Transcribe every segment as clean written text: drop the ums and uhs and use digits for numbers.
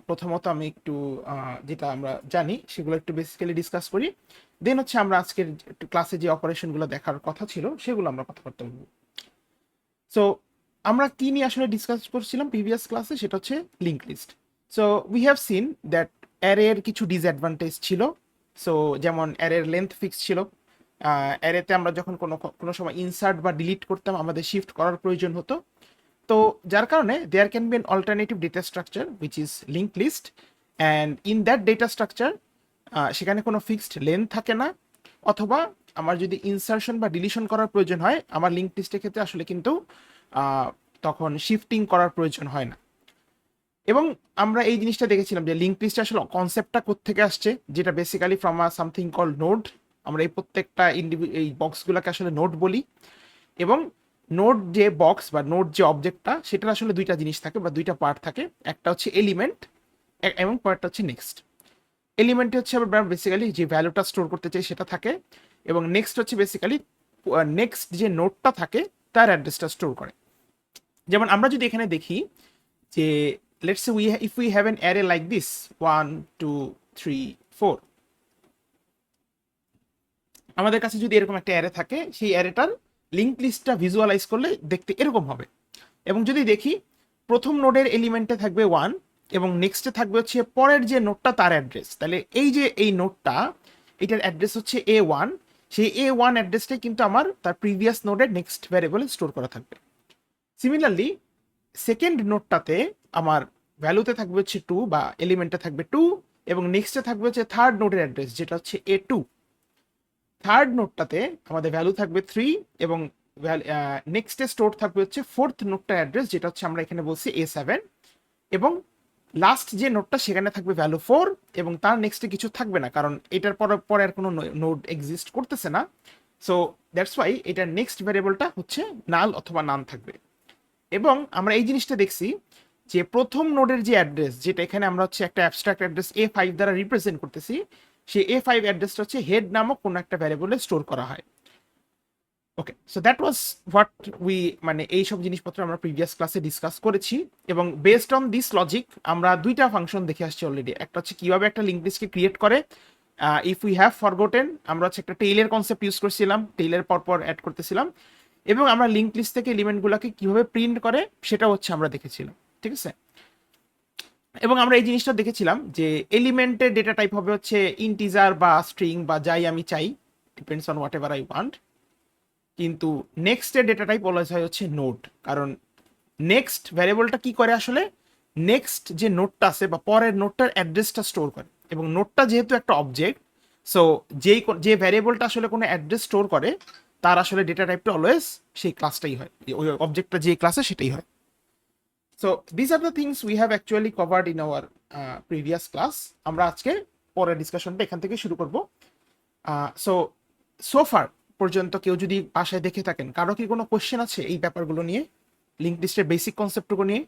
প্রথমত আমি একটু যেটা আমরা জানি সেগুলো একটু বেসিক্যালি ডিসকাস করি, দেন হচ্ছে আমরা আজকের ক্লাসে যে অপারেশনগুলো দেখার কথা ছিল সেগুলো আমরা কথাবার্তা বলবো। সো আমরা কি নিয়ে আসলে ডিসকাস করছিলাম প্রিভিয়াস ক্লাসে, সেটা হচ্ছে link list. So we have seen that অ্যারের কিছু ডিসঅ্যাডভান্টেজ ছিল। সো যেমন অ্যারের লেন্থ ফিক্স ছিল, অ্যারেতে আমরা যখন কোনো কোনো সময় ইনসার্ট বা ডিলিট করতাম আমাদের শিফট করার প্রয়োজন হতো। তো যার কারণে there can be an alternative data structure which is link list, and in that data structure সেখানে কোনো ফিক্সড লেন্থ থাকে না, অথবা আমার যদি ইনসার্শন বা ডিলিশন করার প্রয়োজন হয় আমার লিঙ্ক লিস্টের ক্ষেত্রে আসলে কিন্তু তখন শিফটিং করার প্রয়োজন হয় না। এবং আমরা এই জিনিসটা দেখেছিলাম যে লিঙ্ক লিস্টে আসলে কনসেপ্টটা কোত্থেকে আসছে, যেটা basically from something call node. আমরা এই প্রত্যেকটা এই বক্সগুলোকে আসলে নোড বলি, এবং নোড যে বক্স বা নোড যে অবজেক্টটা সেটার আসলে দুইটা জিনিস থাকে বা দুইটা পার্ট থাকে, একটা হচ্ছে এলিমেন্ট এবং পার্টটা হচ্ছে নেক্সট। এলিমেন্টে হচ্ছে আমরা বেসিক্যালি যে ভ্যালুটা স্টোর করতে চাই সেটা থাকে, এবং নেক্সট হচ্ছে বেসিক্যালি নেক্সট যে নোডটা থাকে তার অ্যাড্রেসটা স্টোর করে। যেমন আমরা যদি এখানে দেখি যে let's say if we have an array like this 1 2 3 4, আমাদের কাছে যদি এরকম একটা অ্যারে থাকে সেই অ্যারেটার লিঙ্ক লিস্টটা ভিজুয়ালাইজ করলে দেখতে এরকম হবে। এবং যদি দেখি প্রথম নোডের এলিমেন্টে থাকবে 1 এবং নেক্সটে থাকবে হচ্ছে পরের যে নোডটা তার অ্যাড্রেস, তাহলে এই যে এই নোডটা এটার অ্যাড্রেস হচ্ছে A1, সেই A1 অ্যাড্রেসটাই কিন্তু আমার তার প্রিভিয়াস নোডের নেক্সট ভ্যারিয়েবলে স্টোর করা থাকবে। সিমিলারলি সেকেন্ড নোডটাতে আমার ভ্যালুতে থাকবে হচ্ছে 2 বা এলিমেন্টে থাকবে 2, এবং নেক্সটে থাকবে হচ্ছে থার্ড নোডের অ্যাড্রেস যেটা হচ্ছে A2। থার্ড নোডটাতে আমাদের ভ্যালু থাকবে 3 এবং নেক্সটে স্টোর থাকবে হচ্ছে ফোর্থ নোডটার অ্যাড্রেস যেটা হচ্ছে আমরা এখানে বলছি A7, এবং লাস্ট যে নোডটা সেখানে থাকবে ভ্যালু 4 এবং তার নেক্সটে কিছু থাকবে না, কারণ এটার পরে আর কোনো নোড এক্সিস্ট করতেছে না। সো দ্যাটস ওয়াই এটার নেক্সট ভ্যারিয়েবলটা হচ্ছে নাল অথবা নান থাকবে। এবং আমরা এই জিনিসটা দেখছি যে প্রথম নোডের যে অ্যাড্রেস, যেটা এখানে আমরা হচ্ছে একটা অ্যাবস্ট্রাক্ট অ্যাড্রেস A5 দ্বারা রিপ্রেজেন্ট করতেছি, সেই A5 অ্যাড্রেসটা হচ্ছে হেড নামক কোনো একটা ভ্যারিয়েবলে স্টোর করা হয়। Okay, so that was what we, মানে এইসব জিনিসপত্র আমরা প্রিভিয়াস ক্লাসে ডিসকাস করেছি, এবং বেসড অন দিস লজিক আমরা দুইটা ফাংশন দেখে আসছি অলরেডি। একটা হচ্ছে কিভাবে একটা লিঙ্ক লিস্টকে ক্রিয়েট করে, ইফ উই হ্যাভ ফরগটেন আমরা হচ্ছে একটা টেইলের কনসেপ্ট ইউজ করছিলাম, টেইলের পরপর অ্যাড করতেছিলাম, এবং আমরা লিঙ্ক লিস্ট থেকে এলিমেন্টগুলোকে কিভাবে প্রিন্ট করে সেটা হচ্ছে আমরা দেখেছিলাম। ঠিক আছে, এবং আমরা এই জিনিসটা দেখেছিলাম যে এলিমেন্টের ডেটা টাইপ হবে হচ্ছে ইন্টিজার বা স্ট্রিং বা যাই আমি চাই, depends on what ever I want. কিন্তু নেক্সটের ডেটা টাইপ অলওয়েজ হয় হচ্ছে নোড, কারণ নেক্সট ভ্যারিয়েবলটা কি করে আসলে নেক্সট যে নোডটা আছে বা পরের নোডটার অ্যাড্রেসটা স্টোর করে, এবং নোডটা যেহেতু একটা অবজেক্ট, সো যে ভ্যারিয়েবলটা আসলে কোনো অ্যাড্রেস স্টোর করে তার আসলে ডেটা টাইপটা অলওয়েজ সেই ক্লাসটাই হয়, ওই অবজেক্টটা যে ক্লাসে সেটাই হয়। So this are the things we have actually covered in our previous class. আমরা আজকে পরের ডিসকাশনটা এখান থেকে শুরু করব। সো সোফার পর্যন্ত কেউ যদি বাসায় দেখে থাকেন, কারো কি কোনো কোশ্চেন আছে এই ব্যাপারগুলো নিয়ে, লিঙ্ক লিস্টের বেসিক কনসেপ্টটুকু নিয়ে?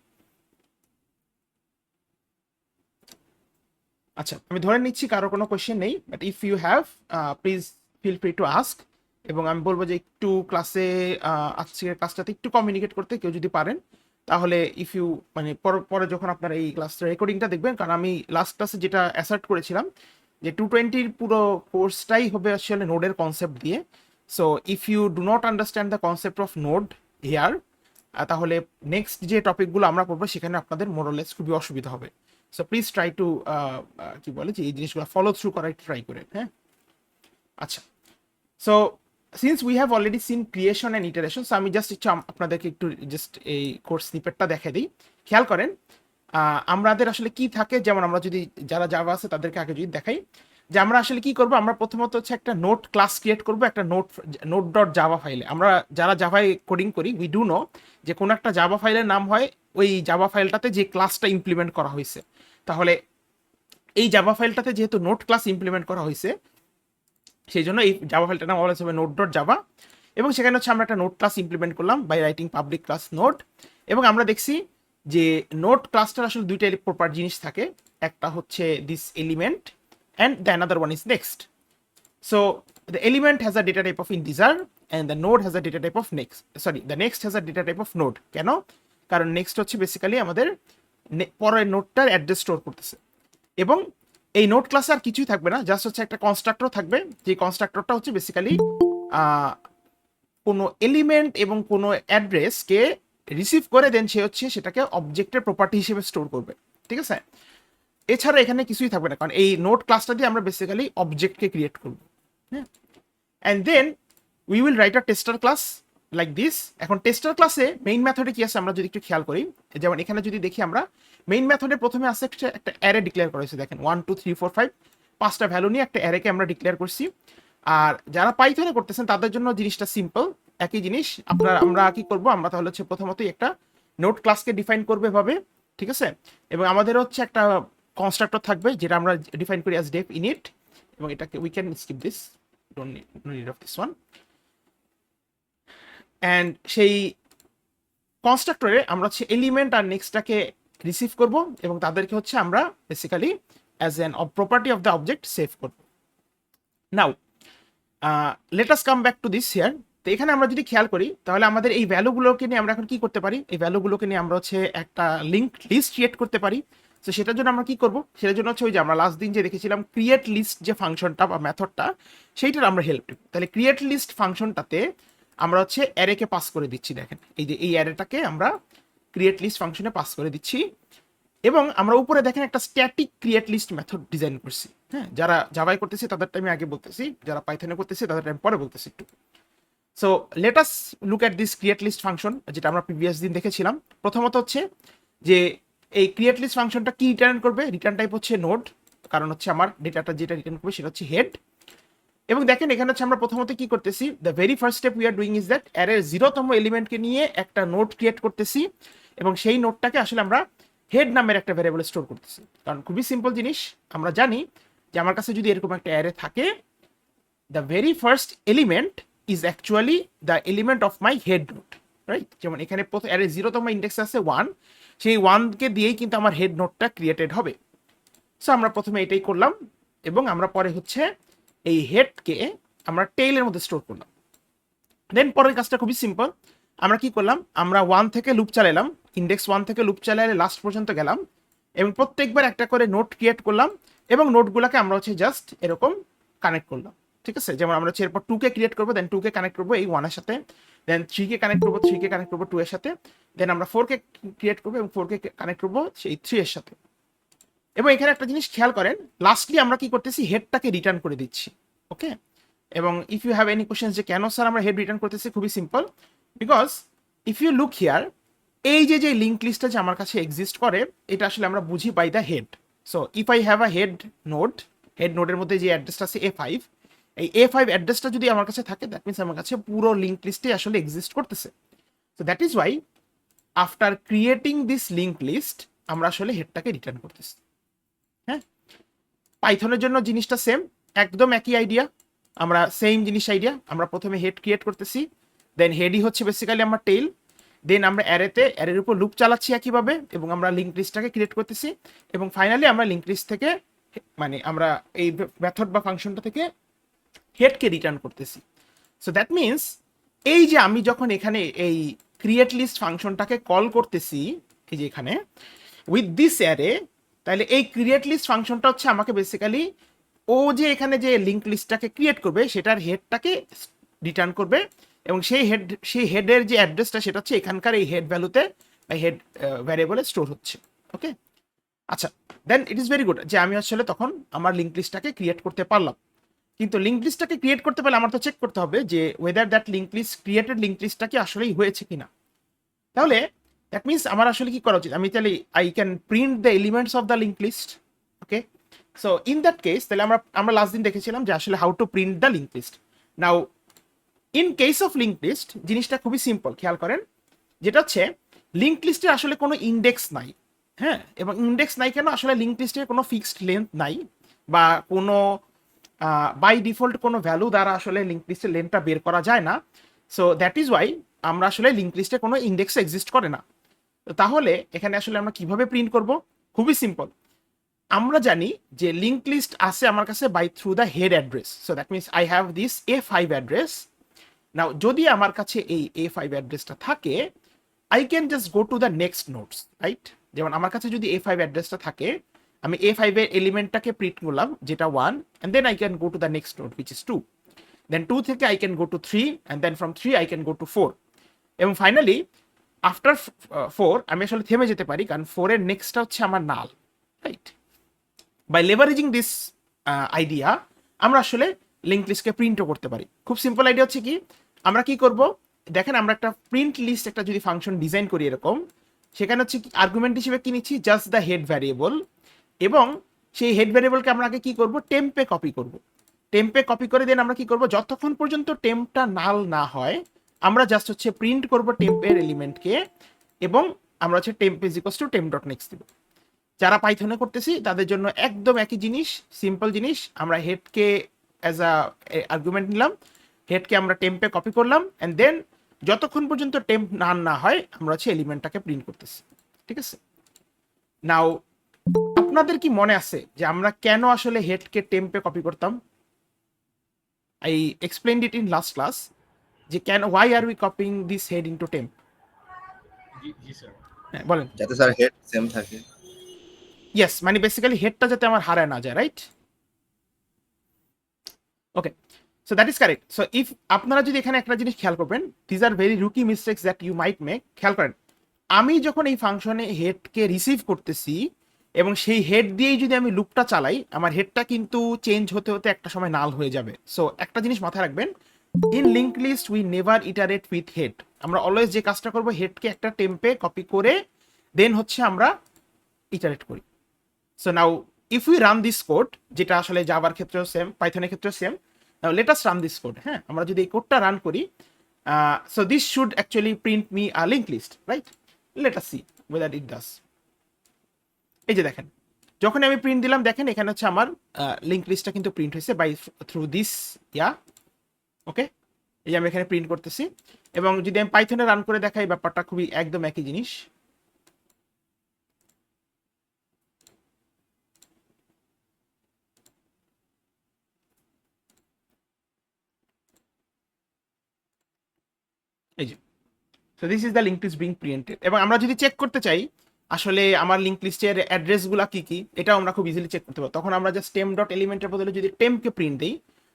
আচ্ছা, আমি ধরে নিচ্ছি কারো কোনো কোশ্চেন নেই, but if you have please feel free to ask. এবং আমি বলবো যে একটু ক্লাসে আজকের ক্লাসটাতে একটু কমিউনিকেট করতে কেউ যদি পারেন, তাহলে ইফ ইউ মানে পরে যখন আপনারা এই ক্লাসটা রেকর্ডিংটা দেখবেন, কারণ আমি লাস্ট ক্লাসে যেটা অ্যাসার্ট করেছিলাম যে 220 পুরো কোর্সটাই হবে আসলে নোডের কনসেপ্ট দিয়ে। So if you do not understand the concept of node here, তাহলে নেক্সট যে টপিকগুলো আমরা পড়বো সেখানে আপনাদের মোরলেস খুবই অসুবিধা হবে। সো প্লিজ ট্রাই টু কি বলে যে এই জিনিসগুলো ফলো থ্রু করার ট্রাই করে। হ্যাঁ, আচ্ছা। So since we have already seen creation and iteration, so আমি জাস্ট একটু আপনাদেরকে একটু জাস্ট এই কোর্স স্নিপেটটা দেখাই দিই। খেয়াল করেন আমাদের আসলে কি থাকে, যেমন আমরা যদি যারা জাভা আছে তাদেরকে আগে যদি দেখাই যে আমরা আসলে কি করব, আমরা প্রথমত হচ্ছে একটা নোট ক্লাস ক্রিয়েট করব একটা নোট ডট জাভা ফাইলে। আমরা যারা জাভায় কোডিং করি উই ডু নো যে কোনো একটা জাভা ফাইলের নাম হয় ওই জাভা ফাইলটাতে যে ক্লাসটা ইমপ্লিমেন্ট করা হয়েছে। তাহলে এই জাভা ফাইলটাতে যেহেতু নোট ক্লাস ইমপ্লিমেন্ট করা হয়েছে, সেই জন্য এই জাভা ফাইলটার নাম বলা হবে নোট ডট জাভা, এবং সেখানে হচ্ছে আমরা একটা নোট ক্লাস ইমপ্লিমেন্ট করলাম by writing public class node. এবং আমরা দেখছি যে নোট ক্লাসটার আসলে দুইটা প্রপার জিনিস থাকে, একটা হচ্ছে this element and the another one is next. So the element has a data type of integer and the node has a data type of next, sorry the next has a data type of node. কেন? কারণ next হচ্ছে basically আমাদের পরের নোডটার address store করতেছে। এবং এই node ক্লাসে আর কিছুই থাকবে না, জাস্ট হচ্ছে একটা কনস্ট্রাক্টর থাকবে, যে কনস্ট্রাক্টরটা হচ্ছে বেসিক্যালি কোনো এলিমেন্ট এবং কোনো অ্যাড্রেসকে রিসিভ করে দেন সে হচ্ছে সেটাকে অবজেক্টের প্রপার্টি হিসেবে স্টোর করবে, ঠিক আছে। এছাড়া এখানে কিছুই থাকবে না, কারণ এই নোড ক্লাসটা দিয়ে আমরা বেসিক্যালি অবজেক্টকে ক্রিয়েট করব, হ্যাঁ। And then we will write a tester class like this. এখন টেস্টার ক্লাসে মেইন মেথডে কি আছে আমরা যদি একটু খেয়াল করি, যেমন এখানে যদি দেখি আমরা মেইন মেথডে প্রথমে আছে একটা অ্যারে ডিক্লেয়ার করা হয়েছে, দেখেন 1 2 3 4 5 5টা ভ্যালু নিয়ে একটা অ্যারেকে আমরা ডিক্লেয়ার করছি। আর যারা পাইথনে করতেছেন তাদের জন্য জিনিসটা সিম্পল, একই জিনিস। আমরা কি করব, আমরা তাহলে হচ্ছে প্রথমতই একটা নোড ক্লাসকে ডিফাইন করবে এভাবে, ঠিক আছে। এবং আমাদের হচ্ছে একটা কনস্ট্রাক্টর থাকবে যেটা আমরা ডিফাইন করি অ্যাজ ডেফ ইনিট, এবং এটাকে we can skip this, don't need of this one. And সেই কনস্ট্রাক্টরে আমরা হচ্ছে এলিমেন্ট আর নেক্সটটাকে রিসিভ করব এবং তাদেরকে হচ্ছে আমরা basically as an property of the object save করব। Now let us come back to this here. তো এখানে আমরা যদি খেয়াল করি তাহলে আমাদের এই ভ্যালুগুলোকে নিয়ে আমরা এখন কি করতে পারি, এই ভ্যালুগুলোকে নিয়ে আমরা হচ্ছে একটা লিঙ্ক লিস্ট ক্রিয়েট করতে পারি। তো সেটার জন্য আমরা কি করব, সেটার জন্য হচ্ছে ওই যে আমরা লাস্ট দিন যে দেখেছিলাম ক্রিয়েট লিস্ট যে ফাংশনটা বা মেথডটা, সেইটার আমরা হেল্প নেব। তাহলে ক্রিয়েট লিস্ট ফাংশনটাতে আমরা হচ্ছে অ্যারেকে পাস করে দিচ্ছি, দেখেন এই যে এই অ্যারেটাকে আমরা ক্রিয়েট লিস্ট ফাংশনে পাস করে দিচ্ছি। এবং আমরা উপরে দেখেন একটা static create list method design করছি, হ্যাঁ। যারা জাভায় করতেছি তাদের টাইমে আগে বলতেছি, যারা পাইথনে করতেছি তাদের টাইম পরে বলতেছি একটু। So let us look at this create list function, যেটা আমরা প্রিভিয়াস দিন দেখেছিলাম। প্রথমত হচ্ছে যে এই ক্রিয়েট লিস্ট ফাংশনটা কি রিটার্ন করবে, রিটার্ন টাইপ হচ্ছে নোড, কারণ হচ্ছে আমার ডেটাটা যেটা রিটার্ন করবে সেটা হচ্ছে হেড। এবং দেখেন এখানে হচ্ছে আমরা প্রথমত কি করতেছি, the very first step we are doing is that অ্যারের 0তম এলিমেন্টকে নিয়ে একটা নোড ক্রিয়েট করতেছি এবং সেই নোডটাকে আসলে আমরা হেড নামের একটা ভ্যারিয়েবল স্টোর করতেছি। কারণ খুবই সিম্পল জিনিস, আমরা জানি যে আমার কাছে যদি এরকম একটা অ্যারে থাকে, the very first element is actually the element of my head node, right. যেমন এখানে প্রথম অ্যারে 0তম ইন্ডেক্স আছে 1, সেই 1কে দিয়েই কিন্তু আমার হেড নোডটা ক্রিয়েটেড হবে। সো আমরা প্রথমে এটাই করলাম এবং আমরা পরে হচ্ছে এই হেডকে আমরা টেইলের মধ্যে স্টোর করলাম। দেন পরের কাজটা খুবই সিম্পল, আমরা কি করলাম, আমরা 1 থেকে লুপ চালালাম, ইন্ডেক্স 1 থেকে লুপ চালালে লাস্ট পর্যন্ত গেলাম এবং প্রত্যেকবার একটা করে নোট ক্রিয়েট করলাম এবং নোটগুলোকে আমরা হচ্ছে জাস্ট এরকম কানেক্ট করলাম, ঠিক আছে। যেমন আমরা হচ্ছে এরপর 2কে ক্রিয়েট করবো, দেন 2কে কানেক্ট করবো এই 1 এর সাথে, দেন 3কে কানেক্ট করবো, 3কে কানেক্ট করবো 2 এর সাথে, দেন আমরা 4কে ক্রিয়েট করবো এবং 4কে কানেক্ট করবো সেই 3 এর সাথে। এবং এখানে একটা জিনিস খেয়াল করেন, লাস্টলি আমরা কি করতেছি, হেডটাকে রিটার্ন করে দিচ্ছি, ওকে। এবং if you have any question যে কেন স্যার আমরা হেড রিটার্ন করতেছি, খুবই simple, because if you look here, এই যে লিঙ্ক লিস্টটা যে আমার কাছে এক্সিস্ট করে এটা আসলে আমরা বুঝি by the head. So if I have a head নোডের মধ্যে যে অ্যাড্রেসটা আছে A5, এই A5 অ্যাড্রেসটা যদি আমার কাছে থাকে, দ্যাট মিনস আমার কাছে পুরো লিঙ্ক লিস্টে আসলে এক্সিস্ট করতেছে। So that is why after creating this link list আমরা আসলে হেডটাকে রিটার্ন করতেছি, হ্যাঁ। পাইথনের জন্য জিনিসটা সেম, একদম একই আইডিয়া, আমরা সেম জিনিস আইডিয়া, আমরা প্রথমে হেড ক্রিয়েট করতেছি, দেন হেডই হচ্ছে বেসিক্যালি আমার টেইল, দেন আমরা অ্যারের উপর লুপ চালাচ্ছি একইভাবে এবং আমরা লিঙ্ক লিস্টটাকে ক্রিয়েট করতেছি এবং ফাইনালি আমরা লিঙ্ক লিস্ট থেকে মানে আমরা এই মেথড বা ফাংশনটা থেকে হেডকে রিটার্ন করতেছি। সো দ্যাট মিনস এই যে আমি যখন এখানে এই ক্রিয়েট লিস্ট ফাংশনটাকে কল করতেছি এই যে এখানে উইথ দিস অ্যারে, তাহলে এই ক্রিয়েট লিস্ট ফাংশনটা হচ্ছে আমাকে বেসিক্যালি ও যে এখানে যে লিঙ্ক লিস্টটাকে ক্রিয়েট করবে সেটার হেডটাকে রিটার্ন করবে এবং সেই হেডের যে অ্যাড্রেসটা সেটা হচ্ছে এখানকার এই হেড ভ্যালুতে হেড ভ্যারিয়েবলে স্টোর হচ্ছে, ওকে। আচ্ছা, দেন ইট ইজ ভেরি গুড যে আমি আসলে তখন আমার লিঙ্ক লিস্টটাকে ক্রিয়েট করতে পারলাম। কিন্তু লিঙ্ক লিস্টটাকে ক্রিয়েট করতে পারলে আমার তো চেক করতে হবে যে whether that link list created link লিস্টটা কি আসলেই হয়েছে কিনা। তাহলে দ্যাট মিনস আমার আসলে কি করা উচিত, আমি তাহলে I can print the elements of the link list, okay. So in that case তাহলে আমরা লাস্ট দিন দেখেছিলাম যে আসলে how to print the link list. Now in case of link list জিনিসটা খুবই সিম্পল, খেয়াল করেন, যেটা হচ্ছে লিঙ্ক লিস্টে আসলে কোনো ইন্ডেক্স নাই, হ্যাঁ। এবং ইন্ডেক্স নাই কেন, আসলে লিঙ্ক লিস্টের কোনো ফিক্সড লেন্থ নাই বা কোনো বাই ডিফল্ট কোনো ভ্যালু দ্বারা আসলে লিঙ্ক লিস্টের লেন্থটা বের করা যায় না। সো দ্যাট ইজ ওয়াই আমরা আসলে লিঙ্ক লিস্টে কোনো ইন্ডেক্স এক্সিস্ট করে না। তাহলে এখানে আসলে আমরা কিভাবে প্রিন্ট করব, খুবই সিম্পল, আমরা জানি যে লিঙ্ক লিস্ট আছে আমার কাছে by through the head address. So that means I have this A5 address. Now যদি আমার কাছে এই A5 অ্যাড্রেসটা থাকে I can just go to the next nodes, right? যেমন আমার কাছে যদি A5 অ্যাড্রেসটা থাকে, আমি A5 এর এলিমেন্টটাকে প্রিন্ট করলাম যেটা 1, and then I can go to the next node which is 2, then 2 থেকে I can go to 3, and then from 3 I can go to 4, এবং ফাইনালি আফটার 4 আমি আসলে থেমে যেতে পারি, কারণ 4 এর নেক্সটটা হচ্ছে আমার null, right? By leveraging this idea আমরা আসলে লিঙ্ক লিস্টকে প্রিন্টও করতে পারি। খুব সিম্পল আইডিয়া হচ্ছে কি, আমরা কি করব, দেখেন আমরা একটা প্রিন্ট লিস্ট একটা যদি ফাংশন ডিজাইন করি এরকম, সেখানে হচ্ছে কি আর্গুমেন্ট হিসেবে কি নিচ্ছি, জাস্ট দ্য হেড ভ্যারিয়েবল, এবং সেই হেড ভ্যারিয়েবলকে আমরা আগে কি করব, টেম্পে কপি করব। টেম্পে কপি করে দেন আমরা কি করব, যতক্ষণ পর্যন্ত টেম্পটা নাল না হয় আমরা জাস্ট হচ্ছে প্রিন্ট করব টেম্পের এলিমেন্টকে, এবং আমরা হচ্ছে temp is equals to temp dot next দিব। যারা পাইথনে করতেছি তাদের জন্য একদম একই জিনিস, সিম্পল জিনিস। আমরা হেডকে অ্যাজ আ আর্গুমেন্ট নিলাম, হেডকে আমরা টেম্পে কপি করলাম, অ্যান্ড দেন যতক্ষণ পর্যন্ত টেম্প নান না হয় আমরা হচ্ছে এলিমেন্টটাকে প্রিন্ট করতেছি, ঠিক আছে? নাও আপনাদের কি মনে আছে যে আমরা কেন আসলে হেডকে টেম্পে কপি করতাম? I explained it in last class, যে কেন, why are we copying this head into temp? জি স্যার, হ্যাঁ বলেন। যাতে স্যার হেড সেম থাকে। ইয়েস, মানে বেসিক্যালি হেডটা যাতে আমার হারায় না যায়, right? Okay, so that is correct. So if আপনারা যদি এখানে একটা জিনিস খেয়াল করবেন, these are very rookie mistakes that you might make. খেয়াল করেন, আমি যখন এই ফাংশনে হেডকে রিসিভ করতেছি এবং সেই হেড দিয়েই যদি আমি লুপটা চালাই, আমার হেডটা কিন্তু চেঞ্জ হতে হতে একটা সময় নাল হয়ে যাবে। সো একটা জিনিস মাথায় রাখবেন, in link list we never iterate with head. আমরা অলওয়েজ যে কাজটা করবো, হেডকে একটা টেম্পে কপি করে দেন হচ্ছে আমরা ইটারেট করি। So now if we run this code, যেটা আসলে জাভার ক্ষেত্রেও সেম, পাইথনের ক্ষেত্রেও same, now let us run this code. হ্যাঁ, আমরা যদি এই কোডটা রান করি, so this should actually print me a link list, right? Let us see whether it does. এই যে দেখেন, যখন আমি প্রিন্ট দিলাম, দেখেন এখানে হচ্ছে আমার লিঙ্ক লিস্টটা কিন্তু প্রিন্ট হয়েছে বাই থ্রু দিস ইয়া। ওকে, এই যে আমি এখানে প্রিন্ট করতেছি, এবং যদি আমি পাইথনে রান করে দেখাই, ব্যাপারটা খুবই একদম একই জিনিস। এই যে, so this is the link list being printed. এবং আমরা যদি চেক করতে চাই আসলে আমার লিঙ্ক লিস্টের অ্যাড্রেসগুলো কি কি, এটাও আমরা খুব ইজিলি চেক করতে পারবো। তখন আমরা জাস্ট টেম্প ডট এলিমেন্টের বদলে যদি টেম্পকে প্রিন্ট দিই,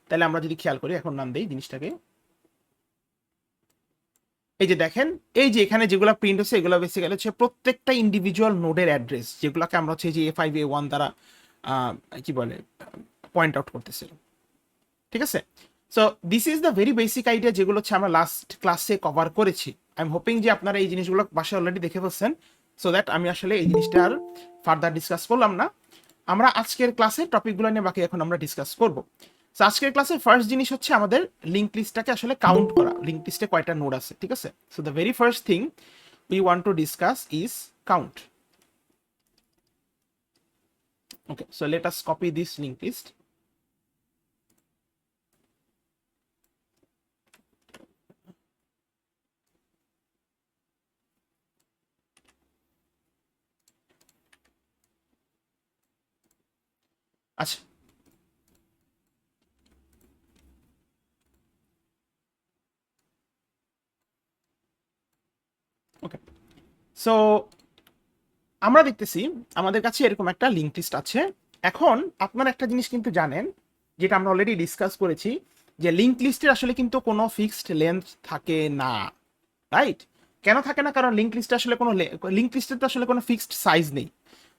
তাহলে আমরা যদি খেয়াল করি, এখন নাম দিই জিনিসটাকে, এই যে দেখেন, এই যে এখানে যেগুলো প্রিন্ট হচ্ছে এগুলো বেসিক্যালি হচ্ছে প্রত্যেকটা ইন্ডিভিজুয়াল নোডের অ্যাড্রেস, যেগুলোকে আমরা হচ্ছে যে A5 A1 দ্বারা কি বলে পয়েন্ট আউট করতেছিলাম, ঠিক আছে? So this is the very basic idea, যেগুলো হচ্ছে আমরা লাস্ট ক্লাসে কভার করেছি। আই এম হোপিং যে আপনারা এই জিনিসগুলো বাসায় অলরেডি দেখে ফেলছেন, সো দ্যাট আমি আসলে এই জিনিসটা আর ফার্দার ডিসকাস করলাম না। আমরা আজকের ক্লাসে টপিকগুলো নিয়ে বাকি এখন আমরা ডিসকাস করব। সো আজকের ক্লাসে ফার্স্ট জিনিস হচ্ছে আমাদের লিঙ্ক লিস্টটাকে আসলে কাউন্ট করা, লিঙ্ক লিস্টে কয়টা নোড আছে, ঠিক আছে? So the very first thing we want to discuss is count. Okay, so let us copy this link list. আচ্ছা, ওকে, সো আমরা দেখতেছি আমাদের কাছে এরকম একটা লিঙ্ক লিস্ট আছে। এখন আপনারা একটা জিনিস কিন্তু জানেন, যেটা আমরা অলরেডি ডিসকাস করেছি, যে লিঙ্ক লিস্টের আসলে কিন্তু কোনো ফিক্সড লেন্থ থাকে না, রাইট? কেন থাকে না? কারণ লিঙ্ক লিস্টে আসলে কোনো লিঙ্ক লিস্টের তো আসলে কোনো ফিক্সড সাইজ নেই।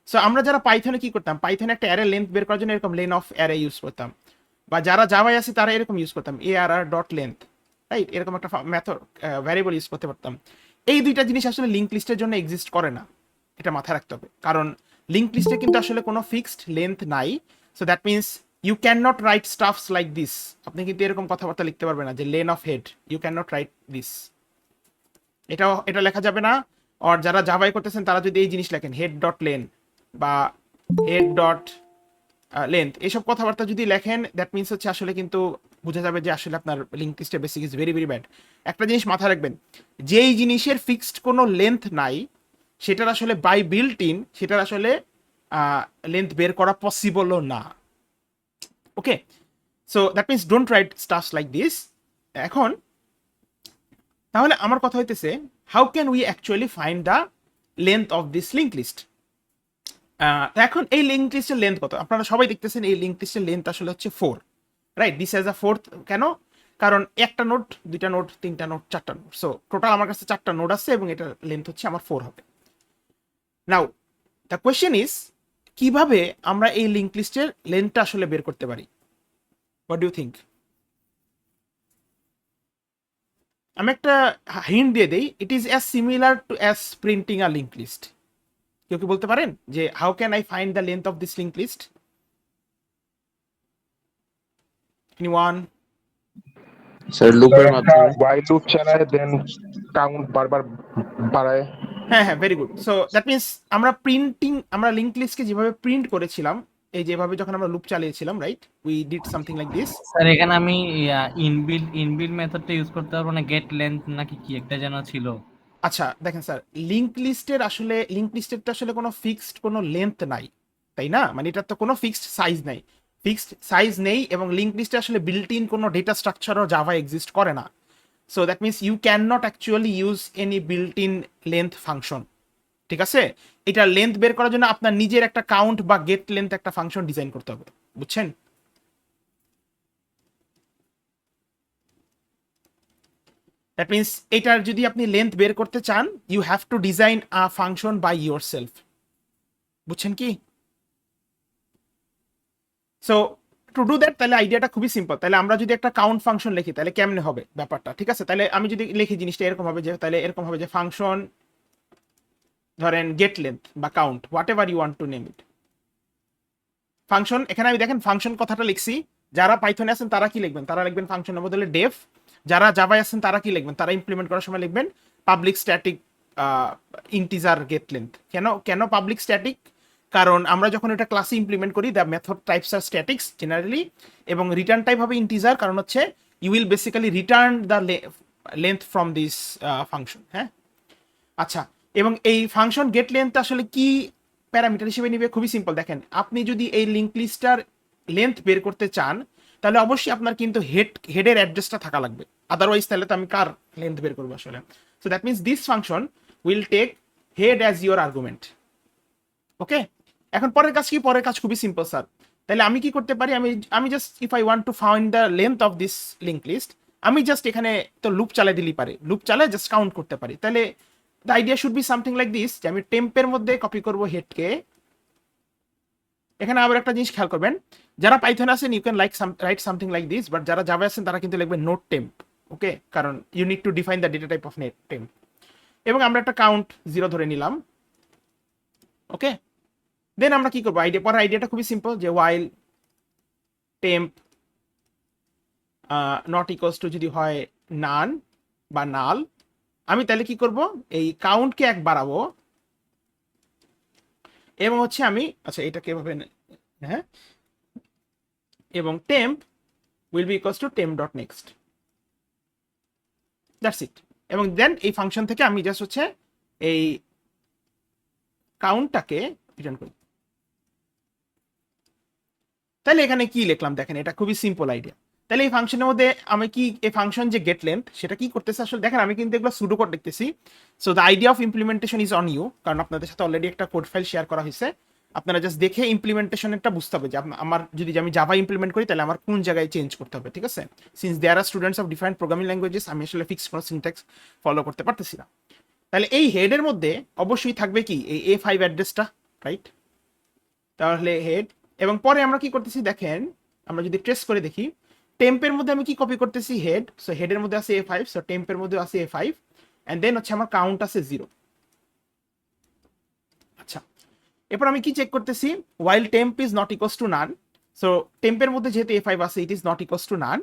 সো আমরা যারা পাইথনে কি করতাম, পাইথনে একটা অ্যারে লেন্থ বের করার জন্য এরকম লেন অফ অ্যারে ইউজ করতাম, বা যারা জাভায় আছে তারা এরকম ইউজ করতাম ARR ডট লেন্থ, রাইট? এরকম একটা মেথড ভ্যারিয়েবল ইউজ করতে পারতাম। এই দুইটা জিনিস আসলে লিঙ্ক লিস্টের জন্য এক্সিস্ট করে না, এটা মাথায় রাখতে হবে। কারণ লিঙ্ক লিস্টে কিন্তু আসলে কোনো ফিক্সড লেন্থ নাই। So that means you can not write stuffs like this. আপনি কিন্তু এরকম কথাবার্তা লিখতে পারবেন না যে len of head, you can not write this, এটা লেখা যাবে না। আর যারা জাভাই করতেছেন তারা যদি এই জিনিস লেখেন হেড ডট লেন বা হেড ডট লেন্থ, এইসব কথাবার্তা যদি লেখেন, দ্যাট মিনস হচ্ছে আসলে কিন্তু বোঝা যাবে যে আসলে আপনার লিঙ্ক লিস্টের basic is very very bad. একটা জিনিস মাথায় রাখবেন, যেই জিনিসের ফিক্সড কোনো লেন্থ নাই, সেটার আসলে বাই বিল্ট ইন সেটার আসলে লেন্থ বের করা পসিবলও না। Okay, so that means don't write stuffs like this. এখন তাহলে আমার কথা হইতেছে, how can we actually find the length of this linked list? এখন এই লিঙ্ক লিস্টের লেন্থ কত? আপনারা সবাই দেখতেছেন এই লিঙ্ক লিস্টের লেন্থ আসলে হচ্ছে 4, right? This has a 4th, কেন? কারণ একটা নোড, দুইটা নোড, তিনটা নোড, চারটা নোড, সো টোটাল আমার কাছে 4টা নোড আছে এবং এটার লেন্থ হচ্ছে আমার 4 হবে। নাও দ্য কোয়েশ্চেন ইজ, কিভাবে আমরা এই লিঙ্ক লিস্টের লেন্থটা আসলে বের করতে পারি? What do you think? আমি একটা হিন্ট দিয়ে দেই, it is as similar to as printing a link list. কেউ কি বলতে পারেন যে how can I find the length of this link list? Anyone? Sir লুপের মাধ্যমে। while loop চালায় দেন কাউন্ট বারবার বাড়ায়। হ্যাঁ হ্যাঁ, very good. So that means আমরা লিঙ্ক লিস্টকে যেভাবে প্রিন্ট করেছিলাম, এই যেভাবে যখন আমরা লুপ চালিয়েছিলাম, right, we did something like this. Sir এখানে আমি ইনবিল্ড মেথডটা ইউজ করতে পারবো না, গেট লেন্থ নাকি কি একটা যেন ছিল। আচ্ছা দেখেন স্যার, লিঙ্ক লিস্টের তো আসলে কোনো ফিক্সড কোনো লেন্থ নাই, তাই না? মানে এটার তো কোনো ফিক্সড সাইজ নেই এবং লিঙ্ক লিস্টে আসলে বিল্ট ইন কোনো ডেটা স্ট্রাকচারও জাভা এক্সিস্ট করে না। So that means you can not actually use any built in length function, ঠিক আছে? এটা লেন্থ বের করার জন্য আপনার নিজের একটা কাউন্ট বা গেট লেন্থ একটা ফাংশন ডিজাইন করতে হবে, বুঝছেন? দ্যাট মিনস এটার যদি আপনি লেন্থ বের করতে চান, you have to design a function by your self, বুঝছেন কি? সো টু ডু দ্যাট, তাহলে আইডিয়াটা খুবই সিম্পল। তাহলে আমরা যদি একটা কাউন্ট ফাংশন লিখি তাহলে কেমনে হবে ব্যাপারটা, ঠিক আছে? তাহলে আমি যদি লিখি জিনিসটা এরকম হবে যে ফাংশন, ধরেন গেট লেন্থ বা count, whatever you want to name it, function. এখানে আমি দেখেন ফাংশন কথাটা লিখছি, যারা পাইথনে আছেন তারা কি লিখবেন? তারা লিখবেন ফাংশনের বদলে ডেফ। যারা জাভায় আছেন তারা কি লিখবেন? তারা ইমপ্লিমেন্ট করার সময় লিখবেন public static integer get length. কেন পাবলিক স্ট্যাটিক? কারণ আমরা যখন এটা ক্লাসে ইমপ্লিমেন্ট করি, the method types are statics generally, এবং রিটার্ন টাইপ হবে ইন্টিজার, কারণ হচ্ছে you will basically return the length from this function. হ্যাঁ, আচ্ছা, এবং এই ফাংশন গেট লেন্থ আসলে কি প্যারামিটার হিসেবে নিবে? খুবই সিম্পল। দেখেন, আপনি যদি এই লিঙ্ক লিস্টটার লেন্থ বের করতে চান তাহলে অবশ্যই আপনার কিন্তু হেডের অ্যাড্রেসটা থাকা লাগবে, আদারওয়াইজ তাহলে তো আমি কার লেন্থ বের করবো আসলে? So that means this function will take head as your argument. Okay, এখন পরের কাজ কি? পরের কাজ খুবই সিম্পল স্যার। তাহলে আমি কি করতে পারি? আমি just if I want to find the length of this link list, আমি জাস্ট এখানে তো লুপ চালাই দিলেই পারে, লুপ চালায় জাস্ট কাউন্ট করতে পারি। তাহলে the idea should be something like this, যে আমি টেম্পের মধ্যে কপি করবো হেডকে। এখানে আবার একটা জিনিস খেয়াল করবেন, যারা পাইথন আছেন you can write something like this, but যারা জাভা আছেন তারা কিন্তু লিখবেন নোট টেম্প। ওকে, কারণ you need to define the data type of node temp. এবং আমরা একটা কাউন্ট 0 ধরে নিলাম। ওকে, দেন আমরা কি করবো? পরের আইডিয়াটা খুবই সিম্পল, যে ওয়াইল টেম্প নট ইকুয়ালস টু যদি হয় নান বা নাল, আমি তাহলে কি করব? এই কাউন্টকে 1 বাড়াবো এবং হচ্ছে আমি, আচ্ছা এটাকে এভাবে, হ্যাঁ, এবং temp will be equals to temp dot next, that's it. এবং দেন এই ফাংশন থেকে আমি জাস্ট হচ্ছে এই কাউন্টটাকে রিটার্ন করি। তাহলে এখানে কি লিখলাম দেখেন, এটা খুবই সিম্পল আইডিয়া। তাহলে এই ফাংশনের মধ্যে আমি কি, এই ফাংশন যে গেট লেন্থ সেটা কি করতেছে আসলে দেখেন, আমি কিন্তু এগুলো সুডো কোড লিখতেছি। So the idea of implementation is on you, কারণ আপনাদের সাথে অলরেডি একটা কোড ফাইল শেয়ার করা হয়েছে। আপনারা জাস্ট দেখে ইমপ্লিমেন্টেশনটা বুঝতে হবে যে আমার যদি আমি জাভা ইমপ্লিমেন্ট করি তাহলে আমার কোন জায়গায় চেঞ্জ করতে হবে, ঠিক আছে? Since there are students of different programming languages, আমি আসলে ফিক্সড কোনো সিনট্যাক্স ফলো করতে পারতেছি না। তাহলে এই হেডের মধ্যে অবশ্যই থাকবে কি এই A5 অ্যাড্রেসটা, রাইট? তাহলে হেড, এবং পরে আমরা কি করতেছি দেখেন, আমরা যদি ট্রেস করে দেখি, টেম্পের মধ্যে আমি কি কপি করতেছি? হেড। সো হেডের মধ্যে আছে A5, সো টেম্পের মধ্যে আছে A5, এন্ড দেন হচ্ছে আমার কাউন্ট আছে 0। আচ্ছা, এরপর আমি কি চেক করতেছি? While temp is not equals to null, so টেম্পের মধ্যে যেহেতু A5 আছে it is not equals to null,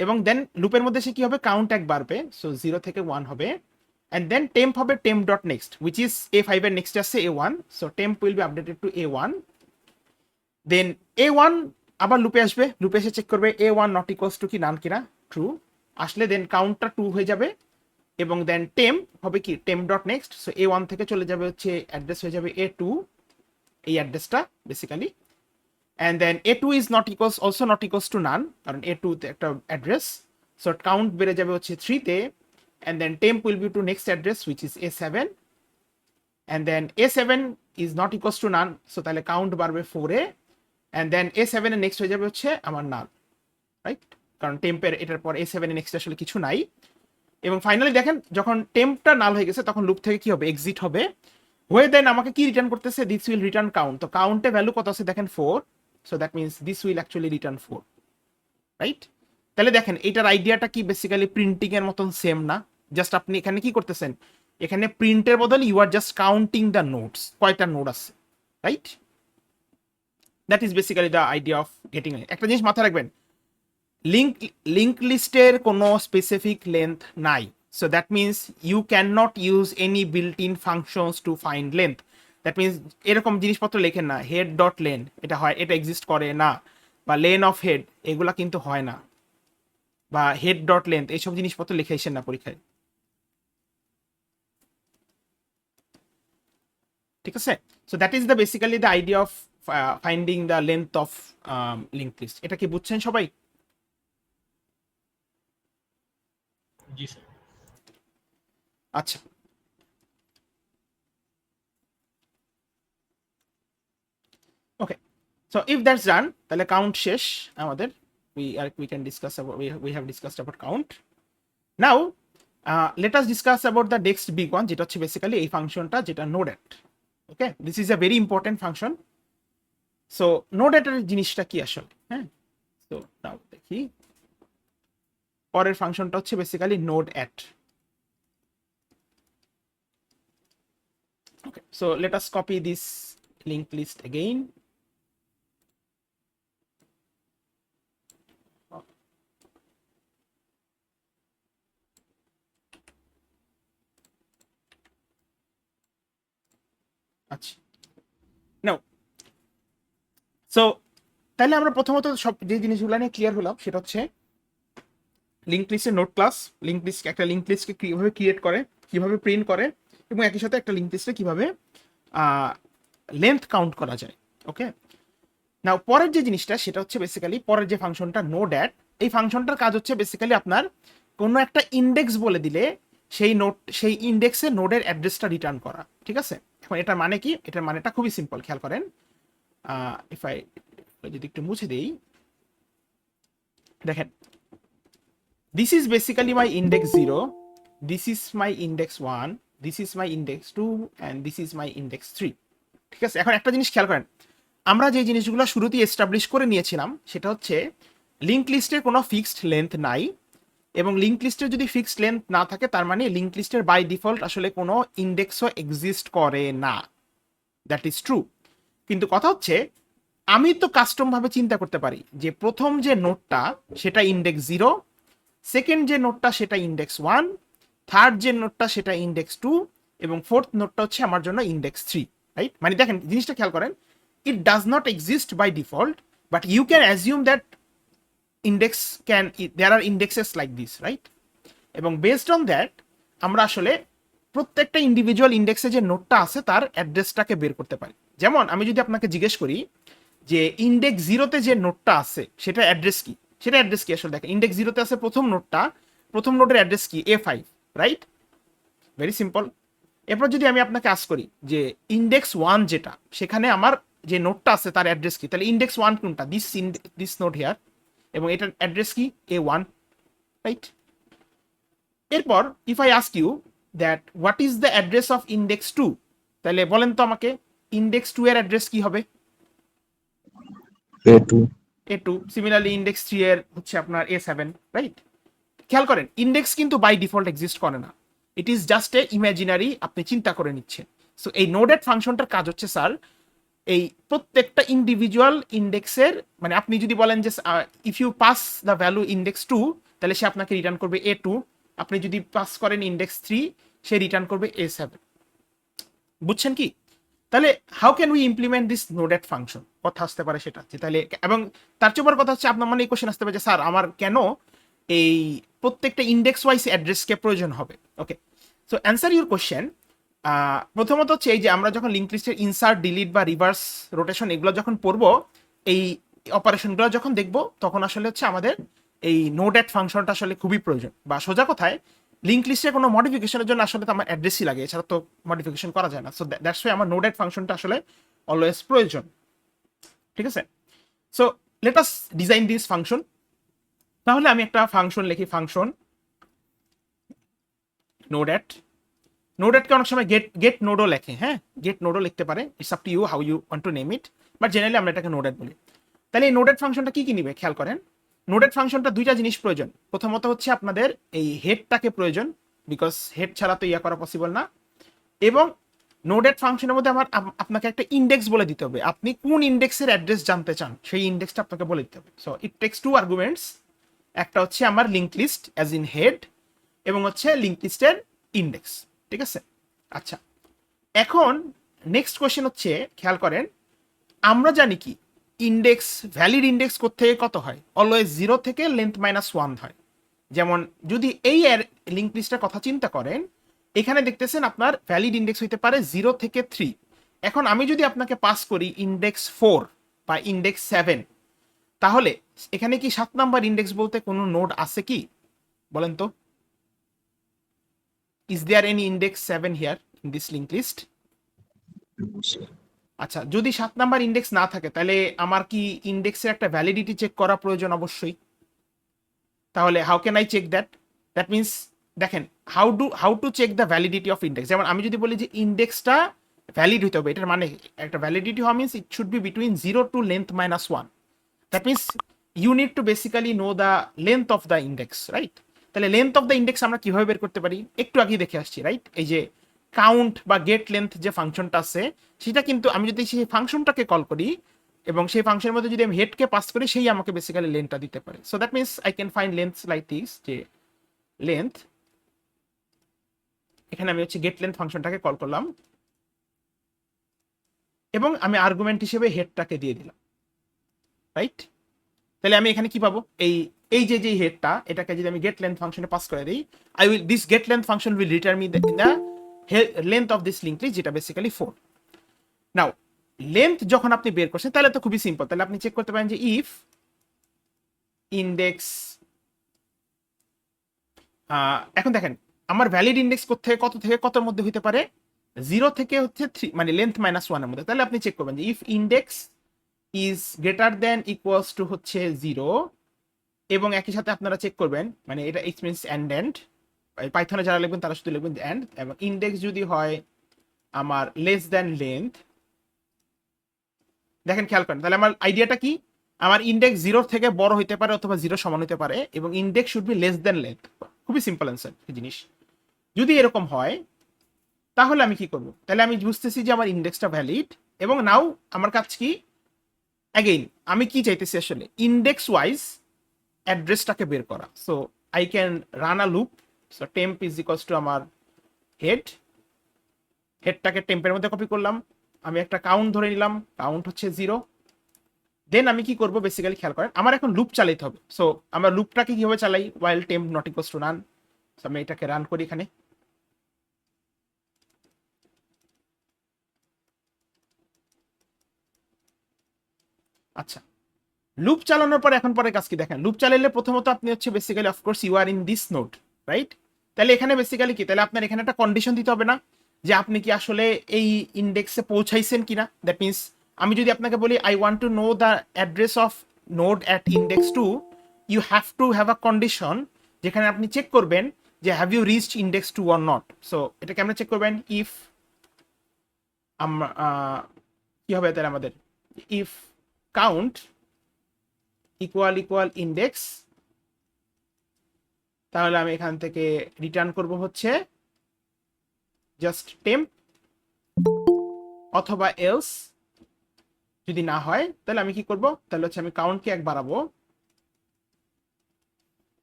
এবং দেন লুপের মধ্যে সে কি হবে? কাউন্ট 1 বাড়বে, সো 0 থেকে 1 হবে, এন্ড দেন টেম্প হবে temp dot next, which is A5 এর নেক্সট আছে A1, so temp will be updated to A1। Then A1 আবার লুপে আসবে, লুপে এসে চেক করবে A1 নট ইকুয়ালস টু কি নান কিনা, ট্রু আসলে দেন কাউন্টটা 2 হয়ে যাবে, এবং দেন টেম্প হবে কি temp dot next, so A1 থেকে চলে যাবে হচ্ছে অ্যাড্রেস হয়ে যাবে A2, এই অ্যাড্রেসটা basically, and then A2 is not equals also not equals to null, কারণ A2 তে একটা অ্যাড্রেস, সো কাউন্ট বেড়ে যাবে হচ্ছে 3 তে, and then temp will be to next address which is a7, and then a7 is not equals to none, so তাহলে count বাড়বে 4a, and then a7 এর নেক্সট হয়ে যাবে হচ্ছে আমার নাল, রাইট, কারণ টেম্পের এটার পর a7 এর নেক্সট আসলে কিছু নাই। এবং ফাইনালি দেখেন যখন টেম্পটা নাল হয়ে গেছে তখন লুপ থেকে কি হবে, এক্সিট হবে, হয়ে দেন আমাকে কি রিটার্ন করতেছে, দিস উইল রিটার্ন কাউন্ট। তো কাউন্টে ভ্যালু কত আছে দেখেন 4, so that means this will actually return 4, right. তাহলে দেখেন এইটার আইডিয়াটা কি বেসিক্যালি প্রিন্টিং এর মতন সেম না, জাস্ট আপনি এখানে কি করতেছেন, এখানে প্রিন্টের বদলে you are just counting the nodes, কয়টা নোট আছে, right. That is basically the idea of getting. একটা জিনিস মাথায় রাখবেন, লিঙ্ক লিস্টের কোনো স্পেসিফিক লেন্থ নাই, so that means you can not use any built in functions to find length. That means এরকম জিনিসপত্র লেখেন না, হেড ডট লেন, এটা হয়, এটা এক্সিস্ট করে না, বা লেন অফ হেড, এগুলা কিন্তু হয় না, বা হেড ডট লেন্থ, এইসব জিনিসপত্র লিখে আসেন না পরীক্ষায়, ঠিক আছে। So that is the basically the idea of finding the length of link list. এটা কি বুঝছেন সবাই? জি স্যার। আচ্ছা, okay, so if that's done তাহলে কাউন্ট শেষ আমাদের, we can discuss about, we have discussed about count. Now let us discuss about the next big one, যেটা হচ্ছে বেসিক্যালি এই ফাংশনটা যেটা node at@. Okay, this is a very important function. So নোড@এর জিনিসটা কি আসলে, হ্যাঁ, তো নাও দেখি, পরের ফাংশনটা হচ্ছে basically node@. Okay, so let us copy this linked list again. আচ্ছা, নাও সো তাহলে আমরা প্রথমত সব যে জিনিসগুলো নিয়ে ক্লিয়ার হলাম সেটা হচ্ছে লিঙ্ক লিস্টের নোড ক্লাস, লিঙ্ক লিস্ট, একটা লিঙ্ক লিস্টকে কিভাবে ক্রিয়েট করে, কিভাবে প্রিন্ট করে, এবং একই সাথে একটা লিঙ্ক লিস্টে কিভাবে লেন্থ কাউন্ট করা যায়। ওকে, নাও পরের যে জিনিসটা সেটা হচ্ছে বেসিক্যালি পরের যে ফাংশনটা নোড@, এই ফাংশনটার কাজ হচ্ছে বেসিক্যালি আপনার কোনো একটা ইন্ডেক্স বলে দিলে সেই নোড, সেই ইন্ডেক্সে নোডের অ্যাড্রেসটা রিটার্ন করা, ঠিক আছে। এখন এটার মানে কি, এটার মানেটা খুবই সিম্পল, খেয়াল করেন, ইফ আই যদি একটু মুছে দেই, দেখেন, this is basically my index 0, this is my index 1, this is my index 2, and this is my index 3, ঠিক আছে। এখন একটা জিনিস খেয়াল করেন, আমরা যে জিনিসগুলো শুরুতেই এস্টাবলিশ করে নিয়েছিলাম সেটা হচ্ছে লিঙ্ক লিস্টের কোনো ফিক্সড লেন্থ নাই, এবং লিঙ্ক লিস্টের যদি ফিক্সড লেন্থ না থাকে তার মানে লিঙ্ক লিস্টের বাই ডিফল্ট আসলে কোনো ইন্ডেক্সও এক্সিস্ট করে না, দ্যাট ইজ ট্রু। কিন্তু কথা হচ্ছে আমি তো কাস্টম ভাবে চিন্তা করতে পারি যে প্রথম যে নোটটা সেটা ইন্ডেক্স 0, সেকেন্ড যে নোটটা সেটা ইন্ডেক্স 1, থার্ড যে নোটটা সেটা ইন্ডেক্স 2, এবং ফোর্থ নোটটা হচ্ছে আমার জন্য ইন্ডেক্স 3, রাইট। মানে দেখেন জিনিসটা খেয়াল করেন, it does not exist by default, but you can assume that there are indexes like this, right? এবং based on that আমরা আসলে প্রত্যেকটা ইন্ডিভিজুয়াল ইন্ডেক্সে যে নোটটা আছে তার অ্যাড্রেসটাকে বের করতে পারি। যেমন আমি যদি আপনাকে জিজ্ঞেস করি যে ইন্ডেক্স 0-তে যে নোটটা আছে সেটা অ্যাড্রেস কি, সেটা অ্যাড্রেস কি আসলে দেখেন, ইন্ডেক্স 0-তে আছে প্রথম নোটটা, প্রথম নোটের অ্যাড্রেস কি, A5, রাইট, ভেরি সিম্পল। এরপর যদি আমি আপনাকে আস্ক করি যে ইন্ডেক্স 1 যেটা, সেখানে আমার যে নোটটা আছে তার অ্যাড্রেস কি, তাহলে ইন্ডেক্স 1 কোনটা, দিস নোট হিয়ার, এবং এটার অ্যাড্রেস কি, A1, রাইট। এরপর if I ask you that what is the address of index 2, তাহলে বলেন তো আমাকে ইন্ডেক্স 2 এর অ্যাড্রেস কি হবে, A2। সিমিলারলি ইন্ডেক্স 3 এর হচ্ছে আপনার A7, রাইট। খেয়াল করেন ইন্ডেক্স কিন্তু বাই ডিফল্ট এক্সিস্ট করে না, it is just a imaginary, আপনি চিন্তা করে নিচ্ছেন। সো এই নোড@, ফাংশনটার কাজ হচ্ছে স্যার এই প্রত্যেকটা ইন্ডিভিজুয়াল ইন্ডেক্সের, মানে আপনি যদি বলেন যে if you pass the value index 2 তাহলে সে আপনাকে রিটার্ন করবে A2, আপনি যদি পাস করেন ইন্ডেক্স 3 সে রিটার্ন করবে A7, বুঝছেন কি? তাহলে how can we implement this node@, function, কথা আসতে পারে সেটা হচ্ছে তাহলে, এবং তার চেয়ে বড় কথা হচ্ছে আপনার মানে এই কোশ্চেন আসতে পারে যে স্যার আমার কেন এই প্রত্যেকটা ইন্ডেক্স ওয়াইজ অ্যাড্রেসকে প্রয়োজন হবে। ওকে, সো অ্যান্সার ইউর কোশ্চেন, প্রথমত হচ্ছে এই যে আমরা যখন লিঙ্ক লিস্টের ইনসার্ট, ডিলিট বা রিভার্স রোটেশন এগুলো যখন পড়বো, এই অপারেশনগুলো যখন দেখবো তখন আসলে হচ্ছে আমাদের এই নোড@, ফাংশনটা আসলে খুবই প্রয়োজন, বা সোজা কথায় লিঙ্ক লিস্টে কোনো মডিফিকেশনের জন্য আসলে তো আমার অ্যাড্রেসই লাগে, এছাড়া তো মডিফিকেশন করা যায় না। সো দ্যাটস ওয়াই আমার নোড অ্যাড ফাংশনটা আসলে অলওয়েজ প্রয়োজন, ঠিক আছে? So let us design this function. তাহলে আমি একটা ফাংশন লিখি, ফাংশন নোড অ্যাড। নোড অ্যাডকে অনেক সময় গেট নোডও লেখে, হ্যাঁ, গেট নোডও লিখতে পারে, it's up to you how you want to name it, but generally আমরা এটাকে নোড অ্যাড বলি। তাহলে এই নোড অ্যাড ফাংশনটা কি কি নিবে খেয়াল করেন। নোড অ্যাড ফাংশনটা দুইটা জিনিস প্রয়োজন। প্রথমত হচ্ছে আপনাদের এই হেডটাকে প্রয়োজন, বিকজ হেড ছাড়া তো ইয়া করা পসিবল না। এবং নোড অ্যাড ফাংশনের মধ্যে আমার আপনাকে একটা ইন্ডেক্স বলে দিতে হবে, আপনি কোন ইন্ডেক্সের অ্যাড্রেস জানতে চান সেই ইন্ডেক্সটা আপনাকে বলে দিতে হবে। So it takes two arguments, একটা হচ্ছে আমার link list as in head, এবং হচ্ছে লিঙ্ক লিস্টের ইন্ডেক্স, ঠিক আছে? আচ্ছা, এখন নেক্সট কোয়েশ্চেন হচ্ছে, খেয়াল করেন, আমরা জানি কি ইন্ডেক্স, ভ্যালিড ইন্ডেক্স থেকে কত হয়? অলওয়েজ 0 থেকে লেন্থ -1 হয়। যেমন যদি এই লিঙ্ক লিস্টের কথা চিন্তা করেন, এখানে দেখতেছেন আপনার ভ্যালিড ইন্ডেক্স হইতে পারে 0 থেকে 3। এখন আমি যদি আপনাকে পাস করি ইন্ডেক্স 4 বা ইন্ডেক্স 7, তাহলে এখানে কি 7 নাম্বার ইন্ডেক্স বলতে কোনো নোড আছে কি বলেন তো? Is there any index 7 here in this link list? আচ্ছা, যদি 7 নাম্বার ইন্ডেক্স না থাকে তাহলে আমার কি ইন্ডেক্সের একটা ভ্যালিডিটি চেক করা প্রয়োজন? অবশ্যই। তাহলে how can I check that? That means দেখেন, how to check the validity of index. যেমন আমি যদি বলি যে ইন্ডেক্সটা ভ্যালিড হইতে হবে, এটার মানে একটা ভ্যালিডিটি হওয়া means it should be between 0 to length -1। That means you need to basically know the length of the index, right? তাহলে লেন্থ অফ দ্য ইন্ডেক্স আমরা কিভাবে বের করতে পারি? একটু আগে দেখে আসছি, রাইট? এই যে কাউন্ট বা গেট লেন্থ যে ফাংশনটা আছে, সেটা কিন্তু আমি যদি সেই ফাংশনটাকে কল করি এবং সেই ফাংশনের মধ্যে যদি আমি হেডকে পাস করি, সেই আমাকে বেসিক্যালি লেন্থটা দিতে পারে। So that means I can find length like this, যে লেন্থ, এখানে আমি হচ্ছে গেট লেন্থ ফাংশনটাকে কল করলাম এবং আমি আর্গুমেন্ট হিসেবে হেডটাকে দিয়ে দিলাম, রাইট? তাহলে আমি এখানে কি পাবো? এই যে হেডটা, এটাকে যদি আমি গেট লেন্থ ফাংশনে পাস করে দিই, this get length function will return me the length of this link list, যেটা বেসিক্যালি 4। নাও লেন্থ যখন আপনি বের করছেন তাহলে তো খুবই সিম্পল। তাহলে আপনি চেক করতে পারেন যে ইফ ইন্ডেক্স, এখন দেখেন আমার ভ্যালিড ইন্ডেক্স কত থেকে কতর মধ্যে হইতে পারে? 0 থেকে হচ্ছে 3, মানে লেন্থ -1 এর মধ্যে। তাহলে আপনি চেক করবেন যে if index is greater than equals to হচ্ছে 0, এবং একই সাথে আপনারা চেক করবেন, মানে এটা ইট মিনস এন্ড পাইথনে যারা লিখবেন তারা শুধু লিখবেন এন্ড, এবং ইন্ডেক্স যদি হয় আমার লেস দেন লেন্থ। দেখেন খেয়াল করেন, তাহলে আমার আইডিয়াটা কি? আমার ইন্ডেক্স 0 থেকে বড় হইতে পারে অথবা 0 সমান হইতে পারে, এবং index should be less than length. খুবই সিম্পল অ্যান্সার জিনিস। যদি এরকম হয় তাহলে আমি কি করব? তাহলে আমি বুঝতেছি যে আমার ইন্ডেক্সটা ভ্যালিড, এবং নাও আমার কাজ কি? অ্যাগেইন আমি কি চাইতেছি আসলে? ইন্ডেক্স ওয়াইজ অ্যাড্রেসটাকে বের করা। So I can run a loop. So temp is equals to আমার হেডটাকে টেম্পের মধ্যে কপি করলাম, আমি একটা কাউন্ট ধরে নিলাম, কাউন্ট হচ্ছে 0। দেন আমি কি করব? বেসিক্যালি খেয়াল করেন, আমার এখন লুপ চালাইতে হবে। সো আমরা লুপটাকে কিভাবে চালাই? While temp not equals to run. So আমি এটাকে রান করি এখানে। আচ্ছা, লুপ চালানোর পর এখন পরে কাজ কি দেখেন। লুপ চালাইলে প্রথমত আপনি হচ্ছে basically of course you are in this node, right? তাহলে এখানে বেসিক্যালি কি, তাহলে আপনার এখানে একটা কন্ডিশন দিতে হবে না যে আপনি কি আসলে এই ইন্ডেক্সে পৌঁছাইছেন কিনা? দ্যাট মিনস আমি যদি আপনাকে বলি I want to know the address of node at index 2, you have to have a condition যেখানে আপনি চেক করবেন যে have you reached index 2 or not. So এটা কেমন চেক করবেন? ইফ কি হবে তাহলে আমাদের, ইফ কাউন্ট ইকুয়াল ইন্ডেক্স, তাহলে আমি এখান থেকে রিটার্ন করব হচ্ছে জাস্ট টেম্প, অথবা এলস যদি না হয় তাহলে আমি কি করব? তাহলে হচ্ছে আমি কাউন্টকে 1 বাড়াবো,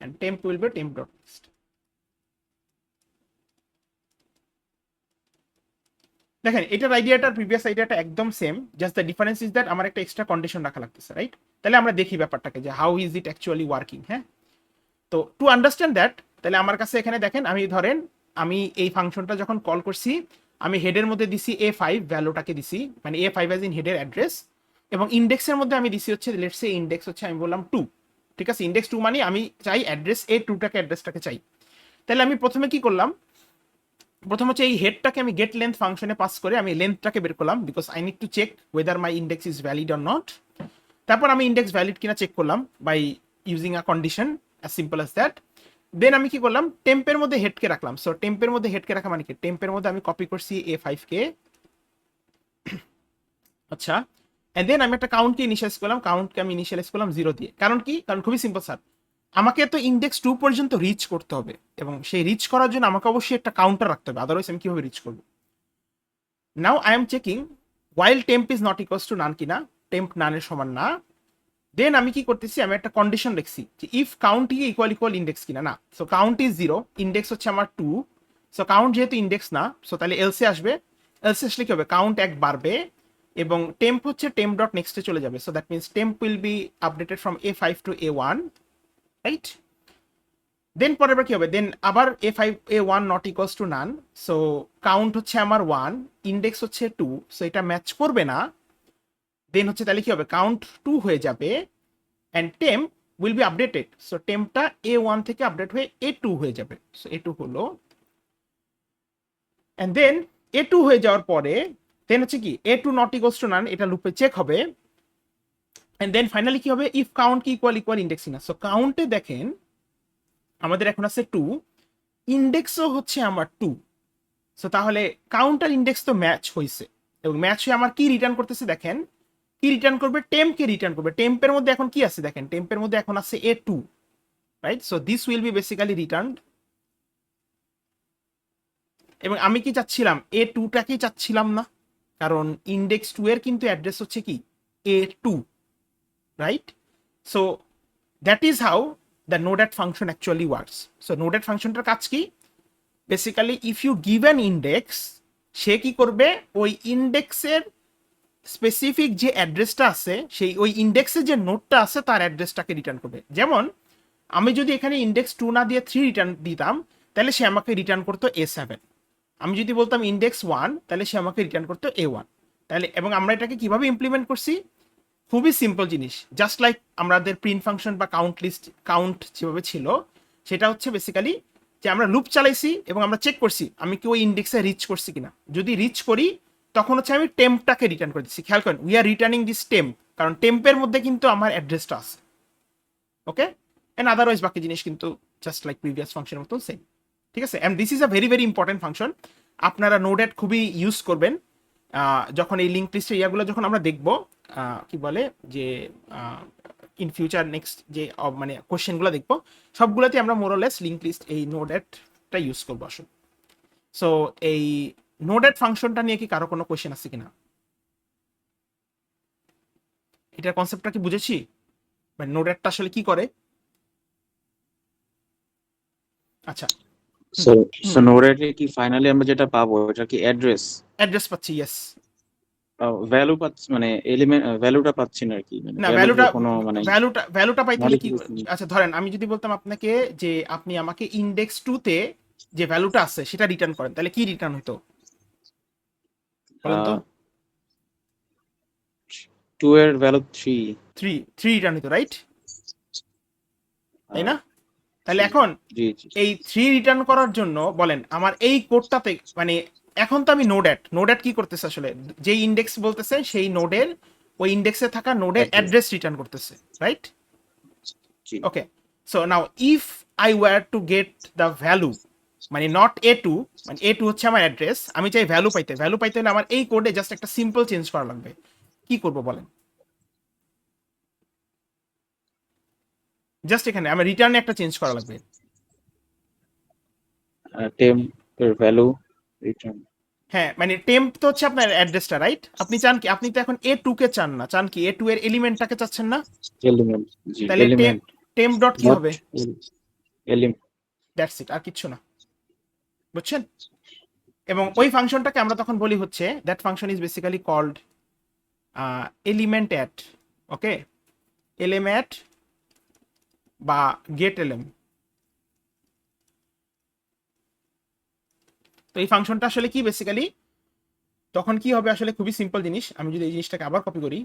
and temp will be temp.next। দেখেন এটার আইডিয়াটার প্রিভিয়াস আইডিয়াটা একদম same, just the difference is that আমার একটা এক্সট্রা কন্ডিশন রাখা লাগতেছে, রাইট? তাহলে আমরা দেখি ব্যাপারটাকে যে how is it actually working. হ্যাঁ, তো টু আন্ডারস্ট্যান্ড দ্যাট, তাহলে আমার কাছে এখানে দেখেন, আমি ধরেন আমি এই ফাংশনটা যখন কল করছি, আমি হেডের মধ্যে দিছি A5 ভ্যালুটাকে দিছি, মানে A5 অ্যাজ ইন হেডের অ্যাড্রেস, এবং ইন্ডেক্সের মধ্যে আমি দিছি হচ্ছে লেটস সে ইন্ডেক্স হচ্ছে আমি বললাম 2, ঠিক আছে? ইন্ডেক্স 2 মানে আমি চাই অ্যাড্রেস A2টাকে, অ্যাড্রেসটাকে চাই। তাহলে আমি প্রথমে কি করলাম, প্রথম হচ্ছে এই হেডটাকে আমি গেট লেন্থ ফাংশনে পাস করে আমি লেন্থটাকে বের করলাম, because I need to check whether my index is valid or not. তারপর আমি ইন্ডেক্স ভ্যালিড কিনা চেক করলাম by using a condition, as simple as that. Then আমি কি করলাম, টেম্পের মধ্যে হেডকে রাখলাম। সো টেম্পের মধ্যে হেডকে রাখা মানে কি, টেম্পের মধ্যে আমি কপি করছি A5 কে, আচ্ছা। এন্ড দেন আমি একটা কাউন্টকে ইনিশিয়ালাইজ করলাম, কাউন্টকে আমি ইনিশিয়ালাইজ করলাম 0 দিয়ে। কারণ কি, কারণ খুবই সিম্পল স্যার, আমাকে তো ইন্ডেক্স 2 পর্যন্ত রিচ করতে হবে, এবং সেই রিচ করার জন্য আমাকে অবশ্যই একটা কাউন্টার রাখতে হবে, আদারওয়াইজ আমি কিভাবে রিচ করবো। Now I am checking while temp is not equals to none কিনা, টেম্প নানের সমান না। দেন আমি কি করতেছি, আমি একটা কন্ডিশন লিখছি যে if count equal equal index কিনা, না। সো কাউন্ট ইজ 0, ইন্ডেক্স হচ্ছে আমার 2, সো কাউন্ট যেহেতু ইন্ডেক্স না, সো তাহলে এলসে আসবে। এলসে আসলে কি হবে, কাউন্ট 1 বাড়বে, এবং টেম্প হচ্ছে টেম্প ডট নেক্সটে চলে যাবে। So that means temp will be updated from A5 to A1, right. Then পরের বার কি হবে, দেন আবার A5 A1 not equals to null, so count হচ্ছে আমার 1, ইন্ডেক্স হচ্ছে 2, সো এটা ম্যাচ করবে না। দেন হচ্ছে তাহলে কি হবে, কাউন্ট 2 হয়ে যাবে, and temp will be updated, so tempটা A1 থেকে আপডেট হয়ে A2 হয়ে যাবে। সো A2 হলো, and then A2 হয়ে যাওয়ার পরে দেন হচ্ছে কি A2 not equals to none, এটা লুপে চেক হবে, and then ফাইনালি কি হবে, if count কি ইকুয়াল ইকুয়াল ইন্ডেক্স না। সো কাউন্টে দেখেন আমাদের এখন আছে 2, ইন্ডেক্সও হচ্ছে আমার 2, সো তাহলে কাউন্ট আর ইন্ডেক্স তো ম্যাচ হয়েছে, এবং ম্যাচ হয়ে আমার কি রিটার্ন করতেছে দেখেন, কি রিটার্ন করবে, টেম্পকে রিটার্ন করবে। টেম্পের মধ্যে এখন কি আছে দেখেন, টেম্পের মধ্যে এখন আছে A2, right. So this will be basically returned, এবং আমি কি চাচ্ছিলাম, A2টাকেই চাচ্ছিলাম না, কারণ ইন্ডেক্স 2 এর কিন্তু অ্যাড্রেস হচ্ছে কি A2, right. So that is how the node at function actually works. So node at ফাংশনটার কাজ কি, basically if you give an index, সে কি করবে, ওই ইন্ডেক্সের স্পেসিফিক যে অ্যাড্রেসটা আছে, সেই ওই ইন্ডেক্সে যে নোটটা আছে তার অ্যাড্রেসটাকে রিটার্ন করবে। যেমন আমি যদি এখানে ইন্ডেক্স 2 না দিয়ে 3 রিটার্ন দিতাম, তাহলে সে আমাকে রিটার্ন করতো A7। আমি যদি বলতাম ইন্ডেক্স 1, তাহলে সে আমাকে রিটার্ন করতো A1। তাহলে, এবং আমরা এটাকে কিভাবে ইমপ্লিমেন্ট করছি, খুবই সিম্পল জিনিস, জাস্ট লাইক আমাদের প্রিন্ট ফাংশন বা কাউন্ট লিস্ট, কাউন্ট যেভাবে ছিল, সেটা হচ্ছে বেসিক্যালি যে আমরা লুপ চালাইছি এবং আমরা চেক করছি আমি কি ওই ইন্ডেক্সে রিচ করছি কিনা। যদি রিচ করি, তখন হচ্ছে আমি টেম্পটাকে রিটার্ন করে দিচ্ছি। খেয়াল করেন, we are returning this temp, কারণ টেম্পের মধ্যে কিন্তু আমার অ্যাড্রেসটা আছে, ওকে। এন্ড আদারওয়াইজ বাকি জিনিস কিন্তু জাস্ট লাইক প্রিভিয়াস ফাংশনের মতো সেম, ঠিক আছে। And this is a very very important function, আপনারা নোডেড খুবই ইউজ করবেন যখন এই লিঙ্ক লিস্টের ইয়াগুলো যখন আমরা দেখব, কি বলে যে ইন ফিউচার নেক্সট যে মানে কোশ্চেনগুলো দেখবো, সবগুলোতে আমরা মোরলেস লিঙ্ক লিস্ট এই নোডেডটা ইউজ করবো আসলে। সো এই নোডেড ফাংশনটা নিয়ে কি কারো কোনো কোশ্চেন আছে কিনা, এটার কনসেপ্টটা কি বুঝেছি, মানে নোডেডটা আসলে কি করে। আচ্ছা, সো সো নোডেডে কি ফাইনালি আমরা যেটা পাবো এটা কি অ্যাড্রেস অ্যাড্রেস পাচ্ছি, ইয়েস। ভ্যালু পাচ্ছি, মানে এলিমেন্ট ভ্যালুটা পাচ্ছি না আর কি, মানে না, ভ্যালুটা কোনো মানে ভ্যালুটা পাইতে হলে কি, modification। আচ্ছা ধরেন আমি যদি বলতাম আপনাকে যে আপনি আমাকে ইন্ডেক্স 2 তে যে ভ্যালুটা আছে সেটা রিটার্ন করেন, তাহলে কি রিটার্ন হতো বলেন তো। 2 এর ভ্যালু 3 3 রিটার্ন হতো, রাইট, তাই না। তাহলে এখন জি জি এই 3 রিটার্ন করার জন্য বলেন আমার এই কোডটাতে, মানে এখন তো আমি নোড কি করতেছে আসলে, যে ইন্ডেক্স বলতেছে সেই নোডের, ওই ইন্ডেক্সে থাকা নোডের অ্যাড্রেস রিটার্ন করতেছে, right. G okay, so now if I wire to get the value, মানে নট A2, মানে A2 হচ্ছে আমার অ্যাড্রেস, আমি চাই ভ্যালু পাইতে হলে আমার এই কোডে জাস্ট একটা সিম্পল চেঞ্জ করা লাগবে। কি করব বলেন, জাস্ট এখানে আমার রিটার্নে একটা চেঞ্জ করা লাগবে। টেম্প এর ভ্যালু রিটার্ন হ্যাঁ, মানে টেম্প তো হচ্ছে আপনার অ্যাড্রেসটা, রাইট। আপনি চান কি, আপনি তো এখন A2 কে চান না, চান কি A2 এর এলিমেন্টটাকে চাচ্ছেন না, এলিমেন্ট, জি তাহলে এলিমেন্ট টেম্প ডট কি হবে, এলিমেন্ট। দ্যাটস ইট, আর কিচ্ছু না, বুঝছেন। এবং ওই ফাংশনটাকে আমরা তখন বলি হচ্ছে, that function is basically called element at, okay, elem at বা গেট এলএম। তো এই ফাংশনটা আসলে কি বেসিক্যালি, তখন কি হবে আসলে খুবই সিম্পল জিনিস, আমি যদি এই জিনিসটাকে আবার কপি করি,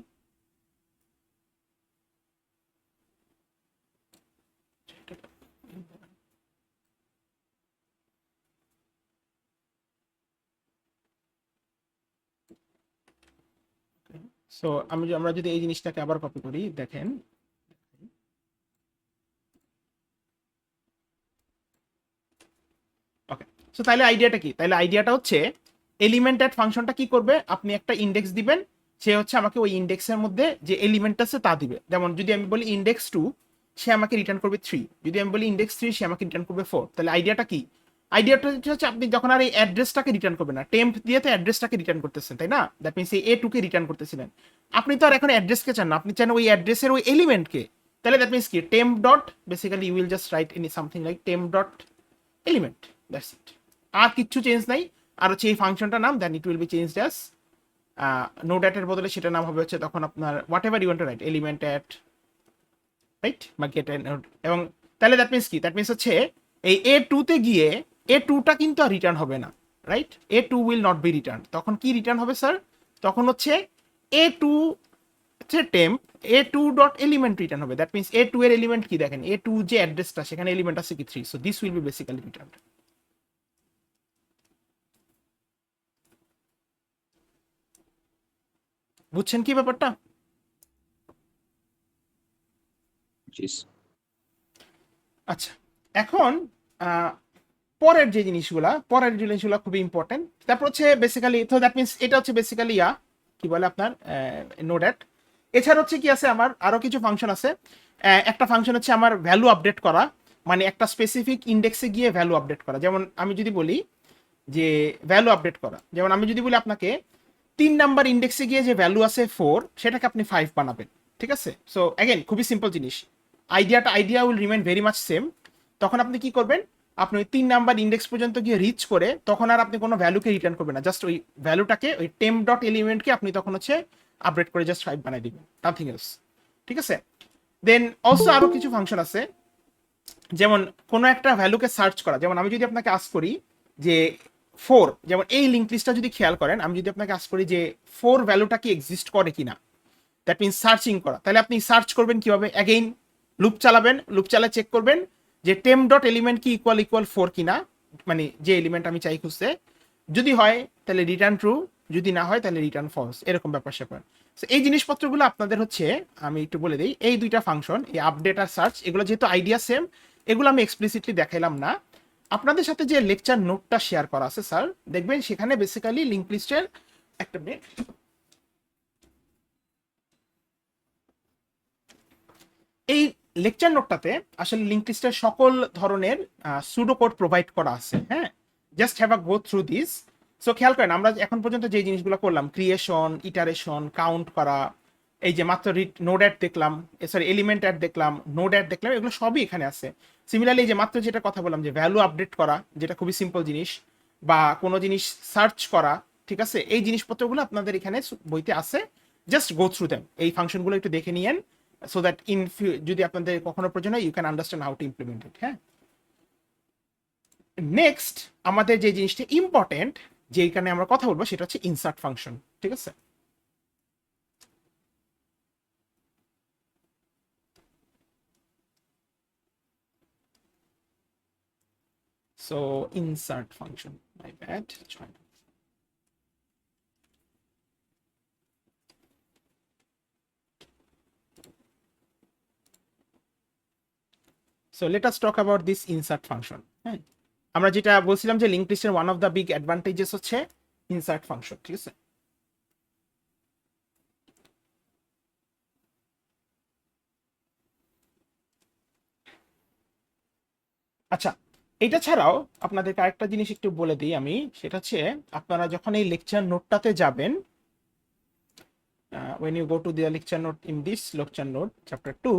সো আমরা যদি এই জিনিসটাকে আবার কপি করি, দেখেন ওকে। সো তাহলে আইডিয়াটা কি? তাহলে আইডিয়াটা হচ্ছে এলিমেন্ট অ্যাড ফাংশনটা কি করবে, আপনি একটা ইন্ডেক্স দিবেন, সে হচ্ছে আমাকে ওই ইন্ডেক্সের মধ্যে যে এলিমেন্ট আছে তা দিবে। যেমন যদি আমি বলি ইন্ডেক্স 2, সে আমাকে রিটার্ন করবে 3। যদি আমি বলি ইন্ডেক্স 3, সে আমাকে রিটার্ন করবে 4। তাহলে আইডিয়াটা কি? আইডিয়াটা হচ্ছে আপনি যখন আর এই অ্যাড্রেসটাকে রিটার্ন করবেন না, টেম্প দিয়ে তো অ্যাড্রেসটাকে রিটার্ন করতেছেন, তাই না? দ্যাট মিনস এই A2 কে রিটার্ন করতেছিলেন, আপনি তো আর এখন অ্যাড্রেসকে চান না, আপনি চান ওই অ্যাড্রেসের ওই এলিমেন্টকে। তাহলে দ্যাট মিনস কি, temp dot basically you will just write any something like temp dot element, that's it. আর কিচ্ছু চেঞ্জ নাই। আর হচ্ছে এই ফাংশনটার নাম, then it will be changed as নো ড্যাটের বদলে সেটার নাম হবে হচ্ছে তখন আপনার whatever you want to write, element at right বা গেট নোড। এবং তাহলে দ্যাট মিনস কি, দ্যাট মিনস হচ্ছে এই A2 তে গিয়ে A2টা কিন্তু আর রিটার্ন হবে না, right? A2 will not be return. তখন কি রিটার্ন হবে স্যার? তখন হচ্ছে A2 হচ্ছে temp A2 dot element return হবে। দ্যাট মিনস A2 এর এলিমেন্ট কি দেখেন, A2 যে অ্যাড্রেসটা সেখানে এলিমেন্ট আছে কি 3। So this will be basically return. বুঝছেন কি ব্যাপারটা? আচ্ছা, এখন পরের যে জিনিসগুলো খুবই ইম্পর্টেন্ট। তারপর হচ্ছে বেসিক্যালি, তো দ্যাট মিনস এটা হচ্ছে বেসিক্যালি কি বলে আপনার নোড অ্যাট। এছাড়া হচ্ছে কি আছে, আমার আরো কিছু ফাংশন আছে। একটা ফাংশন হচ্ছে আমার ভ্যালু আপডেট করা, মানে একটা স্পেসিফিক ইন্ডেক্সে গিয়ে ভ্যালু আপডেট করা। যেমন আমি যদি বলি যে ভ্যালু আপডেট করা, যেমন আমি যদি বলি আপনাকে 3 নাম্বার ইন্ডেক্সে গিয়ে যে ভ্যালু আছে 4, সেটাকে আপনি 5 বানাবেন, ঠিক আছে? সো অ্যাগেন খুবই সিম্পল জিনিস, idea will remain very much same. তখন আপনি কি করবেন, আপনি ওই 3 নাম্বার ইন্ডেক্স পর্যন্ত গিয়ে রিচ করে তখন আর আপনি কোনো ভ্যালুকে রিটার্ন করবেন না, জাস্ট ওই ভ্যালুটাকে ওই টেম্প ডট এলিমেন্টকে আপনি তখন হচ্ছে আপডেট করে জাস্ট 5 বানাই দিবেন, নাথিং এলস, ঠিক আছে? দেন অলসো আরো কিছু ফাংশন আছে, যেমন কোনো একটা ভ্যালুকে সার্চ করা। যেমন আমি যদি আপনাকে আস্ক করি যে 4, যেমন এই লিঙ্ক লিস্টটা যদি খেয়াল করেন, আমি যদি আপনাকে আস্ক করি যে 4 ভ্যালুটা কি এক্সিস্ট করে কিনা, দ্যাট মিনস সার্চিং করা। তাহলে আপনি সার্চ করবেন কিভাবে? অ্যাগেইন লুপ চালাবেন, লুপ চালা চেক করবেন যে টেম্প ডট এলিমেন্ট কি ইকুয়াল 4 কিনা, মানে যে এলিমেন্ট আমি চাই খুঁজতে। যদি হয় তাহলে রিটার্ন ট্রু, যদি না হয় তাহলে রিটার্ন ফলস, এরকম ব্যাপার স্যাপার। এই জিনিসপত্রগুলো আপনাদের হচ্ছে আমি একটু বলে দিই, এই দুইটা ফাংশন, এই আপডেট আর সার্চ, এগুলো যেহেতু আইডিয়া সেম, এগুলো আমি এক্সপ্লিসিটলি দেখাইলাম না। আপনাদের সাথে যে লেকচার নোটটা শেয়ার করা আছে স্যার, দেখবেন সেখানে বেসিক্যালি লিঙ্ক লিস্টের একটা মিনিট, এই লেকচার নোটটাতে আসলে লিঙ্ক লিস্টের সকল ধরনের সুডো কোড প্রোভাইড করা আছে। হ্যাঁ, just have a go through this. So খেয়াল করেন, আমরা এখন পর্যন্ত যে জিনিসগুলো করলাম, ক্রিয়েশন, ইটারেশন, কাউন্ট করা, এই যে মাত্র নোড অ্যাড দেখলাম, সরি এলিমেন্ট অ্যাড দেখলাম, নোড অ্যাড দেখলাম, এগুলো সবই এখানে আছে। সিমিলারলি যে মাত্র যেটা কথা বললাম যে ভ্যালু আপডেট করা, যেটা খুবই সিম্পল জিনিস, বা কোনো জিনিস সার্চ করা, ঠিক আছে? এই জিনিসপত্রগুলো আপনাদের এখানে বইতে আছে, জাস্ট গো থ্রু দেম। এই ফাংশনগুলো একটু দেখে নিয়েন, সো দ্যাট ইন যদি আপনাদের কখনো প্রয়োজন হয়, you can understand how to implement it. হ্যাঁ, নেক্সট আমাদের যে জিনিসটা ইম্পর্টেন্ট, যেখানে আমরা কথা বলবো, সেটা হচ্ছে ইনসার্ট ফাংশন, ঠিক আছে? So insert function, my bad. So let us talk about this insert function. হ্যাঁ, আমরা যেটা বলছিলাম যে লিঙ্ক লিস্টের one of the big advantages হচ্ছে ইনসার্ট ফাংশন, ঠিক আছে? আচ্ছা, এটা ছাড়াও আপনাদেরকে আরেকটা জিনিস একটু বলে দিই আমি, সেটা হচ্ছে আপনারা যখন এই লেকচার নোটটাতে যাবেন, when you go to the lecture note in this lecture note chapter 2,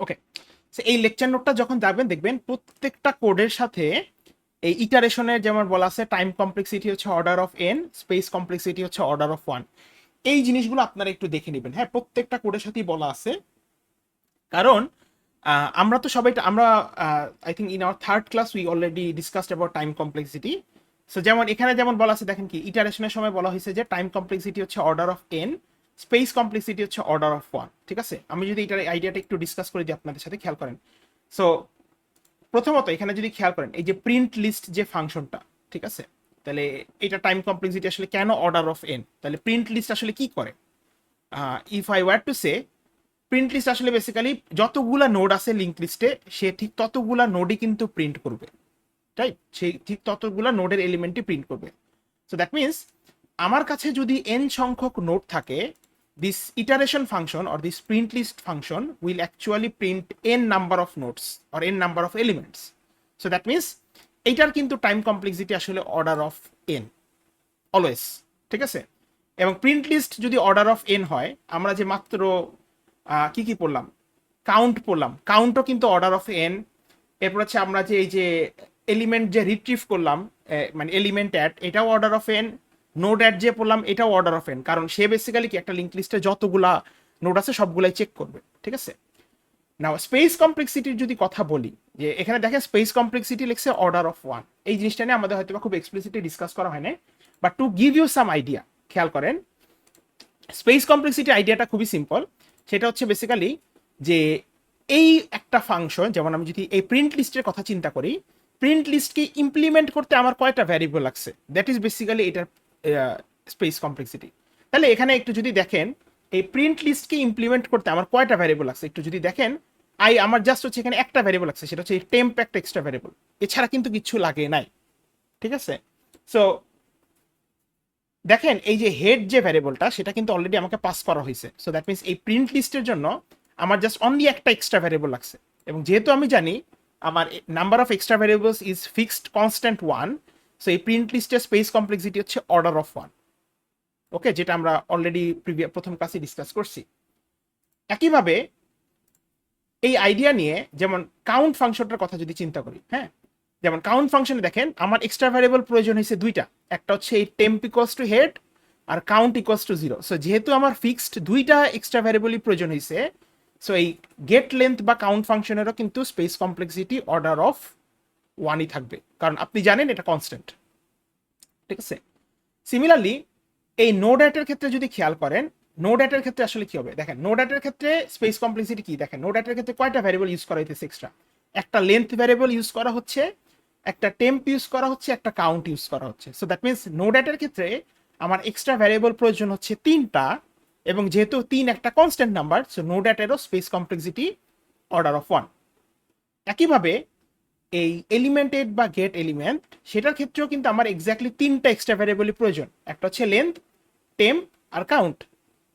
okay, so এই লেকচার নোটটা যখন যাবেন, দেখবেন প্রত্যেকটা কোডের সাথে এই ইটারেশনের যেমন বলা আছে, টাইম কমপ্লেক্সিটি হচ্ছে order of n, space complexity হচ্ছে অর্ডার অফ 1। এই জিনিসগুলো আপনারা একটু দেখে নেবেন। হ্যাঁ, প্রত্যেকটা কোডের সাথেই বলা আছে, কারণ আমরা তো সবাই, আমরা I think in our third class we already discussed about time complexity. So যেমন এখানে যেমন বলা আছে, দেখেন কি ইটারেশনের সময় বলা হয়েছে যে টাইম কমপ্লেক্সিটি হচ্ছে order of n, space complexity হচ্ছে অর্ডার অফ 1, ঠিক আছে? আমি যদি এটার আইডিয়াটা একটু ডিসকাস করে দিই আপনাদের সাথে, খেয়াল করেন। সো প্রথমত এখানে যদি খেয়াল করেন, এই যে প্রিন্ট লিস্ট যে ফাংশনটা, ঠিক আছে? তাহলে এটা টাইম কমপ্লেক্সিটি আসলে কেন অর্ডার অফ এন, তাহলে প্রিন্ট লিস্ট আসলে কি করে? If I were to say, print list আসলে বেসিক্যালি যতগুলা নোড আছে লিঙ্ক লিস্টে সে ঠিক ততগুলা নোডই কিন্তু প্রিন্ট করবে, রাইট? সেই ঠিক ততগুলা নোডের এলিমেন্টই প্রিন্ট করবে। সো দ্যাট মিনস আমার কাছে যদি এন সংখ্যক নোড থাকে, this iteration function or this print list function will actually print n number of nodes or n number of elements. So that means এইটার কিন্তু টাইম কমপ্লেক্সিটি আসলে order of n always, ঠিক আছে? এবং print list যদি order of n হয়, আমরা যে মাত্র কি পড়লাম, কাউন্ট পড়লাম, কাউন্টও কিন্তু অর্ডার অফ এন। এরপর হচ্ছে আমরা যে এই যে এলিমেন্ট যে রিট্রিভ করলাম, মানে এলিমেন্ট অ্যাড, এটাও order of n. Node at যে পড়লাম এটাও অর্ডার অফ এন, কারণ সে বেসিক্যালি কি একটা লিঙ্ক লিস্টে যতগুলা নোড আছে সবগুলাই চেক করবে, ঠিক আছে? নাও স্পেস কমপ্লেক্সিটির যদি কথা বলি, যে এখানে দেখেন স্পেস কমপ্লেক্সিটি লিখছে অর্ডার অফ ওয়ান। এই জিনিসটা নিয়ে আমাদের হয়তো খুব এক্সপ্লিসিটলি ডিসকাস করা হয় না, but to give you some idea, খেয়াল করেন স্পেস কমপ্লেক্সিটি আইডিয়াটা খুবই সিম্পল। সেটা হচ্ছে বেসিক্যালি যে এই একটা ফাংশন, যেমন আমি যদি এই প্রিন্ট লিস্টের কথা চিন্তা করি, প্রিন্ট লিস্টকে ইমপ্লিমেন্ট করতে আমার কয়টা ভ্যারিয়েবল লাগছে, দ্যাট ইজ বেসিক্যালি এটার স্পেস কমপ্লেক্সিটি। তাহলে এখানে একটু যদি দেখেন এই প্রিন্ট লিস্টকে ইমপ্লিমেন্ট করতে আমার কয়টা ভ্যারিয়েবল লাগছে, একটু যদি দেখেন আমার জাস্ট হচ্ছে এখানে একটা ভ্যারিয়েবল লাগছে, সেটা হচ্ছে এই টেম্প একটা এক্সট্রা ভ্যারিয়েবল, এছাড়া কিন্তু কিছু লাগে নাই, ঠিক আছে? সো দেখেন এই যে হেড যে ভ্যারিয়েবলটা সেটা কিন্তু অলরেডি আমাকে পাস করা হয়েছে। সো দ্যাট মিনস এই প্রিন্ট লিস্টের জন্য আমার জাস্ট অনলি একটা এক্সট্রা ভ্যারিয়েবল লাগছে, এবং যেহেতু আমি জানি আমার number of extra variables is fixed constant one, so এই প্রিন্ট লিস্টের স্পেস কমপ্লেক্সিটি হচ্ছে অর্ডার অফ ওয়ান। ওকে, যেটা আমরা অলরেডি প্রথম ক্লাসে ডিসকাস করছি। একইভাবে এই আইডিয়া নিয়ে যেমন কাউন্ট ফাংশনটার কথা যদি চিন্তা করি, হ্যাঁ, যেমন কাউন্ট ফাংশনে দেখেন আমার এক্সট্রা ভ্যারিয়েবল প্রয়োজন হয়েছে দুইটা, একটা হচ্ছে এই টেম্প ইকুয়ালস টু হেড আর কাউন্ট ইকুয়ালস টু 0। সো যেহেতু আমার ফিক্সড দুইটা এক্সট্রা ভ্যারিয়েবলই প্রয়োজন হয়েছে, সো এই গেট লেন্থ বা কাউন্ট ফাংশনেরও কিন্তু স্পেস কমপ্লেক্সিটি অর্ডার অফ ওয়ানই থাকবে, কারণ আপনি জানেন এটা কনস্ট্যান্ট, ঠিক আছে? সিমিলারলি এই নোড অ্যাটের ক্ষেত্রে যদি খেয়াল করেন, নোড অ্যাটের ক্ষেত্রে আসলে কি হবে দেখেন, নোড অ্যাটের ক্ষেত্রে স্পেস কমপ্লেক্সিটি কি দেখেন, নোড অ্যাটের ক্ষেত্রে কয়টা ভ্যারিয়েবল ইউজ করা হইতেছে এক্সট্রা, একটা লেন্থ ভ্যারিয়েবল ইউজ করা হচ্ছে, একটা টেম্প ইউজ করা হচ্ছে, একটা কাউন্ট ইউজ করা হচ্ছে। সো দ্যাট মিনস নোড অ্যাটের ক্ষেত্রে আমার এক্সট্রা ভ্যারিয়েবল প্রয়োজন হচ্ছে তিনটা, এবং যেহেতু 3 একটা কনস্ট্যান্ট নাম্বার, সো নোড অ্যাটেরও space complexity order of one. একইভাবে এই এলিমেন্টেড বা গেট এলিমেন্ট, সেটার ক্ষেত্রেও কিন্তু আমার এক্স্যাক্টলি 3টা এক্সট্রা ভ্যারিয়েবলই প্রয়োজন, একটা হচ্ছে লেন্থ, টেম্প আর কাউন্ট।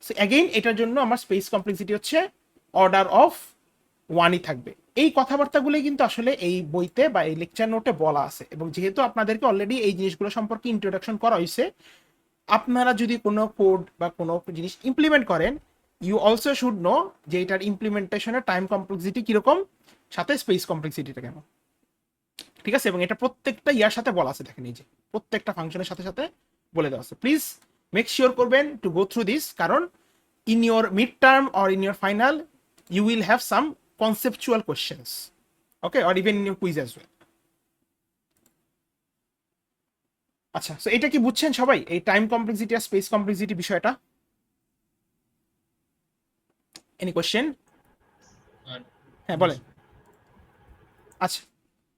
সো অ্যাগেইন এটার জন্য আমার স্পেস কমপ্লেক্সিটি হচ্ছে অর্ডার অফ ওয়ানই থাকবে। এই কথাবার্তাগুলোই কিন্তু আসলে এই বইতে বা এই লেকচার নোটে বলা আছে, এবং যেহেতু আপনাদেরকে অলরেডি এই জিনিসগুলো সম্পর্কে ইন্ট্রোডাকশন করা হয়েছে, আপনারা যদি কোনো কোড বা কোনো জিনিস ইমপ্লিমেন্ট করেন, ইউ অলসো শুড নো যে এটার ইমপ্লিমেন্টেশনের টাইম কমপ্লেক্সিটি কিরকম, সাথে স্পেস কমপ্লেক্সিটিটা কেমন, ঠিক আছে? এবং এটা প্রত্যেকটা ইয়ার সাথে বলা আছে, দেখেন এই যে প্রত্যেকটা ফাংশনের সাথে সাথে বলে দেওয়া আছে। প্লিজ মেক শিওর করবেন টু গো থ্রু দিস, কারণ in your mid term or in your final you will have some conceptual questions, okay, or even in your quiz as well. আচ্ছা, সো এটা কি বুঝছেন সবাই, এই টাইম কমপ্লেক্সিটি আর space complexity বিষয়টা? Any question? হ্যাঁ বলেন। আচ্ছা,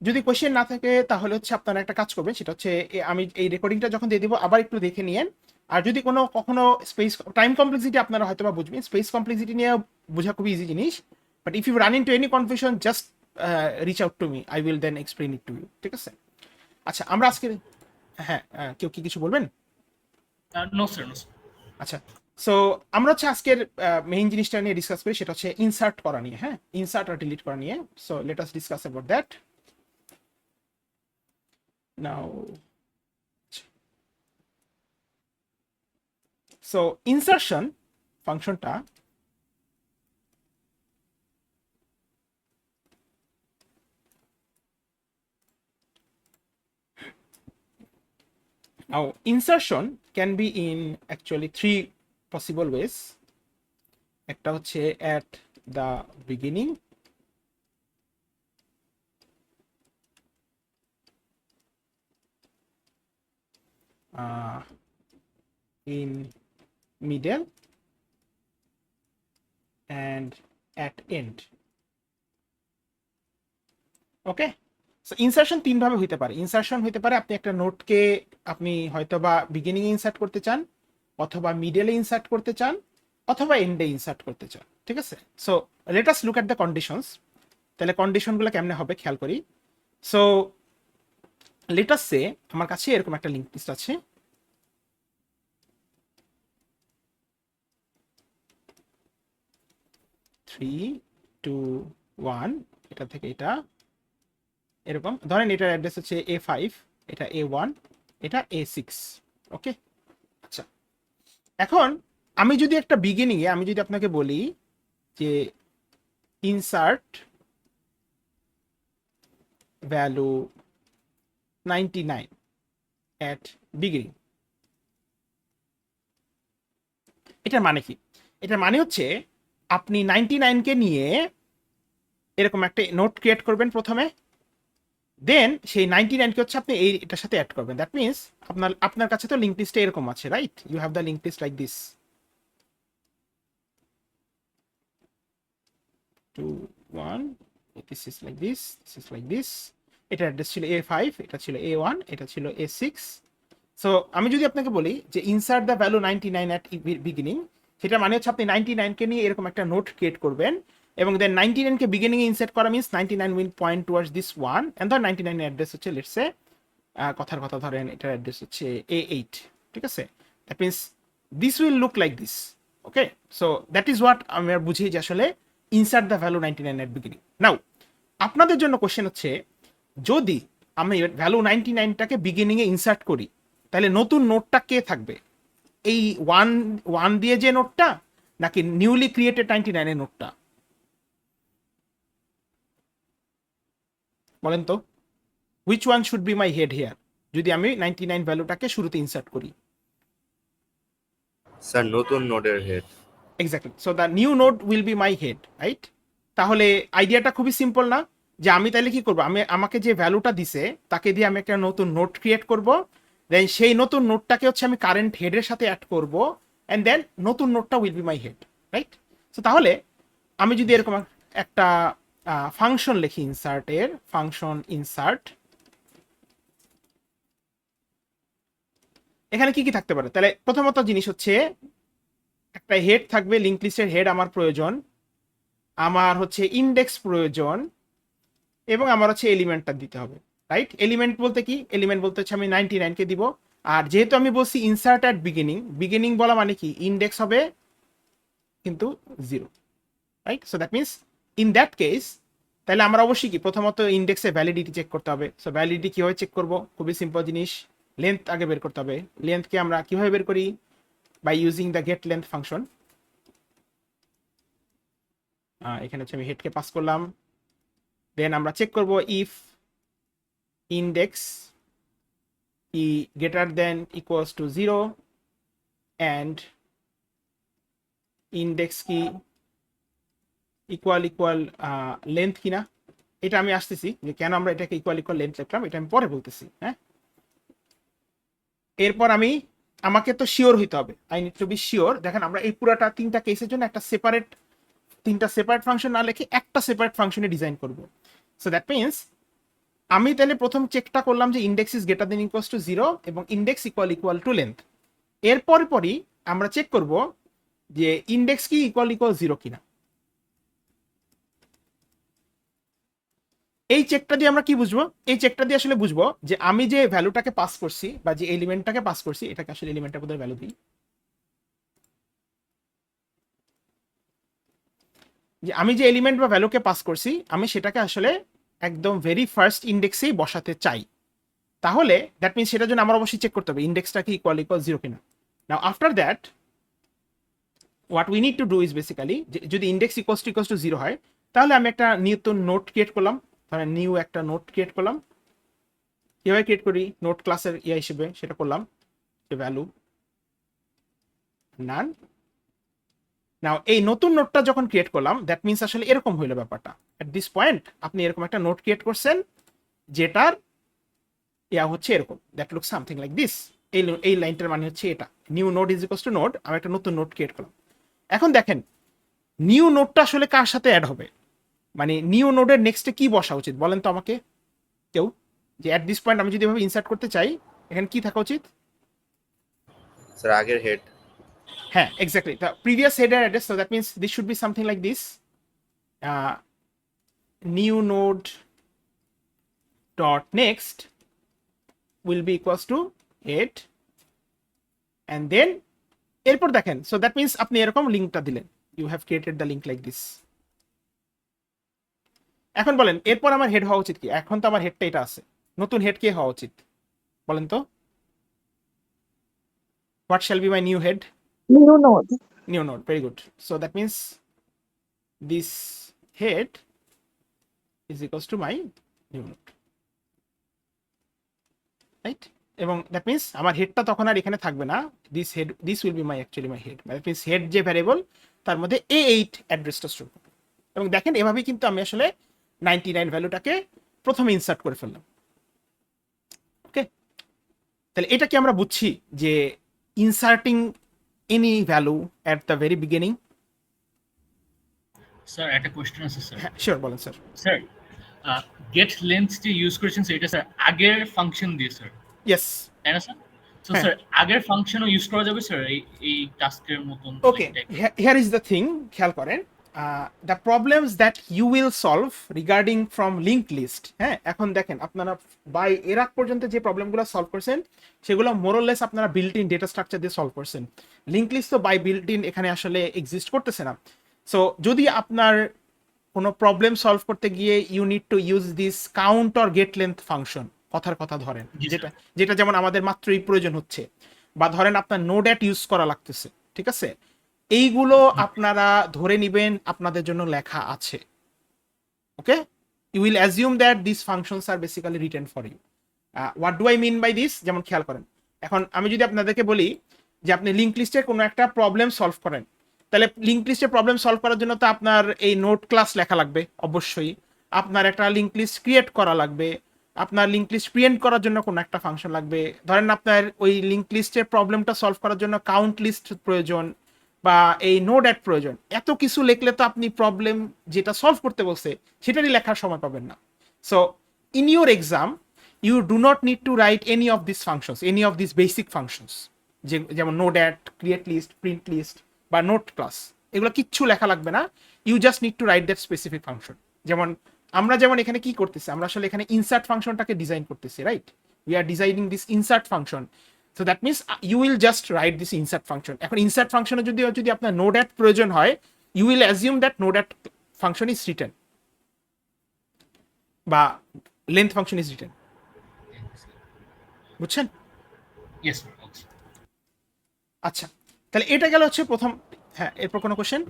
যদি কোশ্চেন না থাকে তাহলে হচ্ছে আপনারা একটা কাজ করবেন, সেটা হচ্ছে আমি এই রেকর্ডিংটা যখন দিয়ে দিব আবার একটু দেখে নিয়েন, আর যদি কখনো স্পেস টাইম কমপ্লেক্সিটি আপনারা হয়তো বা বুঝবেন, স্পেস কমপ্লেক্সিটি নিয়ে বোঝা খুবই ইজি জিনিস, but if you run into any confusion just reach out to me, I will then explain it to you, ঠিক আছে? আচ্ছা, আমরা আজকে হ্যাঁ কেউ কি কিছু বলবেন? No sir, no sir. আচ্ছা, সো আমরা হচ্ছে আজকের মেইন জিনিসটা নিয়ে ডিসকাস করি, সেটা হচ্ছে ইনসার্ট করা নিয়ে, হ্যাঁ, ইনসার্ট আর ডিলিট করা নিয়ে। So let us discuss about that now. So insertion ফাংশনটা now insertion can be in actually 3 possible ways. একটা হচ্ছে at the beginning, in middle and at end. Okay, insertion তিন ভাবে হইতে পারে। ইনসারশন হইতে পারে আপনি একটা নোটকে আপনি হয়তো বা বিগিনিং এ ইনসার্ট করতে চান, অথবা মিডলে ইনসার্ট করতে চান, অথবা এন্ডে ইনসার্ট করতে চান, ঠিক আছে? So let us look at the conditions. তাহলে কন্ডিশনগুলো কেমনে হবে খেয়াল করি। সো লেট আস সে আমার কাছে এরকম একটা লিঙ্ক লিস্ট আছে, থ্রি টু ওয়ান, এটা থেকে এটা এরকম ধরেন, এটার অ্যাড্রেস হচ্ছে A5, এটা A1, এটা A6, ওকে? আচ্ছা, এখন আমি যদি একটা বিগিনিং এ আমি যদি আপনাকে বলি যে ইনসার্ট ভ্যালু 99 অ্যাট বিগিনিং, এটার মানে কি? এটার মানে হচ্ছে আপনি 99 কে নিয়ে এরকম একটা নোট ক্রিয়েট করবেন প্রথমে, দেন সেই 99 কে হচ্ছে আপনি এটার সাথে অ্যাড করবেন। দ্যাট মিনস আপনার কাছে তো লিঙ্ক লিস্টে এরকম আছে, right? You have the link list like this, 2 1, this is like this, this is like this, এটা অ্যাড্রেস ছিল A5, এটা ছিল A1, এটা ছিল A6। সো আমি যদি আপনাকে বলি যে insert the value 99 at beginning, সেটা মানে হচ্ছে আপনি 99 কে নিয়ে এরকম একটা নোট ক্রিয়েট করবেন, এবং দেন 99 কে বিগিনিং এ ইনসার্ট করা means 99 will point towards this one, and ধর 99 এর অ্যাড্রেস হচ্ছে লেটস সে কথার কথা ধরেন এটার অ্যাড্রেস হচ্ছে A8, ঠিক আছে? That means this will look like this, okay? So that is what আমরা বুঝি যে আসলে insert the value 99 at beginning. Now আপনাদের জন্য কোশ্চেন হচ্ছে, যদি আমি ভ্যালু 99টাকে বিগিনিং এ ইনসার্ট করি, তাহলে নতুন নোটটা কে থাকবে? এই ওয়ান দিয়ে যে নোটটা, নাকি নিউলি ক্রিয়েটেড 99 এর নোটটা? বলেন তো, which one should be my head here যদি আমি 99 ভ্যালুটাকে শুরুতে ইনসার্ট করি? স্যার নতুন নোডের head. Exactly, so the new node will be my head, right? তাহলে আইডিয়াটা খুবই সিম্পল না? যে আমি তাহলে কি করবো, আমাকে যে ভ্যালুটা দিছে তাকে দিয়ে আমি একটা নতুন নোট ক্রিয়েট করব, দেন সেই নতুন নোটটাকে হচ্ছে আমি কারেন্ট হেডের সাথে অ্যাড করব, এন্ড দেন নতুন নোটটা will be my head, right? So তাহলে আমি যদি এরকম একটা ফাংশন লিখি, ইনসার্টের ফাংশন ইনসার্ট, এখানে কি কি থাকতে পারে? তাহলে প্রথমত জিনিস হচ্ছে একটা হেড থাকবে, লিঙ্ক লিস্টের হেড আমার প্রয়োজন, আমার হচ্ছে ইন্ডেক্স প্রয়োজন, এবং আমার হচ্ছে এলিমেন্টটা দিতে হবে, রাইট? এলিমেন্ট বলতে কি? এলিমেন্ট বলতে হচ্ছে আমি 99 কে দিব, আর যেহেতু আমি বলছি ইনসার্ট অ্যাট বিগিনিং, বিগিনিং বলা মানে কি? ইন্ডেক্স হবে কিন্তু 0, right? So that means in that case তাহলে আমরা অবশ্যই কি প্রথমত ইন্ডেক্সে ভ্যালিডিটি চেক করতে হবে। সো ভ্যালিডিটি কিভাবে চেক করব? খুবই সিম্পল জিনিস, লেন্থ আগে বের করতে হবে। লেন্থকে আমরা কিভাবে বের করি? By using the get length function. এখানে হচ্ছে আমি হেডকে পাস করলাম, দেন আমরা চেক করব if index E greater than equals to 0 and index কি ইকুয়াল লেন্থ কিনা। এটা আমি আসতেছি যে কেন আমরা এটাকে ইকুয়াল লেন্থ লিখলাম, এটা আমি পরে বলতেছি, হ্যাঁ? এরপর আমাকে তো শিওর হইতে হবে, I need two be sure. দেখেন আমরা এই পুরাটা তিনটা কেসের জন্য তিনটা সেপারেট ফাংশন না লিখে একটা সেপারেট ফাংশনে ডিজাইন করব। সো দ্যাট মিনস আমি তাহলে প্রথম চেকটা করলাম যে index is greater than equals to 0 এবং ইন্ডেক্স ইকুয়াল টু লেন্থ। এরপরই আমরা চেক করব যে ইন্ডেক্স কি ইকুয়াল 0 কিনা। এই চেকটা দিয়ে আমরা কি বুঝবো? এই চেকটা দিয়ে আসলে বুঝবো যে আমি যে ভ্যালুটাকে পাস করছি বা যে এলিমেন্টটাকে পাস করছি, এটাকে আসলে এলিমেন্টের মধ্যে ভ্যালু দিই, যে আমি যে এলিমেন্ট বা ভ্যালুকে পাস করছি আমি সেটাকে আসলে একদম ভেরি ফার্স্ট ইন্ডেক্সেই বসাতে চাই। তাহলে দ্যাট মিনস সেটার জন্য আমার অবশ্যই চেক করতে হবে ইন্ডেক্সটা কি ইকুয়াল 0 কিনা। Now after that what we need to do is basically, যদি ইন্ডেক্স ইকুয়ালস টু 0 হয়, তাহলে আমি একটা নতুন নোট ক্রিয়েট করলাম, ধরেন নিউ একটা নোট ক্রিয়েট করলাম। কিভাবে ক্রিয়েট করি? নোট ক্লাসের হিসেবে সেটা করলাম ভ্যালু নান। নাও এই নতুন নোটটা যখন ক্রিয়েট করলাম, দ্যাট মিনস আসলে এরকম হইলো ব্যাপারটা। এট দিস পয়েন্ট আপনি এরকম একটা নোট ক্রিয়েট করছেন যেটার হচ্ছে এরকম, that look something like this. এই লাইনটার মানে হচ্ছে এটা, new node is equals to node, আমি একটা নতুন নোট ক্রিয়েট করলাম। এখন দেখেন নিউ নোডটা আসলে কার সাথে অ্যাড হবে, মানে নিউ নোডের নেক্সটে কি বসা উচিত বলেন তো আমাকে? কেউ যে অ্যাট দিস পয়েন্ট আমি যদি এভাবে ইনসার্ট করতে চাই এখানে কি থাকা উচিত? স্যার আগের হেড। হ্যাঁ, exactly, the previous header address, so that means this should be something like this, new node dot next will be equals to head, and then এরপর দেখেন, সো দ্যাট মিনস আপনি এরকম লিঙ্কটা দিলেন, you have created the link like this. এখন বলেন এরপর আমার হেড হওয়া উচিত কি? এখন তো আমার হেডটা এটা আছে, নতুন হেড কে হওয়া উচিত বলেন তো? What shall be my new head? New node. New node, very good. So that means this head is equals to my new node, right? এবং that means আমার হেডটা তখন আর এখানে থাকবে না, this will be my actually my head, that means head যে variable তার মধ্যে a8 অ্যাড্রেসটা স্টোর করবে। এবং দেখেন এভাবেই কিন্তু আমি আসলে 99 ভ্যালুটাকে প্রথমে ইনসার্ট করে ফেললাম। ওকে, তাহলে এটা কি আমরা বুঝছি যে inserting any value at the very beginning? Sir একটা কোশ্চেন আছে স্যার। হ্যাঁ, শিওর, বলেন স্যার। স্যার গেট লেন্থ যে ইউজ করেছেন স্যার, এটা স্যার আগের ফাংশন দিয়ে স্যার, ইয়েস, তাই না স্যার? তো হ্যাঁ। স্যার আগের ফাংশনও ইউজ করা যাবে স্যার এই টাস্কের মতন? ওকে, here is the thing, খেয়াল করেন, the problems that you will solve regarding from linked list, হ্যাঁ এখন দেখেন আপনারা বাই এর আগ পর্যন্ত যে প্রবলেমগুলো সলভ করছেন সেগুলো মোরলেস আপনারা বিল্ট ইন ডেটা স্ট্রাকচার দিয়ে সলভ করছেন। লিঙ্ক লিস্ট তো বাই বিল্ট ইন এখানে আসলে এক্সিস্ট করতেছে না। সো যদি আপনার কোনো প্রবলেম সলভ করতে গিয়ে you need to use this count or get length function, কথার কথা ধরেন জি, যেটা যেটা যেমন আমাদের মাত্রই প্রয়োজন হচ্ছে, বা ধরেন আপনার নোড অ্যাট ইউজ করা লাগতেছে, ঠিক আছে, এইগুলো আপনারা ধরে নিবেন আপনাদের জন্য লেখা আছে। Okay, you will assume that this functions are basically written for you. What do I mean by this? যেমন খেয়াল করেন, এখন আমি যদি আপনাদেরকে বলি যে আপনি লিঙ্ক লিস্টের কোনো একটা প্রবলেম সলভ করেন, তাহলে লিঙ্ক লিস্টের প্রবলেম সলভ করার জন্য তো আপনার এই নোট ক্লাস লেখা লাগবে অবশ্যই, আপনার একটা লিঙ্ক লিস্ট ক্রিয়েট করা লাগবে, আপনার লিঙ্ক লিস্ট প্রিন্ট করার জন্য কোনো একটা ফাংশন লাগবে, ধরেন আপনার ওই লিঙ্ক লিস্টের প্রবলেমটা সলভ করার জন্য কাউন্ট লিস্ট প্রয়োজন বা এই নোড অ্যাড প্রয়োজন। এত কিছু লিখলে তো আপনি প্রবলেম যেটা সলভ করতে বলছে সেটারই লেখার সময় পাবেন না। So in your exam you do not need to write any of this functions, any of this basic functions, যেমন node add, create list, print list বা নোট ক্লাস, এগুলো কিচ্ছু লেখা লাগবে না। You just need to write that specific function. যেমন আমরা যেমন এখানে কি করতেছি, আমরা আসলে এখানে ইনসার্ট ফাংশনটাকে ডিজাইন করতেছি, right? We are designing this insert function, so that means you will just write this insert function. এখন ইনসার্ট ফাংশনে যদি আপনার নোড অ্যাড প্রয়োজন হয়, you will assume that node at function is written বা length function is written. বুঝছেন? Yes sir, okay. আচ্ছা, তাহলে এটা গেল হচ্ছে প্রথম। হ্যাঁ, এরপর কোনো কোশ্চেন?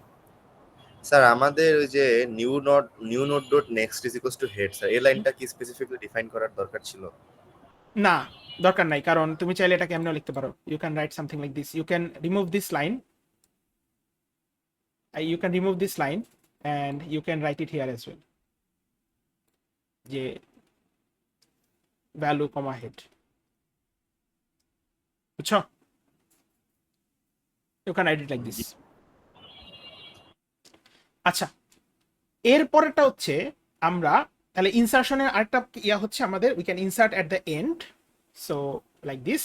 স্যার আমাদের ওই যে new node dot next is equals to head, sir এই লাইনটা কি স্পেসিফিকলি ডিফাইন করার দরকার ছিল? না, দরকার নাই, কারণ তুমি চাইলে এটাকে এমনিও লিখতে পারো। You can write something like this, you can remove this line, you can remove this line and you can write it here as well, যে value comma head, বুঝছো? you can write it like this. আচ্ছা, এরপরেরটা হচ্ছে আমরা তাহলে ইনসারশনের আরেকটা ইয়া হচ্ছে আমাদের, we can insert at the end, so like this.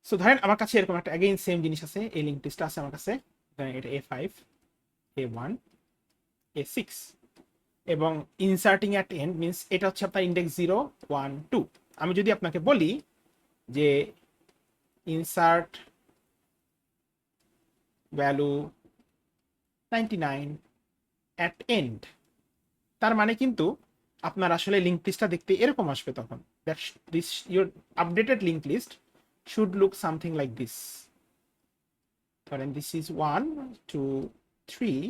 So ধরেন আমার কাছে এরকম একটা অ্যাগেইন সেম জিনিস আছে, এই লিঙ্ক লিস্টটা আছে আমার কাছে, এটা A5, A1, A6 এবং ইনসার্টিং অ্যাট এন্ড মিন্স এটা হচ্ছে আপনার ইন্ডেক্স 0, 1, 2। আমি যদি আপনাকে বলি যে ইনসার্ট ভ্যালু 99 অ্যাট এন্ড, তার মানে কিন্তু আপনার আসলে লিঙ্ক লিস্টটা দেখতে এরকম আসবে তখন। That this your updated link list should look something like this. And this is 1, 2, 3,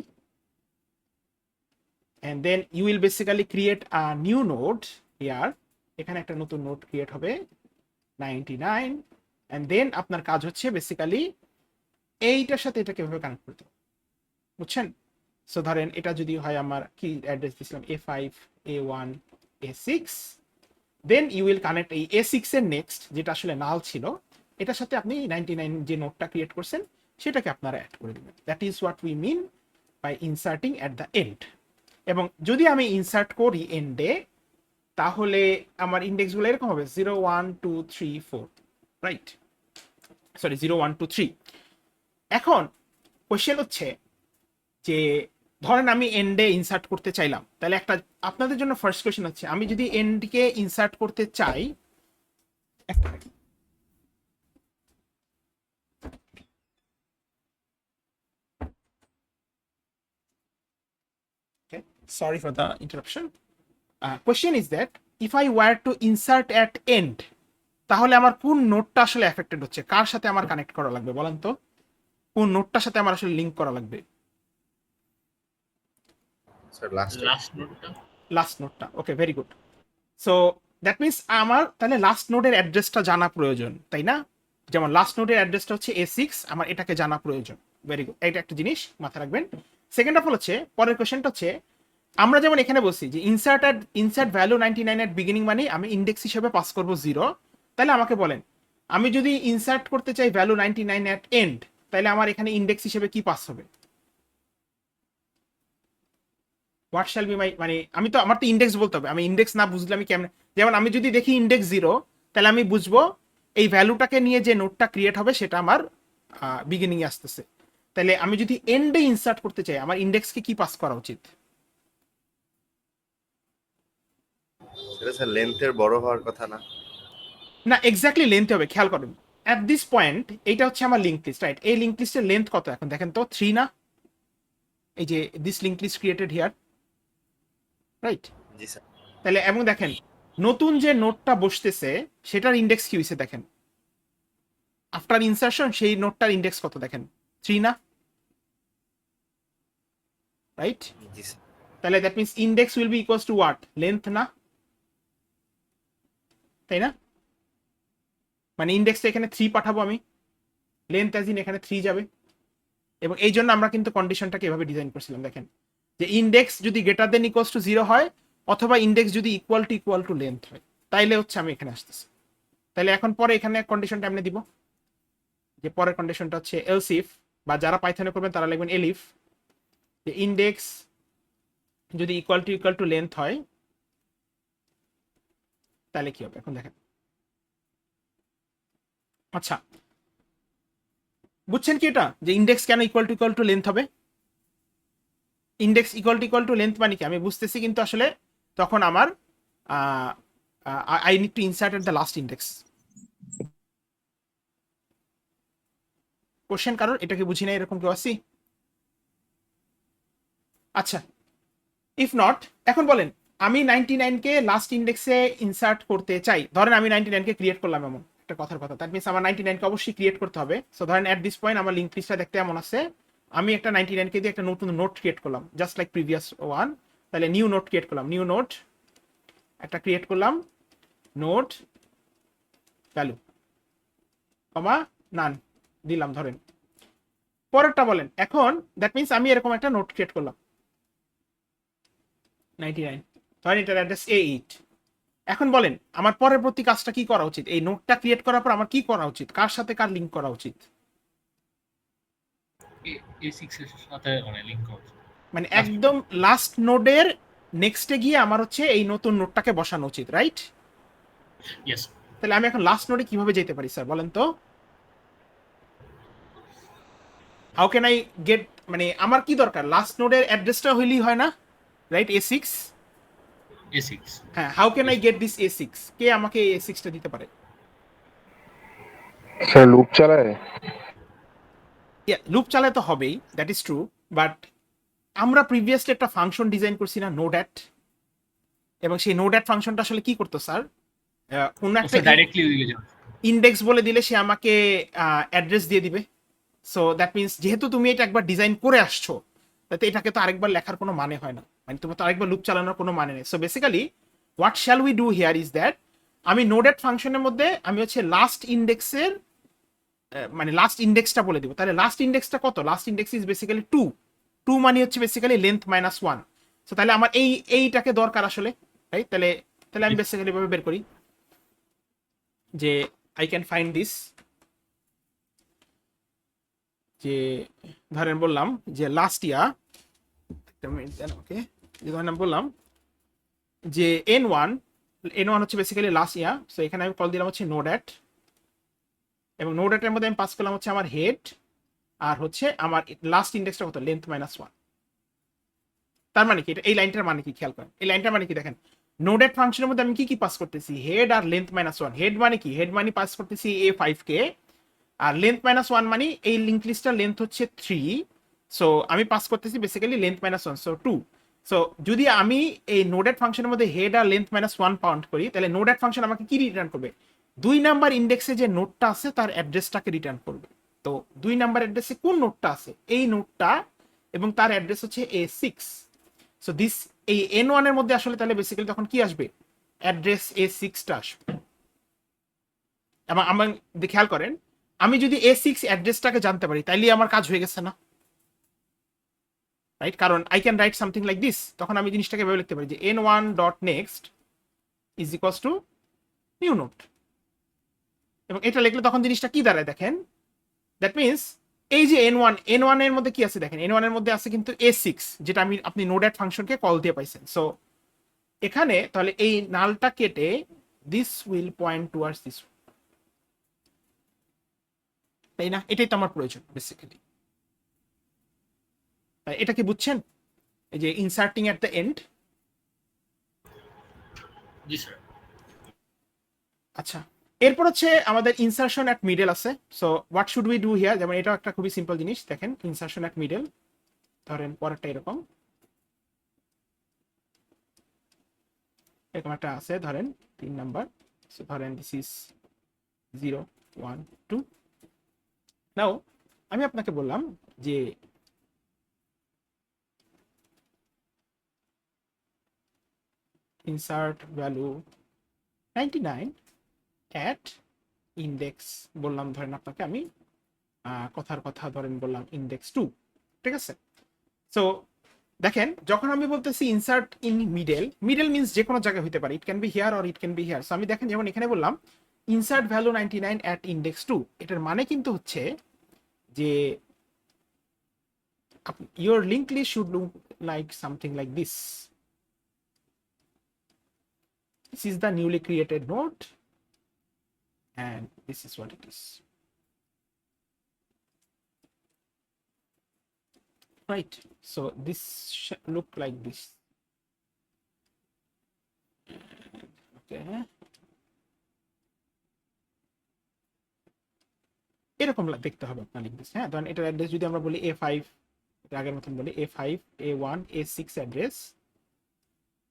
and then you will basically create a new node here. এখানে একটা নতুন নোড ক্রিয়েট হবে 99, and then আপনার কাজ হচ্ছে বেসিক্যালি এইটার সাথে এটাকে কিভাবে কানেক্ট করতে, বুঝছেন? সো ধরেন এটা যদি হয় আমার কি অ্যাড্রেস দিছিলাম A5, A1, A6, then you will connect এই A6 এর নেক্সট যেটা আসলে নাল ছিল, এটার সাথে আপনি 99 যে নোটটা ক্রিয়েট করছেন সেটাকে আপনারা অ্যাড করে দিবেন। That is what we mean by inserting at the end. এবং যদি আমি ইনসার্ট করি এন্ডে, তাহলে আমার ইন্ডেক্সগুলো এরকম হবে 0 1 2 3 4, রাইট? সরি 0 1 2 3। এখন কোয়েশ্চেন হচ্ছে যে ধরেন আমি এন্ডে ইনসার্ট করতে চাইলাম, তাহলে একটা আপনাদের জন্য ফার্স্ট কোয়েশ্চেন হচ্ছে, আমি যদি এন্ডকে ইনসার্ট করতে চাই, sorry for the interruption. Question is that if I were to insert at end, তাহলে আমার কোন নোটটা আসলে এফেক্টেড হচ্ছে, কার সাথে আমার কানেক্ট করা লাগবে বলেন তো, কোন নোটটার সাথে আমার আসলে লিংক করা লাগবে? স্যার লাস্ট নোটটা। Okay, very good. So that means আমার তাহলে লাস্ট নোডের অ্যাড্রেসটা জানা প্রয়োজন, তাই না? যেমন লাস্ট নোডের অ্যাড্রেসটা হচ্ছে A6, আমার এটাকে জানা প্রয়োজন। ভেরি গুড, এটা একটা জিনিস মাথায় রাখবেন। সেকেন্ড অফ অল হচ্ছে, পরের কোয়েশ্চেনটা হচ্ছে, আমরা যেমন এখানে বলছি যে ইনসার্ট ভ্যালু 99 এট বিগিনিং মানে আমি ইন্ডেক্স হিসেবে পাস করব 0, তাহলে আমাকে বলেন আমি যদি ইনসার্ট করতে চাই ভ্যালু 99 এট এন্ড, তাহলে আমার এখানে ইন্ডেক্স হিসেবে কি পাস হবে? হোয়াট শ্যাল বি মাই, মানে আমি তো, আমার তো ইন্ডেক্স বলতে হবে, আমি ইন্ডেক্স না বুঝলে আমি কেমনে, যেমন আমি যদি দেখি ইন্ডেক্স 0, তাহলে আমি বুঝবো এই ভ্যালুটাকে নিয়ে যে নোটটা ক্রিয়েট হবে সেটা আমার বিগিনিং এ আসতেছে। তাহলে আমি যদি এন্ডে ইনসার্ট করতে চাই, আমার ইন্ডেক্সকে কি পাস করা উচিত? এটা স্যার লেন্থের বড় হওয়ার কথা না? না, এক্স্যাক্টলি লেন্থ হবে। খেয়াল করুন, অ্যাট দিস পয়েন্ট এইটা হচ্ছে আমার লিঙ্ক লিস্ট, রাইট? এই লিঙ্ক লিস্টের লেন্থ কত এখন দেখেন তো, 3 না? এই যে this link list created here, right? জি স্যার। তাহলে এবং দেখেন নতুন যে নোটটা বসতেছে সেটার ইন্ডেক্স কি হয়েছে দেখেন, আফটার ইনসারশন সেই নোটটার ইন্ডেক্স কত দেখেন, 3 না? রাইট? জি স্যার। তাহলে that means index will be equals two what, length না? তাই না? মানে ইন্ডেক্সটা এখানে 3 পাঠাবো আমি, লেন্থ অ্যাজ ইন এখানে 3 যাবে। এবং এই জন্য আমরা কিন্তু কন্ডিশনটাকে এভাবে ডিজাইন করছিলাম, দেখেন যে ইন্ডেক্স যদি গ্রেটার দেন ইকুয়ালস টু 0 হয়, অথবা ইন্ডেক্স যদি ইকুয়াল টু লেন্থ হয়, তাইলে হচ্ছে আমি এখানে আসতেছি। তাহলে এখন পরে এখানে কন্ডিশনটা আমরা দিব, যে পরের কন্ডিশনটা হচ্ছে এলস ইফ, বা যারা পাইথনে করবেন তারা লিখবেন এলিফ, যে ইন্ডেক্স যদি ইকুয়াল টু লেন্থ হয়, তাহলে কি হবে এখন দেখেন। আচ্ছা, বুঝছেন কি এটা, যে ইন্ডেক্স কেন ইকুয়াল টু লেন্থ হবে? ইন্ডেক্স ইকুয়াল টু লেন্থ মানে কি আমি বুঝতেছি, কিন্তু আসলে তখন আমার I need to insert at the last index. Question কারণ এটাকে বুঝি না, এরকম কেউ আসি? আচ্ছা, ইফ নট, এখন বলেন আমি 99 কে লাস্ট ইন্ডেক্সে ইনসার্ট করতে চাই, ধরেন আমি 99 কে ক্রিয়েট করলাম, এমন একটা কথার কথা, দ্যাট মিনস আমার 99 কে অবশ্যই ক্রিয়েট করতে হবে। সো ধরেন এট দিস পয়েন্ট আমার লিঙ্ক লিস্টটা দেখতে এমন আছে, আমি একটা 99 কে দিয়ে একটা নতুন নোট ক্রিয়েট করলাম, জাস্ট লাইক প্রিভিয়াস ওয়ান। তাহলে নিউ নোট ক্রিয়েট করলাম, নিউ নোট একটা ক্রিয়েট করলাম, নোট ভ্যালু কমা নান দিলাম ধরেন। পরেরটা বলেন, এখন দ্যাট মিনস আমি এরকম একটা নোট ক্রিয়েট করলাম 99, ধরেন এটার অ্যাড্রেস A8। এখন বলেন আমার পরবর্তী কাজটা কি করা উচিত? এই নোটটা ক্রিয়েট করার পর আমার কি করা উচিত, কার সাথে কার লিংক করা উচিত? A6 এর সাথে মানে লিংক করছে, মানে একদম লাস্ট নোডের নেক্সটে গিয়ে আমার হচ্ছে এই নতুন নোটটাকে বসানো উচিত, রাইট? ইয়েস। তাহলে আমি এখন লাস্ট নোডে কিভাবে যেতে পারি স্যার বলেন তো? হাউ ক্যান আই গেট, মানে আমার কি দরকার, লাস্ট নোডের অ্যাড্রেসটা হইলেই হয় না, রাইট? A6। হ্যাঁ, how can I get this A6? কে আমাকে A6 টা দিতে পারে? স্যার লুপ চালায়। লুপ চালায় তো হবেই, দ্যাট ইজ ট্রু, বাট আমরা প্রিভিয়াসলি একটা ফাংশন ডিজাইন করছি না, নোড্যাট, এবং সেই নোড্যাট ফাংশনটা আসলে কি করতো স্যার, কোন একটা ডাইরেক্টলি ওদিকে যাবে, ইন্ডেক্স বলে দিলে সে আমাকে অ্যাড্রেস দিয়ে দিবে। সো দ্যাট মিনস যেহেতু তুমি এটা একবার ডিজাইন করে আসছো, তাতে এটাকে তো আরেকবার লেখার কোনো মানে হয় না, মানে তোমার তো আরেকবার লুপ চালানোর কোনো মানে নেই। So basically what shall we do here is that, আমি নোডেট ফাংশনের মধ্যে আমি হচ্ছে লাস্ট ইন্ডেক্সের মানে লাস্ট ইন্ডেক্সটা বলে দিব। তাহলে লাস্ট ইন্ডেক্সটা কত? লাস্ট ইন্ডেক্স ইজ বেসিক্যালি 2 মানে হচ্ছে বেসিক্যালি লেন্থ -1। সো তাহলে আমার এইটাকে দরকার আসলে, রাইট? তাহলে আমি বেসিক্যালি ভাবে বের করি যে আই ক্যান ফাইন্ড দিস যে ধরেন বললাম যে লাস্ট ইয়ার, ওকে, যে ধরেন আমি বললাম যে n1 হচ্ছে বেসিক্যালি লাস্ট ইয়ার, সো এখানে আমি কল দিলাম হচ্ছে নোড অ্যাট, এবং নোড অ্যাটের মধ্যে আমি পাস করলাম হচ্ছে আমার হেড, আর হচ্ছে আমার লাস্ট ইন্ডেক্সটা কত, লেন্থ -1। তার মানে কি, এটা এই লাইনটার মানে কি খেয়াল করেন, এই লাইনটার মানে কি দেখেন, নোড অ্যাট ফাংশনের মধ্যে আমি কি কি পাস করতেছি, হেড আর লেন্থ -1। হেড মানে কি, হেড মানে পাস করতেছি a5 কে, আর লেন্থ -1 মানে এই লিঙ্ক লিস্টটার লেন্থ হচ্ছে 3, সো আমি পাস করতেছি বেসিক্যালি লেন্থ -1, সো 2। সো যদি আমি এই নোডেড ফাংশনের মধ্যে হেড আর লেন্থ -1 পাউন্ড করি, তাহলে নোডেড ফাংশন আমাকে কি রিটার্ন করবে, 2 নাম্বার ইন্ডেক্সে যে নোডটা আছে তার অ্যাড্রেসটাকে রিটার্ন করবে। তো 2 নাম্বার অ্যাড্রেসে কোন নোডটা আছে, এই নোডটা, এবং তার অ্যাড্রেস হচ্ছে a6। সো দিস, এই n1 এর মধ্যে আসলে তাহলে বেসিক্যালি তখন কি আসবে, অ্যাড্রেস a6 টা আসবে। এবং আমার খেয়াল করেন, আমি যদি a6 অ্যাড্রেসটাকে জানতে পারি তাইলে আমার কাজ হয়ে গেছে না, রাইট? কারণ I can write something like this, তখন আমি জিনিসটাকে এভাবে লিখতে পারি যে n1.next is equals two new node, এবং এটা লিখলে তখন জিনিসটা কি দাঁড়ায় দেখেন, দ্যাট মিনস এই যে n1 এর মধ্যে কি আছে দেখেন, n1 এর মধ্যে আছে কিন্তু a6, যেটা আপনি নোড অ্যাট ফাংশনকে কল দিয়ে পাইছেন। সো এখানে তাহলে এই নালটা কেটে this will point towards this, তাই না? এটাই তো আমার প্রয়োজন বেসিক্যালি। এটা কি বুঝছেন, এই যে inserting at the end? G sir. আচ্ছা, এরপর হচ্ছে আমাদের ইনসার্শন অ্যাট মিডল আছে। So what should we do here, যেমন এটা একটা খুবই সিম্পল জিনিস, দেখেন ইনসার্শন অ্যাট মিডল, ধরেন পরেরটা এরকম একটা আছে, ধরেন 3 নাম্বার, সো ধরেন দিস ইজ 0 1 2। নাও আমি আপনাকে বললাম যে ইনসার্ট ভ্যালু 99 অ্যাট ইন্ডেক্স, বললাম ধরেন আপনাকে আমি কথার কথা ধরেন বললাম ইন্ডেক্স 2, ঠিক আছে? সো দেখেন, যখন আমি বলতেছি insert in middle, middle means যে কোনো জায়গায় হতে পারে, ইট can B here or it can B here. So আমি দেখেন যেমন এখানে বললাম ইনসার্ট ভ্যালু 99 অ্যাট ইন্ডেক্স 2, এটার মানে কিন্তু হচ্ছে যে your linked list should look like something like this. This is the newly created node and this is what it is, right? So this should look like this, okay? এরকম দেখতে হবে আপনার link list. হ্যাঁ, ধরেন এটার address যদি আমরা বলি a5, আগের মতন বলি a5 a1 a6 address,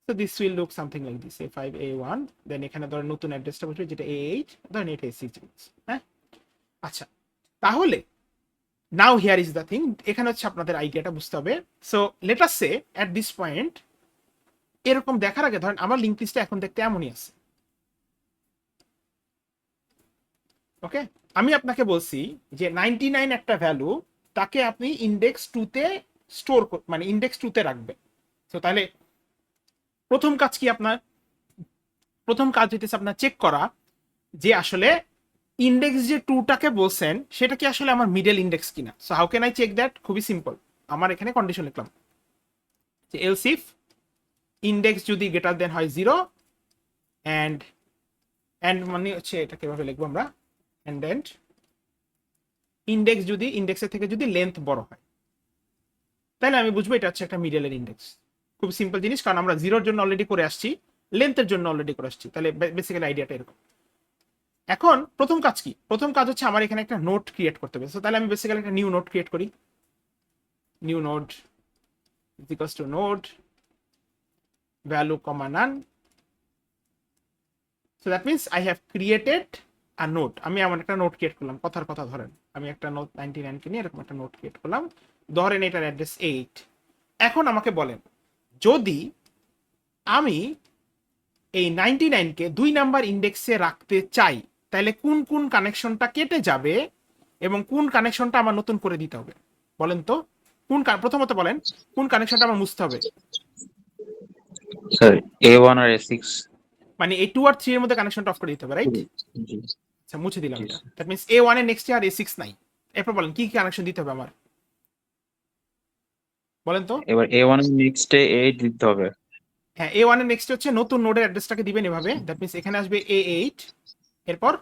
so this will look something like this, a5 a1, দেন এখানে ধরেন নতুন অ্যাড্রেসটা বসবে যেটা a8, ধরেন এটা a6। হ্যাঁ, আচ্ছা, তাহলে নাও হিয়ার ইজ দ্য থিং, এখানে হচ্ছে আপনাদের আইডিয়াটা বুঝতে হবে। So let us say at this point, এরকম দেখার আগে ধরেন আমার লিঙ্ক লিস্টটা এখন দেখতে এমনই আছে, ওকে? আমি আপনাকে বলছি যে 99 একটা ভ্যালু, তাকে আপনি ইন্ডেক্স 2 তে স্টোর, মানে ইন্ডেক্স 2 তে রাখবেন। তো তাহলে প্রথম কাজ কি আপনার, প্রথম কাজ হইতেছে আপনার চেক করা যে আসলে ইন্ডেক্স যে 2টাকে বলছেন সেটা কি আসলে আমার মিডল ইন্ডেক্স কিনা। So how can I check that, খুবই সিম্পল, আমার এখানে কন্ডিশন লিখলাম যে এলস ইফ ইন্ডেক্স যদি গ্রেটার দেন হয় 0 এন্ড মানে হচ্ছে এটা কিভাবে লিখবো আমরা, এন্ড ইন্ডেক্স যদি ইন্ডেক্সের থেকে যদি লেন্থ বড় হয়, তাহলে আমি বুঝবো এটা হচ্ছে একটা মিডলের ইন্ডেক্স। খুব সিম্পল জিনিস, কারণ আমরা 0-র জন্য অলরেডি করে আসছি, লেন্থের জন্য অলরেডি করে আসছি, তাহলে বেসিক্যালি আইডিয়াটা এরকম। এখন প্রথম কাজ কি, প্রথম কাজ হচ্ছে আমার এখানে একটা নোট ক্রিয়েট করতে হবে। সো তাহলে আমি বেসিক্যালি একটা নিউ নোট ক্রিয়েট করি, new node equals to node value comma none. So that means I have created a node, আমি আমার একটা নোট ক্রিয়েট করলাম, কথার কথা ধরেন আমি একটা নোট 99 কে নিয়ে এরকম একটা নোট ক্রিয়েট করলাম, ধরেন এটার অ্যাড্রেস 8। এখন আমাকে বলেন, যদি আমি এই 99 কে 2 নাম্বার ইন্ডেক্সে রাখতে চাই, তাহলে কোন কোন কানেকশনটা কেটে যাবে এবং কোন কানেকশনটা আমার নতুন করে দিতে হবে, বলেন তো? কোন, প্রথমত বলেন কোন কানেকশনটা আমার মুছতে হবে? স্যার a1 আর a6, মানে এই 2 আর 3 এর মধ্যে কানেকশনটা অফ করে দিতে হবে, রাইট? আচ্ছা, মুছে দিলাম এটা। দ্যাট মিন্স a1 এর নেক্সট আর a6 নাই, এরপর বলেন কি কি কানেকশন দিতে হবে আমার, বলেন তো। এবার A1 এর নেক্সটে 8 দিতে হবে। হ্যাঁ, A1 এর নেক্সট হচ্ছে নতুন নোডের অ্যাড্রেসটাকে দিবেন এভাবে, দ্যাট মিন্স এখানে আসবে A8, এরপর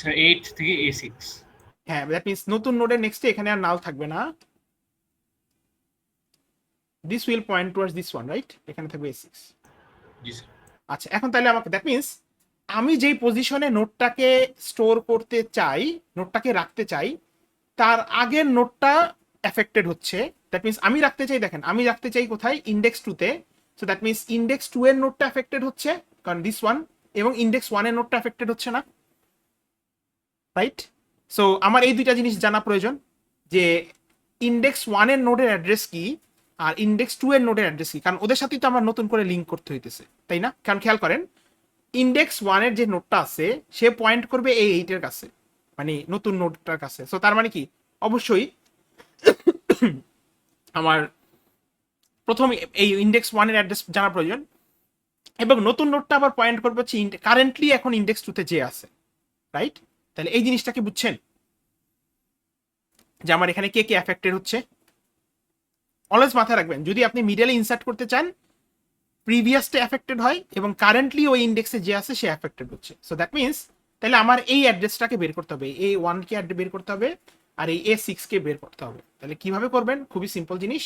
স্যার 8 থেকে A6। হ্যাঁ দ্যাট মিন্স নতুন নোডের নেক্সটে এখানে আর নাল থাকবে না, this will point towards this one, right, এখানে থাকবে A6। জি স্যার। আচ্ছা এখন তাহলে আমাকে দ্যাট মিন্স আমি যেই পজিশনে নোটটাকে স্টোর করতে চাই, নোটটাকে রাখতে চাই, তার আগের নোটটা এফেক্টেড হচ্ছে। দ্যাট মিন্স আমি রাখতে চাই, দেখেন আমি রাখতে চাই কোথায়, ইন্ডেক্স 2-তে। সো দ্যাট মিন্স ইন্ডেক্স 2 এর নোটটা এফেক্টেড হচ্ছে, কারণ দিস ওয়ান, এবং ইন্ডেক্স 1 এর নোটটা এফেক্টেড হচ্ছে না, রাইট। সো আমার এই দুইটা জিনিস জানা প্রয়োজন, যে ইন্ডেক্স 1 এর নোডের অ্যাড্রেস কি আর ইন্ডেক্স 2 এর নোডের অ্যাড্রেস কি, কারণ ওদের সাথেই তো আমার নতুন করে লিঙ্ক করতে হইতেছে, তাই না? কারণ খেয়াল করেন ইন্ডেক্স 1 এর যে নোটটা আছে সে পয়েন্ট করবে A8 এর কাছে, মানে নতুন নোটটার কাছে। সো তার মানে কি, অবশ্যই আমার প্রথম এই ইন্ডেক্স 1 এর অ্যাড্রেস জানা প্রয়োজন, এবং নতুন নোটটা আবার পয়েন্ট করবে হচ্ছে কারেন্টলি এখন ইন্ডেক্স 2-তে যে আছে, রাইট। তাহলে এই জিনিসটাকে বুঝছেন যে আমার এখানে কে কে অ্যাফেক্টেড হচ্ছে। অলওয়েজ মাথায় রাখবেন, যদি আপনি মিডলে ইনসার্ট করতে চান, প্রিভিয়াসটা এফেক্টেড হয় এবং কারেন্টলি ওই ইন্ডেক্সে যে আছে সে এফেক্টেড হচ্ছে। সো দ্যাট মিন্স তাহলে আমার এই অ্যাড্রেসটাকে বের করতে হবে, A1 কে বের করতে হবে আর এই A6 কে বের করতে হবে। তাহলে কিভাবে করবেন, খুবই সিম্পল জিনিস,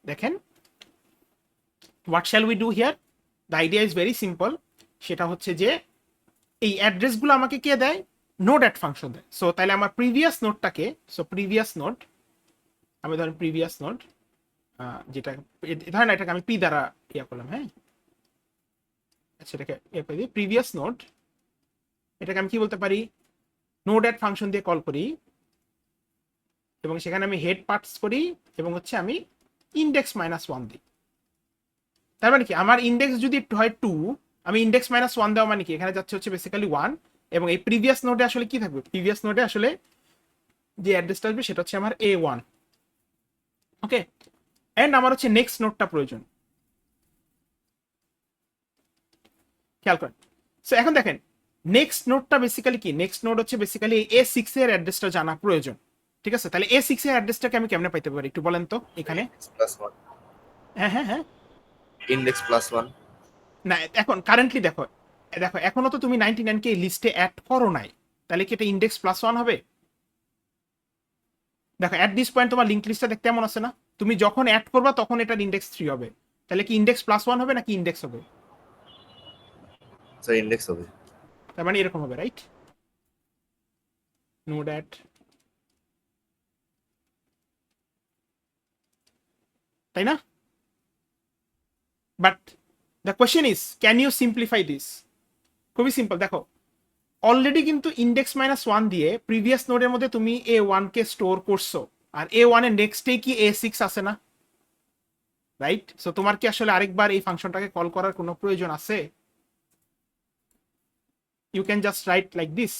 দেখেন what shall we do here, the idea is very simple. সেটা হচ্ছে যে এই অ্যাড্রেসগুলো আমাকে কে দেয়, নোড অ্যাড ফাংশন দেয়। সো তাহলে আমার প্রিভিয়াস নোডটাকে, সো প্রিভিয়াস নোড, আমি ধরেন প্রিভিয়াস নোড যেটা ধরেন এটাকে আমি পি দ্বারা ইয়া করলাম, হ্যাঁ আচ্ছা এটাকে প্রিভিয়াস নোড, এটাকে আমি কি বলতে পারি, নোড অ্যাড ফাংশন দিয়ে কল করি এবং সেখানে আমি হেড পার্টস করি এবং হচ্ছে আমি ইন্ডেক্স -1 দিই। তার মানে কি, আমার ইন্ডেক্স যদি হয় 2, আমি ইন্ডেক্স -1 দেওয়া মানে কি, এখানে যাচ্ছে হচ্ছে বেসিক্যালি 1, এবং এই প্রিভিয়াস নোডে আসলে কি থাকবে, প্রিভিয়াস নোডে আসলে যে অ্যাড্রেসটা আসবে সেটা হচ্ছে আমার A1। ওকে, এন্ড আমার হচ্ছে নেক্সট নোডটা প্রয়োজন, খেয়াল করেন। সো এখন দেখেন নেক্সট নোডটা বেসিক্যালি কি, নেক্সট নোড হচ্ছে বেসিক্যালি A6 এর অ্যাড্রেসটা জানা প্রয়োজন, ঠিক আছে। তাহলে A6 এর অ্যাড্রেসটাকে আমি কেমনে পাইতে পারি একটু বলেন তো এখানে। +1 হ্যাঁ হ্যাঁ হ্যাঁ, ইন্ডেক্স +1। না এখন কারেন্টলি দেখো, দেখো এখনো তো তুমি 99 কে লিস্টে অ্যাড করো নাই, তাহলে কি এটা ইন্ডেক্স +1 হবে? দেখো অ্যাট দিস পয়েন্ট তোমার লিংক লিস্টটা দেখতে এমন আছে না, তুমি যখন অ্যাড করবা তখন এটার ইন্ডেক্স 3 হবে, তাহলে কি ইন্ডেক্স +1 হবে নাকি ইন্ডেক্স হবে? স্যার ইন্ডেক্স হবে। তার মানে এরকম হবে, রাইট, নোড অ্যাড, তাই না? But the question is can you simplify this? খুবই সিম্পল, দেখো অলরেডি কিন্তু ইন্ডেক্স -1 দিয়ে প্রিভিয়াস নোডের মধ্যে তুমি A1 কে স্টোর করছো, আর A1 এর নেক্সটে কি A6 আছে না, রাইট। সো তোমার কি আসলে আরেকবার এই ফাংশনটাকে কল করার কোনো প্রয়োজন আছে? You can just write like this,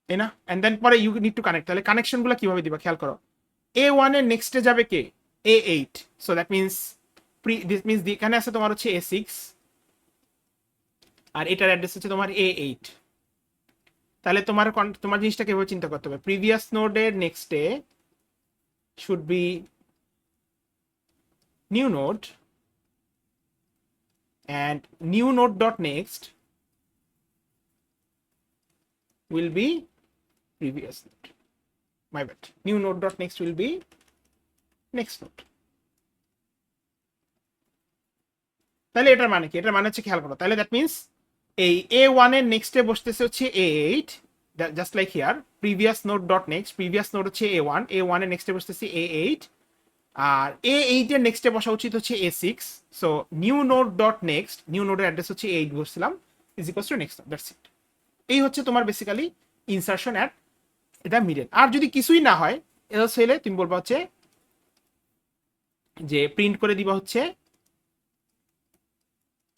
তাই না? এন্ড দেন পরে ইউ নিড টু কানেক্ট। তাহলে কানেকশনগুলো কিভাবে দিবা খেয়াল করো, A1 এর নেক্সটে যাবে কে, A8, so that means this means এখানে আছে তোমার হচ্ছে A6 আর এটার অ্যাড্রেস হচ্ছে তোমার A8। তাহলে তোমার তোমার জিনিসটা কিভাবে চিন্তা করতে হবে, প্রিভিয়াস নোডের নেক্সটে should be new node and new node dot next will be previous node, my bad, new node dot next will be next node। তাহলে এটার মানে কি, এটার মানে হচ্ছে খেয়াল করো, তাহলে দ্যাট মিন্স এই A1 এর নেক্সটে বসতেছে হচ্ছে A8, just like here previous node dot next, previous node হচ্ছে A1, A1 এর নেক্সটে বসতেছে A8, আর A8 এর নেক্সটে বসা উচিত হচ্ছে A6। So new node dot next, new নোডের অ্যাড্রেস হচ্ছে A8 বসছিলাম, is equals to next, that's it. এই হচ্ছে তোমার বেসিক্যালি ইনসারশন অ্যাট এটা মিডল। আর যদি কিছুই না হয় এলস হলে তুমি বলবা হচ্ছে যে প্রিন্ট করে দিবা হচ্ছে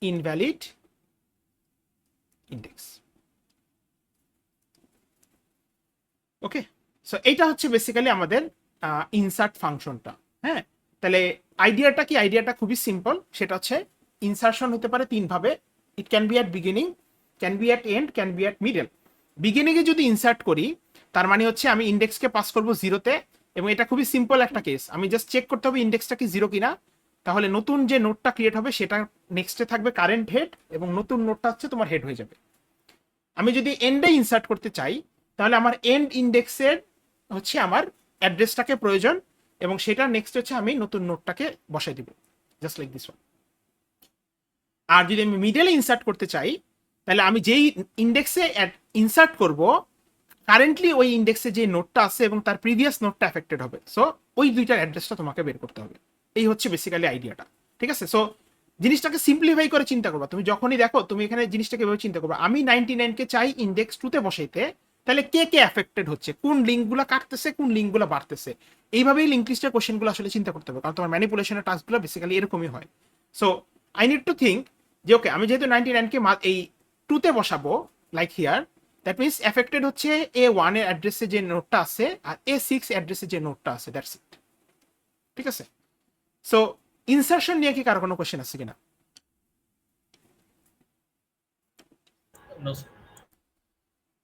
ইনভ্যালিড ইন্ডেক্স। ওকে, সো এইটা হচ্ছে বেসিক্যালি আমাদের ইনসার্ট ফাংশনটা। হ্যাঁ, তাহলে আইডিয়াটা কি, আইডিয়াটা খুবই সিম্পল, সেটা হচ্ছে ইনসারশন হতে পারে 3 ভাবে। It can be at beginning, can be at end, can be at middle. বিগিনিংয়ে যদি ইনসার্ট করি তার মানে হচ্ছে আমি ইন্ডেক্সকে পাস করব জিরোতে, এবং এটা খুবই সিম্পল একটা কেস, আমি জাস্ট চেক করতে হবে ইন্ডেক্সটা কি জিরো কিনা, তাহলে নতুন যে নোটটা ক্রিয়েট হবে সেটা নেক্সটে থাকবে কারেন্ট হেড, এবং নতুন নোটটা হচ্ছে তোমার হেড হয়ে যাবে। আমি যদি এন্ডে ইনসার্ট করতে চাই তাহলে আমার এন্ড ইন্ডেক্সের হচ্ছে আমার অ্যাড্রেসটাকে প্রয়োজন, এবং সেটা নেক্সট হচ্ছে আমি নতুন নোটটাকে বসাই দিব, জাস্ট লাইক দিস ওয়ান। আর যদি আমি মিডলে ইনসার্ট করতে চাই তাহলে আমি যেই ইন্ডেক্সে ইনসার্ট করব কারেন্টলি ওই ইন্ডেক্সে যে নোটটা আছে এবং তার প্রিভিয়াস নোটটা এফেক্টেড হবে, সো ওই দুইটার অ্যাড্রেসটা তোমাকে বের করতে হবে। এই হচ্ছে বেসিক্যালি আইডিয়াটা, ঠিক আছে? সো জিনিসটাকে সিম্পলিফাই করে চিন্তা করবা, তুমি যখনই দেখো তুমি এখানে জিনিসটাকে এভাবে চিন্তা করবা, আমি 99 কে চাই ইন্ডেক্স 2 তে বসাইতে, তাহলে কে কে এফেক্টেড হচ্ছে, কোন লিঙ্কগুলো কাটতেছে, কোন লিঙ্কগুলো বাড়তেছে, এইভাবেই লিঙ্ক লিস্টের কোশ্চেনগুলো আসলে চিন্তা করতে হবে, কারণ তোমার ম্যানিপুলেশনের টাস্কগুলো বেসিক্যালি এরকমই হয়। So I need to think যে ওকে আমি যেহেতু 99 কে এই 2 তে বসাবো, like here, that means affected হচ্ছে A1 এর অ্যাড্রেসে যে নোটটা আছে আর A6 অ্যাড্রেসে যে নোটটা আছে, দ্যাটস ইট, ঠিক আছে? সো ইনসারশন নিয়ে কি কারো কোনো কোশ্চেন আছে কিনা? No, sir.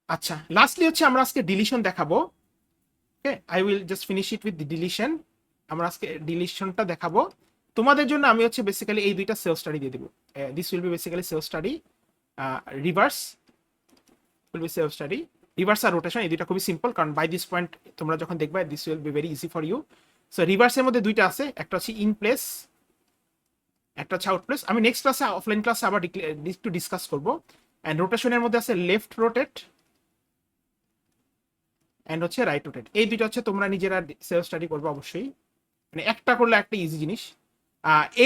আচ্ছা, লাস্টলি হচ্ছে আমরা আজকে ডিলিশন দেখাবো। Okay, I will just finish it with deletion. আমরা আজকে ডিলিশনটা দেখাবো। তোমাদের জন্য আমি হচ্ছে বেসিক্যালি এই দুইটা সেলফ স্টাডি দিয়ে দিব। This will be basically self study, reverse will be self study, reverse আর রোটেশন, এই দুইটা খুবই সিম্পল, কারণ বাই দিস পয়েন্ট তোমরা যখন দেখবে this will be very easy for you. So রিভার্সের মধ্যে দুইটা আছে, একটা হচ্ছে ইন প্লেস, একটা হচ্ছে আউট প্লেস। আমি নেক্সট ক্লাসে অফলাইন ক্লাসে আবার একটু ডিসকাস করবো। অ্যান্ড রোটেশনের মধ্যে আছে লেফট রোটেট অ্যান্ড হচ্ছে রাইট রোটেট। এই দুইটা হচ্ছে তোমরা নিজেরা সেলফ স্টাডি করবে অবশ্যই, মানে একটা করলে একটা ইজি জিনিস।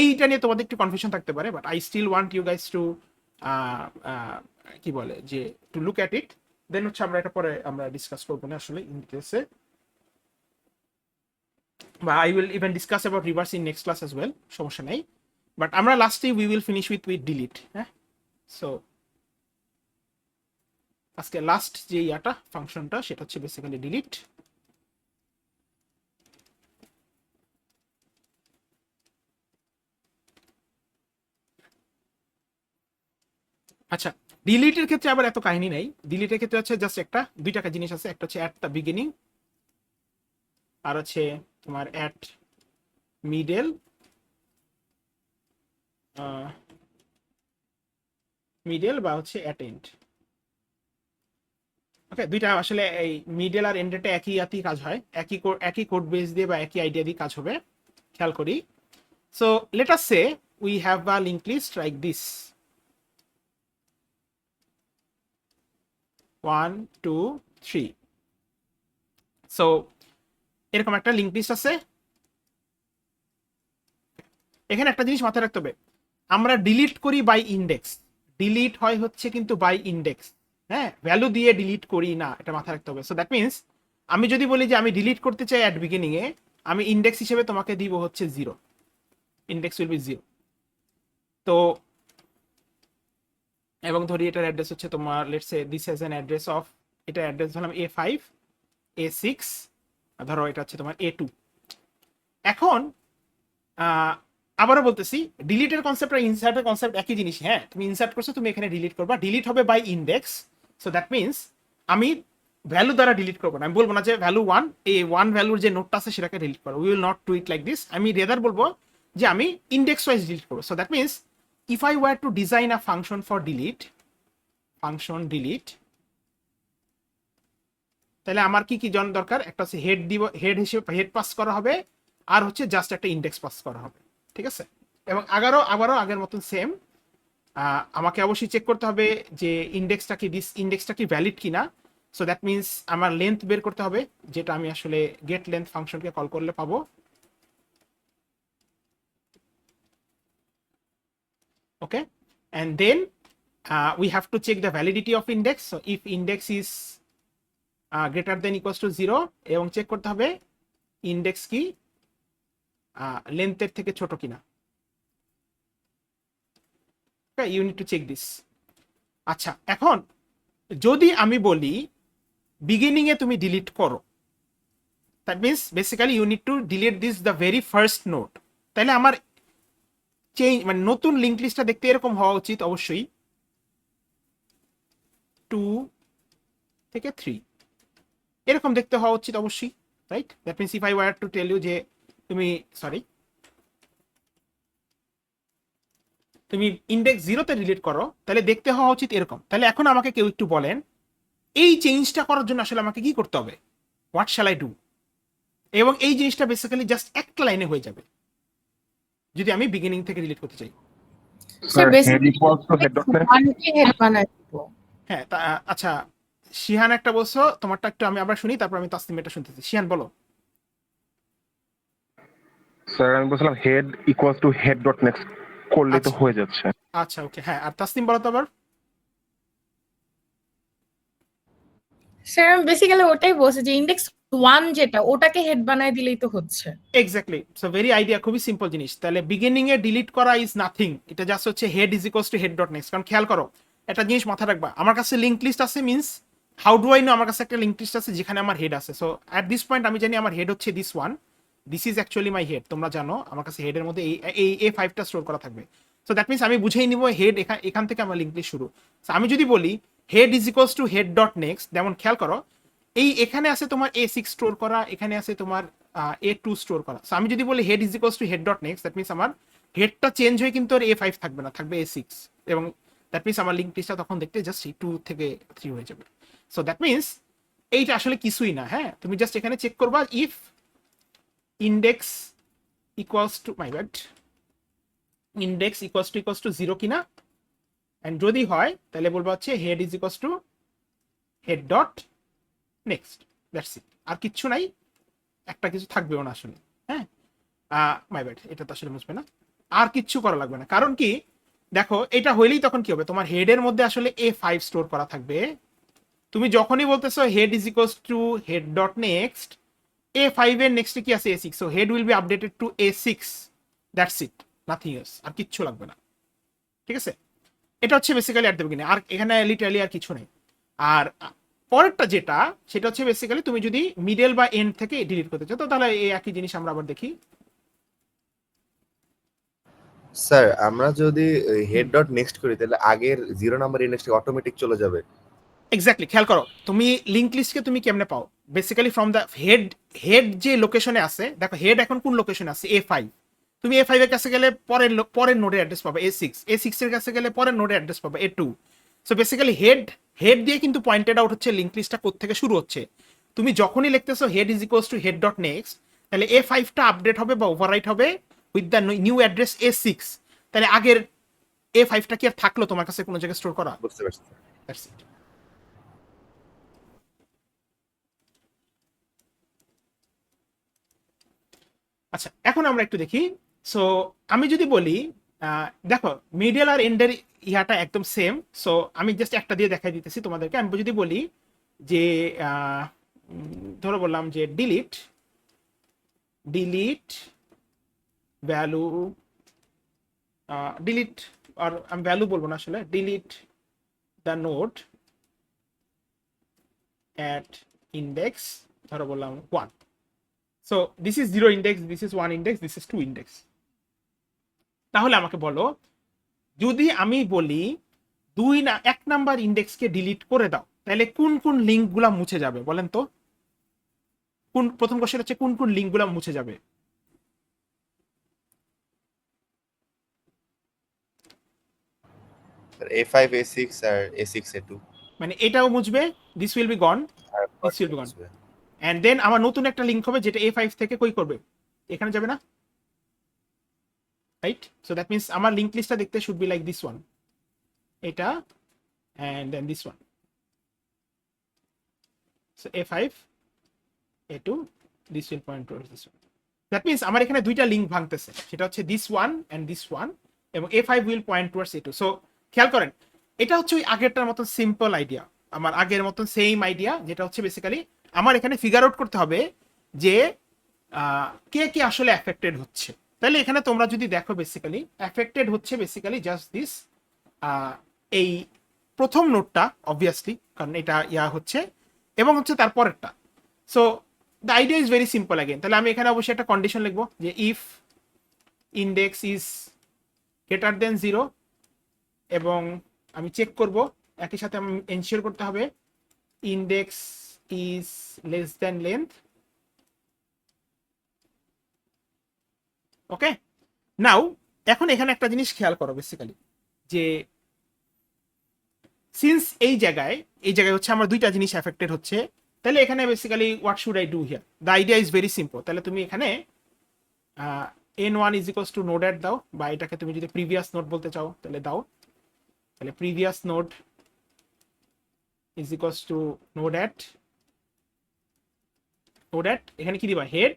এইটা নিয়ে তোমাদের একটু কনফিউশন থাকতে পারে, but I still want you guys to কি বলে যে to look at it, then হচ্ছে আমরা এটা পরে আমরা ডিসকাস করবো না আসলে ইন কেসে, বা I will even discuss about reverse in next class as well, সমস্যা নেই। বাট আমরা লাস্টে we will finish with delete. হ্যাঁ, সো আজকে লাস্ট যে ইয়াটা ফাংশনটা সেটা হচ্ছে বেসিক্যালি ডিলিট। আচ্ছা, ডিলিটের ক্ষেত্রে আবার এত কাহিনী নাই। ডিলিটের ক্ষেত্রে হচ্ছে জাস্ট একটা দুইটা জিনিস আছে, একটা হচ্ছে অ্যাট দ্য বিগিনিং, আর হচ্ছে তোমার অ্যাট মিডল, বা হচ্ছে অ্যাট এন্ড। ওকে, দুইটা আসলে এই মিডল আর এন্ডেটা একই কাজ হয়, একই কোড বেস দিয়ে বা একই আইডিয়া দিয়ে কাজ হবে, খেয়াল করি। So let us say we have a link list like this 1 2 3। So এরকম একটা লিঙ্ক লিস্ট আছে। এখানে একটা জিনিস মাথায় রাখতে হবে, আমরা ডিলিট করি বাই ইন্ডেক্স, ডিলিট হয় হচ্ছে কিন্তু বাই ইন্ডেক্স, হ্যাঁ, ভ্যালু দিয়ে ডিলিট করি না, এটা মাথায় রাখতে হবে। সো দ্যাট মিনস আমি যদি বলি যে আমি ডিলিট করতে চাই অ্যাট বিগিনিং এ, আমি ইন্ডেক্স হিসেবে তোমাকে দিব হচ্ছে 0, ইন্ডেক্স উইল বি 0। তো এবং ধরি এটার অ্যাড্রেস হচ্ছে তোমার let's say this has an address of, এটা অ্যাড্রেস ধরলাম A5 A6, ধরো এটা হচ্ছে তোমার A2। এখন আবারও বলতেছি, ডিলিটের কনসেপ্ট আর ইনসার্টের কনসেপ্ট একই জিনিস। হ্যাঁ, তুমি ইনসার্ট করছো, তুমি এখানে ডিলিট করবা, ডিলিট হবে by index. So that means আমি ভ্যালু দ্বারা ডিলিট করবো না, আমি বলবো না যে ভ্যালু 1, এই 1 ভ্যালুর যে নোটটা আছে সেটাকে ডিলিট করো, we will not do it like this. আমি রেদার বলবো যে আমি ইন্ডেক্স ওয়াইজ ডিলিট করবো। So that means if I were to design a function for delete, function delete, তাহলে আমার কি কি জন দরকার, একটা হচ্ছে হেড দিব, হেড হিসেবে হেড পাস করা হবে, আর হচ্ছে জাস্ট একটা ইন্ডেক্স পাস করা হবে, ঠিক আছে? এবং আবারও আগের মতন সেম, আমাকে অবশ্যই চেক করতে হবে যে ইন্ডেক্সটা কি ভ্যালিড কিনা। সো দ্যাট মিনস আমার লেন্থ বের করতে হবে, যেটা আমি আসলে গেট লেন্থ ফাংশনকে কল করলে পাবো। ওকে, and then we have to check the validity of index. So if index is greater than equals to 0, এবং চেক করতে হবে ইন্ডেক্স কি লেন্থের থেকে ছোট কিনা। You need to check this. আচ্ছা, এখন যদি আমি বলি বিগিনিং এ তুমি ডিলিট করো, that means basically you need to delete this the very first node, তাহলে আমার চেঞ্জ মানে নতুন লিঙ্ক লিস্টটা দেখতে এরকম হওয়া উচিত অবশ্যই। 2 থেকে 3 এরকম দেখতে হওয়া উচিত অবশ্যই, right? That means if I were to tell you যে তুমি ইন্ডেক্স 0-তে ডিলিট করো, তাহলে দেখতে হওয়া উচিত এরকম। তাহলে এখন আমাকে কেউ একটু বলেন এই চেঞ্জটা করার জন্য আসলে আমাকে কি করতে হবে, হোয়াট শ্যাল আই ডু? এবং এই জিনিসটা বেসিক্যালি জাস্ট একটা লাইনে হয়ে যাবে যদি আমি বিগিনিং থেকে ডিলিট করতে চাই। Sir head equals to head dot next. Head বানাই দিব। হ্যাঁ, আচ্ছা শিহান একটা বলছো, তোমারটা একটু আমি আবার শুনি, তারপর আমি তাসনিম এটা শুনতেছি। শিহান বলো। স্যার আমি বলছিলাম head equals to head dot next করলে তো আচ্ছা। হয়ে যাচ্ছে। আচ্ছা ওকে, হ্যাঁ, আর তাসনিম বলো তো আবার। স্যার আমি বেসিক্যালি ওটাই বলছি যে ইন্ডেক্স 1 যেটা ওটাকে হেড বানাই দিলেই তো হচ্ছে। এক্স্যাক্টলি, সো ভেরি আইডিয়া, খুবই সিম্পল জিনিস। তাহলে বিগিনিং এ ডিলিট করা ইজ নাথিং, এটা জাস্ট হচ্ছে head is equals to head dot next. কারণ খেয়াল করো একটা জিনিস মাথায় রাখবা, আমার কাছে লিঙ্ক লিস্ট আছে, means how do I know আমার কাছে একটা লিঙ্ক লিস্ট আছে যেখানে আমার হেড আছে। সো অ্যাট দিস পয়েন্ট আমি জানি আমার হেড হচ্ছে this one, this is actually my head. তোমরা জানো আমার কাছে হেডের মধ্যে এই A5টা স্টোর করা থাকবে। সো দ্যাট মিনস আমি বুঝেই নিব হেড এখান থেকে আমার লিঙ্ক লিস্ট শুরু। সো আমি যদি বলি head is equals to head dot next, যেমন খেয়াল করো এখানে আছে তোমার A6 স্টোর করা, এখানে আছে তোমার A2 স্টোর করা। সো আমি যদি বলি head is equals to head dot next, that means আমার হেডটা চেঞ্জ হয়ে কিন্তু আর A5 থাকবে না, থাকবে A6, এবং দ্যাট মিনস আমার লিঙ্ক লিস্টটা তখন দেখতে জাস্ট 2 থেকে 3 হয়ে যাবে। সো দ্যাট মিনস এইটা আসলে কিছুই না। হ্যাঁ, তুমি জাস্ট এখানে চেক করবা if index equals to index equals to 0 কিনা, এন্ড যদি হয় তাহলে বলবা হচ্ছে head is equals to head dot next, that's it. আর কিচ্ছু নাই, একটা কিছু থাকবেও না আসলে। হ্যাঁ, মাই ব্যাড, এটা তো আসলে বুঝবে না, আর কিচ্ছু করা লাগবে না। কারণ কি দেখো, এটা হইলেই তখন কি হবে, তোমার হেডের মধ্যে আসলে A5 স্টোর করা থাকবে। তুমি যখনই বলতেছো head is equals to head dot next, A5 এর নেক্সটে কি আছে A6, so head will be updated to A6, that's it, nothing else, আর কিচ্ছু লাগবে না। ঠিক আছে, এটা হচ্ছে বেসিক্যালি অ্যাট দ্য বিগিনিং, আর এখানে লিটারালি আর কিছু নেই। আর পরেরটা যেটা, সেটা হচ্ছে বেসিক্যালি তুমি যদি মিডল বা এন্ড থেকে ডিলিট করতে চাও, তো তাহলে এই একই জিনিস আমরা আবার দেখি। স্যার আমরা যদি হেড ডট নেক্সট করি তাহলে আগের 0 নাম্বার ইন্ডেক্সটা অটোমেটিক চলে যাবে। এক্স্যাক্টলি, খেয়াল করো তুমি লিঙ্ক লিস্টকে তুমি কেমনে পাও, বেসিক্যালি ফ্রম দ্য হেড যে লোকেশনে আছে। দেখো হেড এখন কোন লোকেশনে আছে, A5। তুমি A5 এর কাছে গেলে পরের নোডের অ্যাড্রেস পাবে A6 এর কাছে গেলে পরের নোডের অ্যাড্রেস পাবে A2। সো বেসিক্যালি হেড দিয়ে কিন্তু পয়েন্টেড আউট হচ্ছে লিঙ্ক লিস্টটা কোত্থেকে শুরু হচ্ছে। তুমি যখনই লিখতেছো head is equals to head dot next, তাহলে A5টা আপডেট হবে বা ওভাররাইট হবে with the new address A6। তাহলে আগের A5টা কি আর থাকলো তোমার কাছে কোনো জায়গায় স্টোর করা? বুঝতে পারছি। That's it. আচ্ছা, এখন আমরা একটু দেখি। সো আমি যদি বলি দেখো মিডল আর এন্ডের ইয়াটা একদম সেম। সো আমি জাস্ট একটা দিয়ে দেখাই দিতেছি তোমাদেরকে। আমি যদি বলি যে ধরো বললাম যে ডিলিট ভ্যালু, ডিলিট, আর আমি ভ্যালু বলবো না আসলে, delete the node at index, ধরো বললাম 1। So this is 0 index, this is 1 index, this is 2 index. তাহলে আমাকে বলো, যদি আমি বলি 1 নাম্বার ইন্ডেক্সকে ডিলিট করে দাও, তাহলে কোন কোন লিঙ্কগুলা মুছে যাবে বলেন তো? প্রথম কোশ্চেন হচ্ছে কোন কোন লিঙ্কগুলা মুছে যাবে? A5 A6 আর A6 A2 মানে এটাও মুছবে, this will be gone, this will be gone, and then আমার নতুন একটা লিঙ্ক হবে যেটা A5 থেকে কই করবে, এখানে যাবে না, রাইট? সো দ্যাট মিন্স আমার লিঙ্ক লিস্টটা দেখতে should be like this one, এটা and then this one. So A5 A2, this will point towards this one. That means আমার এখানে দুইটা লিঙ্ক ভাঙতেছে, সেটা হচ্ছে this one and this one, এবং A5 will point towards A2. So খেয়াল করেন, এটা হচ্ছে ওই আগেরটার মতন সিম্পল আইডিয়া, আমার আগের মতন সেম আইডিয়া, যেটা হচ্ছে বেসিক্যালি আমার এখানে ফিগার আউট করতে হবে যে কে কে আসলে অ্যাফেক্টেড হচ্ছে। তাহলে এখানে তোমরা যদি দেখো বেসিক্যালি অ্যাফেক্টেড হচ্ছে বেসিক্যালি জাস্ট দিস, এই প্রথম নোটটা অবভিয়াসলি, কারণ এটা ইয়া হচ্ছে, এবং হচ্ছে তারপরেরটা। So the idea is very simple again. তাহলে আমি এখানে অবশ্যই একটা কন্ডিশন লিখবো যে if index is greater than 0, এবং আমি চেক করব একই সাথে আমি এনশিওর করতে হবে index is less than length. Okay, now এখন এখানে একটা জিনিস খেয়াল করো বেসিক্যালি, যে সিন্স এই জায়গায় হচ্ছে আমার দুইটা জিনিস এফেক্টেড হচ্ছে, তাহলে এখানে basically what should I do here? The idea is very simple. তাহলে তুমি এখানে n1 is equals to node at দাও, বা এটাকে তুমি যদি প্রিভিয়াস নোড বলতে চাও তাহলে দাও। তাহলে previous node is equals to node at এখানে কি দিবা? হেড।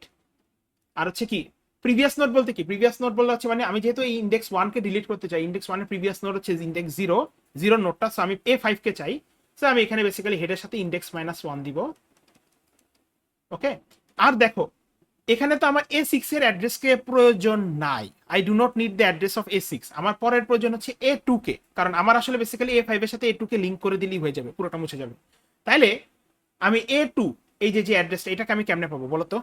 আর হচ্ছে কি প্রিভিয়াস নোড বলতে কি? প্রিভিয়াস নোড বলতে হচ্ছে মানে আমি যেহেতু এই ইন্ডেক্স 1 কে ডিলিট করতে চাই, ইন্ডেক্স 1 এর প্রিভিয়াস নোড হচ্ছে ইন্ডেক্স 0 নোডটা, সো আমি a5 কে চাই, সো আমি এখানে বেসিক্যালি হেডের সাথে ইন্ডেক্স -1 দিব। ওকে, আর দেখো এখানে তো আমার a6 এর অ্যাড্রেস কে প্রয়োজন নাই, I do not need the address of a6। আমার পরের প্রয়োজন হচ্ছে a2 কে, কারণ আমার আসলে বেসিক্যালি a5 এর সাথে a2 কে লিংক করে দিলেই হয়ে যাবে, পুরোটা মুছে যাবে। তাহলে আমি a2 এই যে অ্যাড্রেসটা, এটাকে আমি কেমনে পাবো বলো তো?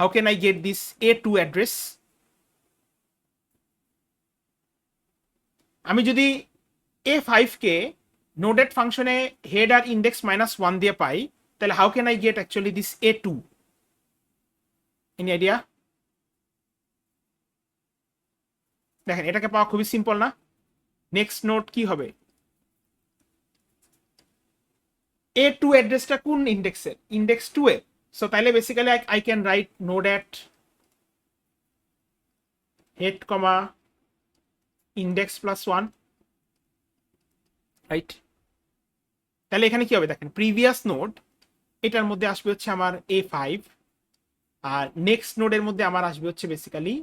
How can I get this A2 address? আমি যদি A5 কে নোডেড ফাংশনে হেড আর ইন্ডেক্স -1 দিয়ে পাই, তাহলে how can I get actually this A2? Any idea? দেখেন এটাকে পাওয়া খুবই সিম্পল না? নেক্সট নোড কি হবে? A2 অ্যাড্রেসটা কোন ইন্ডেক্সের? ইন্ডেক্স 2 এর। So তাহলে basically I can write node at head comma index +1, right? তাহলে এখানে কি হবে দেখেন, প্রিভিয়াস নোড এটার মধ্যে আসবে হচ্ছে আমার a5, আর নেক্সট নোডের মধ্যে আমার আসবে হচ্ছে বেসিক্যালি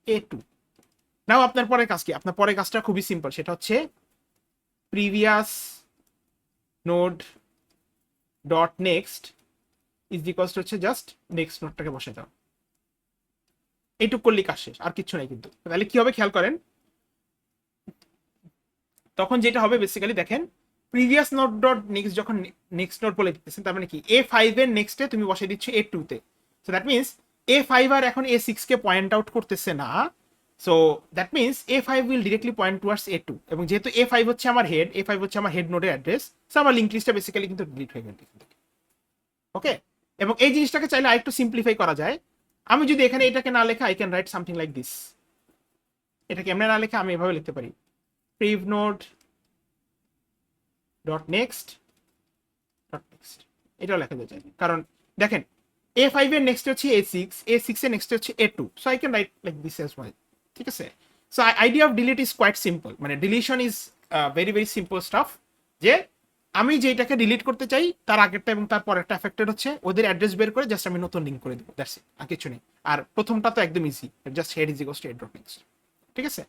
a2। নাও আপনার পরের কাজ কি? আপনার পরের কাজটা খুবই সিম্পল, সেটা হচ্ছে previous node dot next is equals two হচ্ছে জাস্ট নেক্সট নোডটাকে বসে দাও। এইটুকু করলেই কাজ শেষ, আর কিছু নাই। কিন্তু তাহলে কি হবে খেয়াল করেন, তখন যেটা হবে বেসিক্যালি দেখেন, প্রিভিয়াস নোড ডট নেক্সট যখন নেক্সট নোড বলে দিতেছেন, তার মানে কি a5 এর নেক্সটে তুমি বসে দিচ্ছ a2 তে। সো দ্যাট মিনস a5 আর এখন a6 কে পয়েন্ট আউট করতেছে না, so that means a5 will directly point towards a2। এবং যেহেতু a5 হচ্ছে আমার হেড নোডের অ্যাড্রেস, সো আমার লিংক লিস্টটা বেসিক্যালি কিন্তু ডিলিট হয়ে গেল। ওকে, এবং এই জিনিসটাকে চাইলে আরেকটু সিম্পলিফাই করা যায়। আমি যদি এখানে এটাকে না লেখা, I can write something like this. এটাকে এমনি না লেখা আমি এভাবে লিখতে পারি, প্রিভ নোড ডট নেক্সট। এটাও লেখা যায়, কারণ দেখেন a5 এর নেক্সট হচ্ছে a6 এর নেক্সট হচ্ছে a2, so I can write like this as well. ঠিক আছে, so idea of delete is quite simple, মানে deletion is very very simple stuff. যে আমি যেটাকে ডিলিট করতে চাই তার আগেরটা এবং তার পরেরটা এফেক্টেড হচ্ছে, ওদের অ্যাড্রেস বের করে জাস্ট আমি নতুন লিংক করে দেবো, দ্যাটস ইট, আর কিছু নেই। আর প্রথমটা তো একদম easy, just head is equals to head dot next. ঠিক আছে,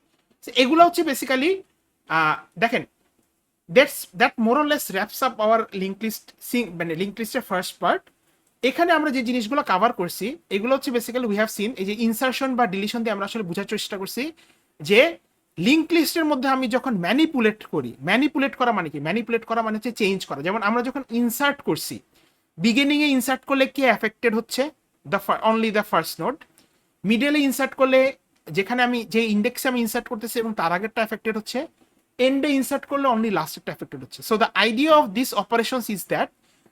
এগুলো হচ্ছে বেসিক্যালি দেখেন that more or less wraps up our link list, মানে লিংক লিস্টের ফার্স্ট পার্ট। এখানে আমরা যে জিনিসগুলো কভার করছি এগুলো হচ্ছে বেসিক্যালি উই হ্যাভ সিন, এই যে ইনসারশন বা ডিলিশন দিয়ে আমরা আসলে বোঝার চেষ্টা করছি যে লিংক লিস্টের মধ্যে আমি যখন ম্যানিপুলেট করি, ম্যানিপুলেট করা মানে কি? ম্যানিপুলেট করা মানে হচ্ছে চেঞ্জ করা। যেমন আমরা যখন ইনসার্ট করছি, বিগিনিং এ ইনসার্ট করলে কে এফেক্টেড হচ্ছে? Only the first node. মিডলে ইনসার্ট করলে যেখানে আমি যে ইন্ডেক্সে আমি ইনসার্ট করতেছি এবং তার আগেরটা এফেক্টেড হচ্ছে, এন্ডে ইনসার্ট করলে অনলি লাস্টেরটা এফেক্টেড হচ্ছে। So the idea of this operations is that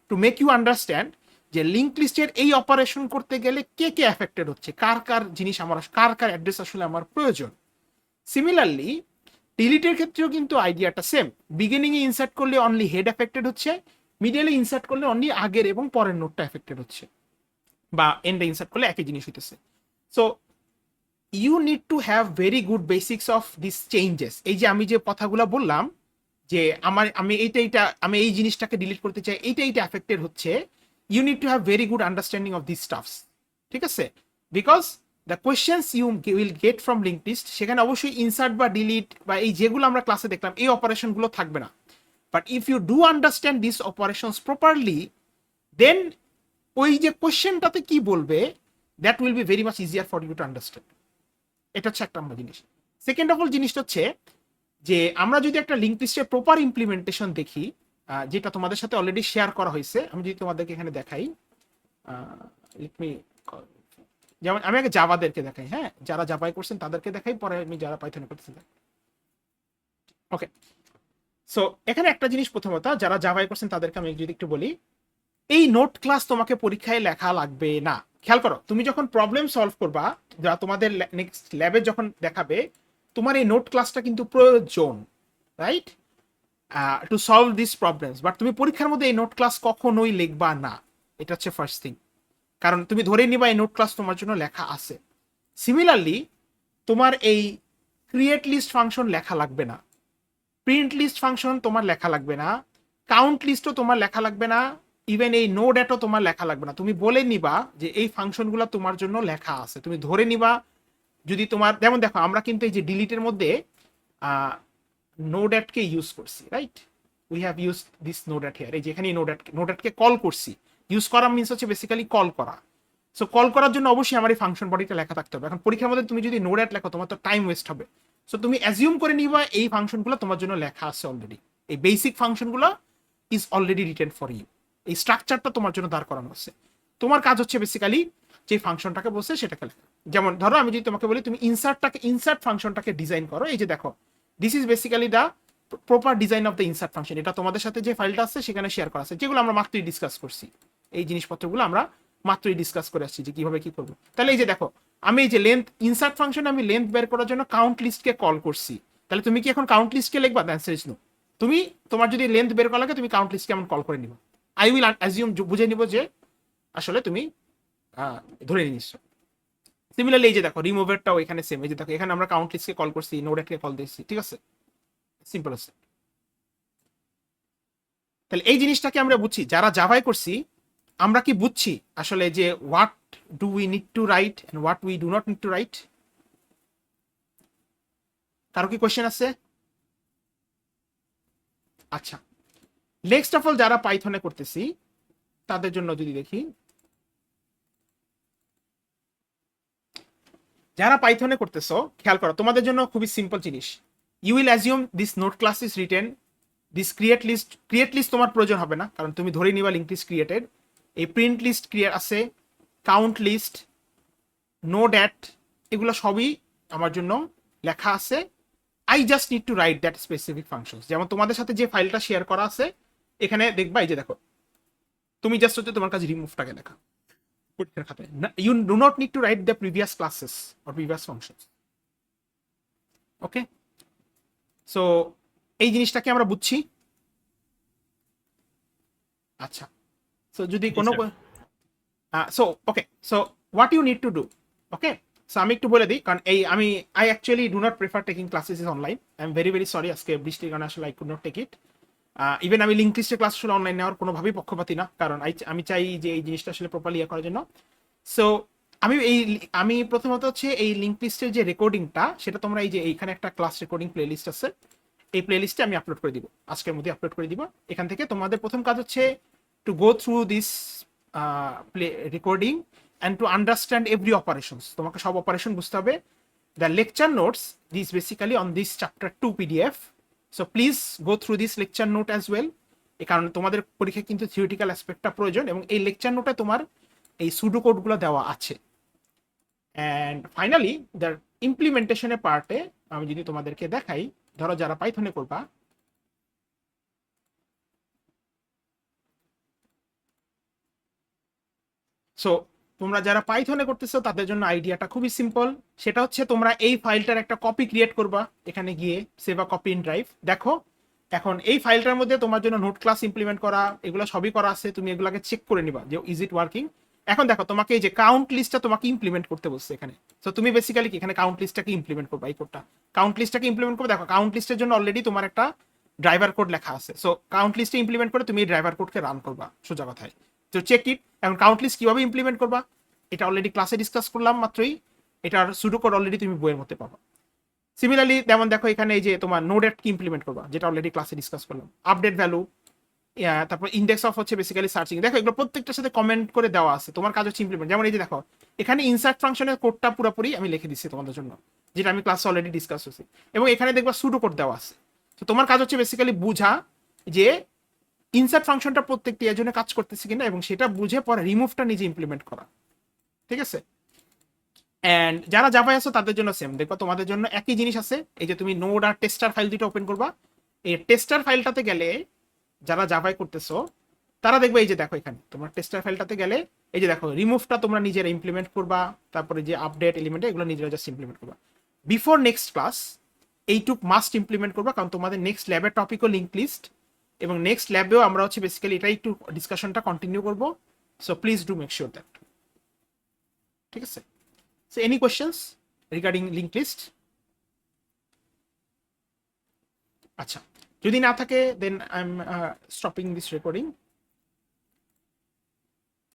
to make you understand যে লিংক লিস্টের এই অপারেশন করতে গেলে কে কে এফেক্টেড হচ্ছে, কার কার জিনিস আমার, কার কার অ্যাড্রেস আসলে আমার প্রয়োজন। সিমিলারলি ডিলিটের ক্ষেত্রেও কিন্তু আইডিয়াটা সেম, বিগিনিং এ ইনসার্ট করলে অনলি হেড এফেক্টেড হচ্ছে, মিডলে ইনসার্ট করলে অনলি আগের এবং পরের নোটটা এফেক্টেড হচ্ছে, বা এন্ডে ইনসার্ট করলে একই জিনিস হইতেছে। So you need to have very good basics of this changes. এই যে আমি যে কথাগুলো বললাম যে আমি আমি এই জিনিসটাকে ডিলিট করতে চাই, এইটা এফেক্টেড হচ্ছে, you need to have very good understanding of this stuffs. ঠিক আছে, because the questions you will get from link list, সেখানে অবশ্যই ইনসার্ট বা ডিলিট বা এই যেগুলো আমরা ক্লাসে দেখলাম এই অপারেশনগুলো থাকবে না। But if you do understand this operations properly, then ওই যে কোয়েশ্চেনটাতে কি বলবে, that will be very much easier for you to understand. এটা হচ্ছে একটা আমরা জিনিস। সেকেন্ড অফ অল জিনিসটা হচ্ছে যে আমরা যদি একটা লিঙ্ক লিস্টের প্রপার ইমপ্লিমেন্টেশন দেখি, যেটা তোমাদের সাথে অলরেডি শেয়ার করা হয়েছে, আমি যদি তোমাদেরকে এখানে দেখাই, যেমন আমি আগে জাভাদেরকে দেখাই, হ্যাঁ, যারা জাভায় করছেন তাদেরকে দেখাই, পরে আমি যারা পাইথনে করতেছি। ওকে, সো এখানে একটা জিনিস প্রথমত যারা জাভায় করছেন তাদেরকে আমি যদি একটু বলি, এই নোট ক্লাস তোমাকে পরীক্ষায় লেখা লাগবে না। খেয়াল করো, তুমি যখন প্রবলেম সলভ করবা, যা তোমাদের নেক্সট ল্যাবে যখন দেখাবে, তোমার এই নোট ক্লাসটা কিন্তু প্রয়োজন, right, to solve this problems. But তুমি পরীক্ষার মধ্যে এই নোট ক্লাস কখনোই লিখবা না, এটা হচ্ছে ফার্স্ট থিং। কারণ তুমি ধরে নিবা এই নোট ক্লাস তোমার জন্য লেখা আছে। সিমিলারলি তোমার এই ক্রিয়েট লিস্ট ফাংশন লেখা লাগবে না, প্রিন্ট লিস্ট ফাংশন তোমার লেখা লাগবে না, কাউন্ট লিস্টও তোমার লেখা লাগবে না, ইভেন এই নো ডেটও তোমার লেখা লাগবে না। তুমি বলে নিবা যে এই ফাংশনগুলো তোমার জন্য লেখা আছে, তুমি ধরে নিবা। যদি তোমার যেমন দেখো, আমরা কিন্তু এই যে ডিলিটের মধ্যে নো ডেটকে ইউজ করছি, right, we have use this node at here. এই যে এখানে নো ডেটকে কল করছি, ইউজ করা মিনস হচ্ছে বেসিক্যালি কল করা। সো কল করার জন্য অবশ্যই আমার এই ফাংশন বডিটা লেখা থাকতে হবে। এখন পরীক্ষার মধ্যে তুমি যদি নো ডেট লেখো, তোমার তো টাইম ওয়েস্ট হবে। সো তুমি অ্যাজিউম করে নিবা এই ফাংশনগুলো তোমার জন্য লেখা আছে অলরেডি, এই বেসিক ফাংশনগুলো is already written for you, এই স্ট্রাকচারটা তোমার জন্য দাঁড় করানো আছে। তোমার কাজ হচ্ছে বেসিক্যালি যে ফাংশনটাকে বলছে সেটাকে লেখা। যেমন ধরো আমি যদি তোমাকে বলি তুমি ইনসার্ট ফাংশনটাকে ডিজাইন করো, এই যে দেখো, this is basically the proper design of the insert function. এটা তোমাদের সাথে যে ফাইলটা আছে সেখানে শেয়ার করা আছে, যেগুলো আমরা মাত্রই ডিসকাস করছি। এই জিনিসপত্রগুলো আমরা মাত্রই ডিসকাস করে আসছি যে কিভাবে কি করবো। তাহলে এই যে দেখো, আমি এই যে লেন্থ ইনসার্ট ফাংশন, আমি লেন্থ বের করার জন্য কাউন্ট লিস্টকে কল করছি। তাহলে তুমি কি এখন কাউন্ট লিস্টকে লিখবা? The answer is no. তুমি তোমার যদি লেন্থ বের করা লাগে, তুমি কাউন্ট লিস্টকে এমন কল করে নিবা। আই উইল অ্যাজিউম, বুঝে নিব যে আসলে তুমি ধরে নিচ্ছ। সিমিলারলি এই যে দেখো, রিমুভারটাও এখানে সেম। এই যে দেখো, এখানে আমরা কাউন্ট লিস্টকে কল করছি, নোডেটকে কল দিয়েছি, ঠিক আছে, সিম্পল আছে। তাহলে এই জিনিসটাকে আমরা বুঝছি যারা জাভায় করছি। আমরা কি বুঝছি আসলে যে what do we need to write and what we do not need to write? কারো কি কোয়েশ্চেন আছে? আচ্ছা, নেক্সট অফ অল যারা পাইথনে করতেছি তাদের জন্য যদি দেখি, যারা পাইথনে করতেছো খেয়াল করো, তোমাদের জন্য খুবই সিম্পল জিনিস। You will assume this node class is written, this create list তোমার প্রয়োজন হবে না, কারণ তুমি ধরে নিবা লিঙ্ক লিস্ট ক্রিয়েটেড। এই প্রিন্ট লিস্ট ক্রিয়েট আছে, কাউন্ট লিস্ট, নো ড্যাট, এগুলো সবই আমার জন্য লেখা আছে। I just need to write that specific functions. যেমন তোমাদের সাথে যে ফাইলটা শেয়ার করা আছে এখানে দেখবা, এই যে দেখো, তুমি জাস্ট হচ্ছে তোমার কাছে রিমুভটাকে লেখা পরীক্ষার খাতায়। You do not need to write the previous classes or previous functions. Okay, so এই জিনিসটাকে আমরা বুঝছি। আচ্ছা, সো যদি কোনো so okay, so what you need to do, okay. So আমি একটু বলে দিই, কারণ I actually do not prefer taking classes is online. I am very sorry, আজকে বৃষ্টির কারণে আসলে I could not take it. Even আমি লিঙ্ক লিস্টের ক্লাস আসলে অনলাইন নেওয়ার কোনোভাবেই পক্ষপাতী না, কারণ আমি চাই যে এই জিনিসটা আসলে প্রপারলি ইয়ে করার জন্য। সো আমি প্রথমত হচ্ছে এই লিঙ্ক লিস্টের যে রেকর্ডিংটা, সেটা তোমরা এই যে এইখানে একটা ক্লাস রেকর্ডিং প্লে লিস্ট আছে, এই প্লে লিস্টে আমি আপলোড করে দিব, আজকের মধ্যে আপলোড করে দিব। এখান থেকে তোমাদের প্রথম কাজ হচ্ছে two go through this play recording and to understand every operations. তোমাকে সব অপারেশন বুঝতে হবে। The lecture notes this basically on this chapter 2 PDF. So please go through this lecture note as well. এই কারণে তোমাদের পরীক্ষায় কিন্তু থিওরিটিক্যাল অ্যাসপেক্টটা প্রয়োজন, এবং এই লেকচার নোটে তোমার এই সুডো কোডগুলো দেওয়া আছে। অ্যান্ড ফাইনালি দ্য ইমপ্লিমেন্টেশনের পার্টে আমি যদি তোমাদেরকে দেখাই, ধরো যারা পাইথনে করবা, সো তোমরা যারা পাইথনে করতেছো তাদের জন্য আইডিয়াটা খুবই সিম্পল। সেটা হচ্ছে তোমরা এই ফাইলটার একটা কপি ক্রিয়েট করবা, এখানে গিয়ে save a copy in drive. দেখো, এখন এই ফাইলটার মধ্যে তোমার জন্য নোট ক্লাস ইমপ্লিমেন্ট করা, এগুলো সবই করা আছে। তুমি এগুলোকে চেক করে নিবা যে ইজ ইট ওয়ার্কিং। এখন দেখো, তোমাকে এই যে কাউন্ট লিস্টটা তোমাকে ইমপ্লিমেন্ট করতে বলছে এখানে। সো তুমি বেসিক্যালি কি এখানে কাউন্ট লিস্টটাকে ইমপ্লিমেন্ট করবা, এই কোডটা কাউন্ট লিস্টটাকে ইমপ্লিমেন্ট করবে। দেখো, কাউন্ট লিস্টের জন্য অলরেডি তোমার একটা ড্রাইভার কোড লেখা আছে। সো কাউন্ট লিস্টে ইমপ্লিমেন্ট করে তুমি এই ড্রাইভার কোডকে রান করবা, সোজা কথায়। তো চেক ইট। এখন কাউন্ট লিস্ট কিভাবে ইমপ্লিমেন্ট করবা এটা অলরেডি ক্লাসে ডিসকাস করলাম মাত্রই, এটার সুডো কোড অলরেডি তুমি বইয়ের মধ্যে পাবা। সিমিলারলি যেমন দেখো, এখানে এই যে তোমার নো ডেট কি ইমপ্লিমেন্ট করবা, যেটা অলরেডি ক্লাসে ডিসকাস করলাম। আপডেট ভ্যালু, তারপর ইন্ডেক্স অফ হচ্ছে বেসিক্যালি সার্চিং। দেখো, এগুলো প্রত্যেকটার সাথে কমেন্ট করে দেওয়া আছে, তোমার কাজ হচ্ছে ইমপ্লিমেন্ট। যেমন এই যে দেখো, এখানে ইনসার্ট ফাংশনের কোডটা পুরোপুরি আমি লিখে দিচ্ছি তোমাদের জন্য, যেটা আমি ক্লাসে অলরেডি ডিসকাস করছি, এবং এখানে দেখবা সুডো কোড দেওয়া আছে। তো তোমার কাজ হচ্ছে বেসিক্যালি বুঝা যে ইনসার্ট ফাংশনটা প্রত্যেকটি এর জন্য কাজ করতেছে কিনা, এবং সেটা বুঝে পরে রিমুভটা নিজে ইমপ্লিমেন্ট করা, ঠিক আছে। এন্ড যারা জাভায় আছো তাদের জন্য সেম, দেখো তোমাদের জন্য একই জিনিস আছে। এই যে তুমি নোড আর টেস্টার ফাইল দুটো ওপেন করবা, এই টেস্টার ফাইলটাতে গেলে যারা জাভায় করতেছো তারা দেখবে এই যে দেখো এখানে তোমার টেস্টার ফাইলটাতে গেলে এই যে দেখো রিমুভটা তোমরা নিজেরা ইমপ্লিমেন্ট করবা, তারপরে যে আপডেট এলিমেন্ট এগুলো নিজেরা জাস্ট ইমপ্লিমেন্ট করবা বিফোর নেক্সট ক্লাস। এইটুক মাস্ট ইমপ্লিমেন্ট করবা, কারণ তোমাদের নেক্সট ল্যাবের টপিকও লিঙ্ক লিস্ট, এবং নেক্সট ল্যাবেও আমরা হচ্ছে বেসিক্যালি এটাই একটু ডিসকাশনটা কন্টিনিউ করবো। So please do make sure that. ঠিক আছে, so any questions regarding link list? আচ্ছা, যদি না থাকে then I am stopping this recording.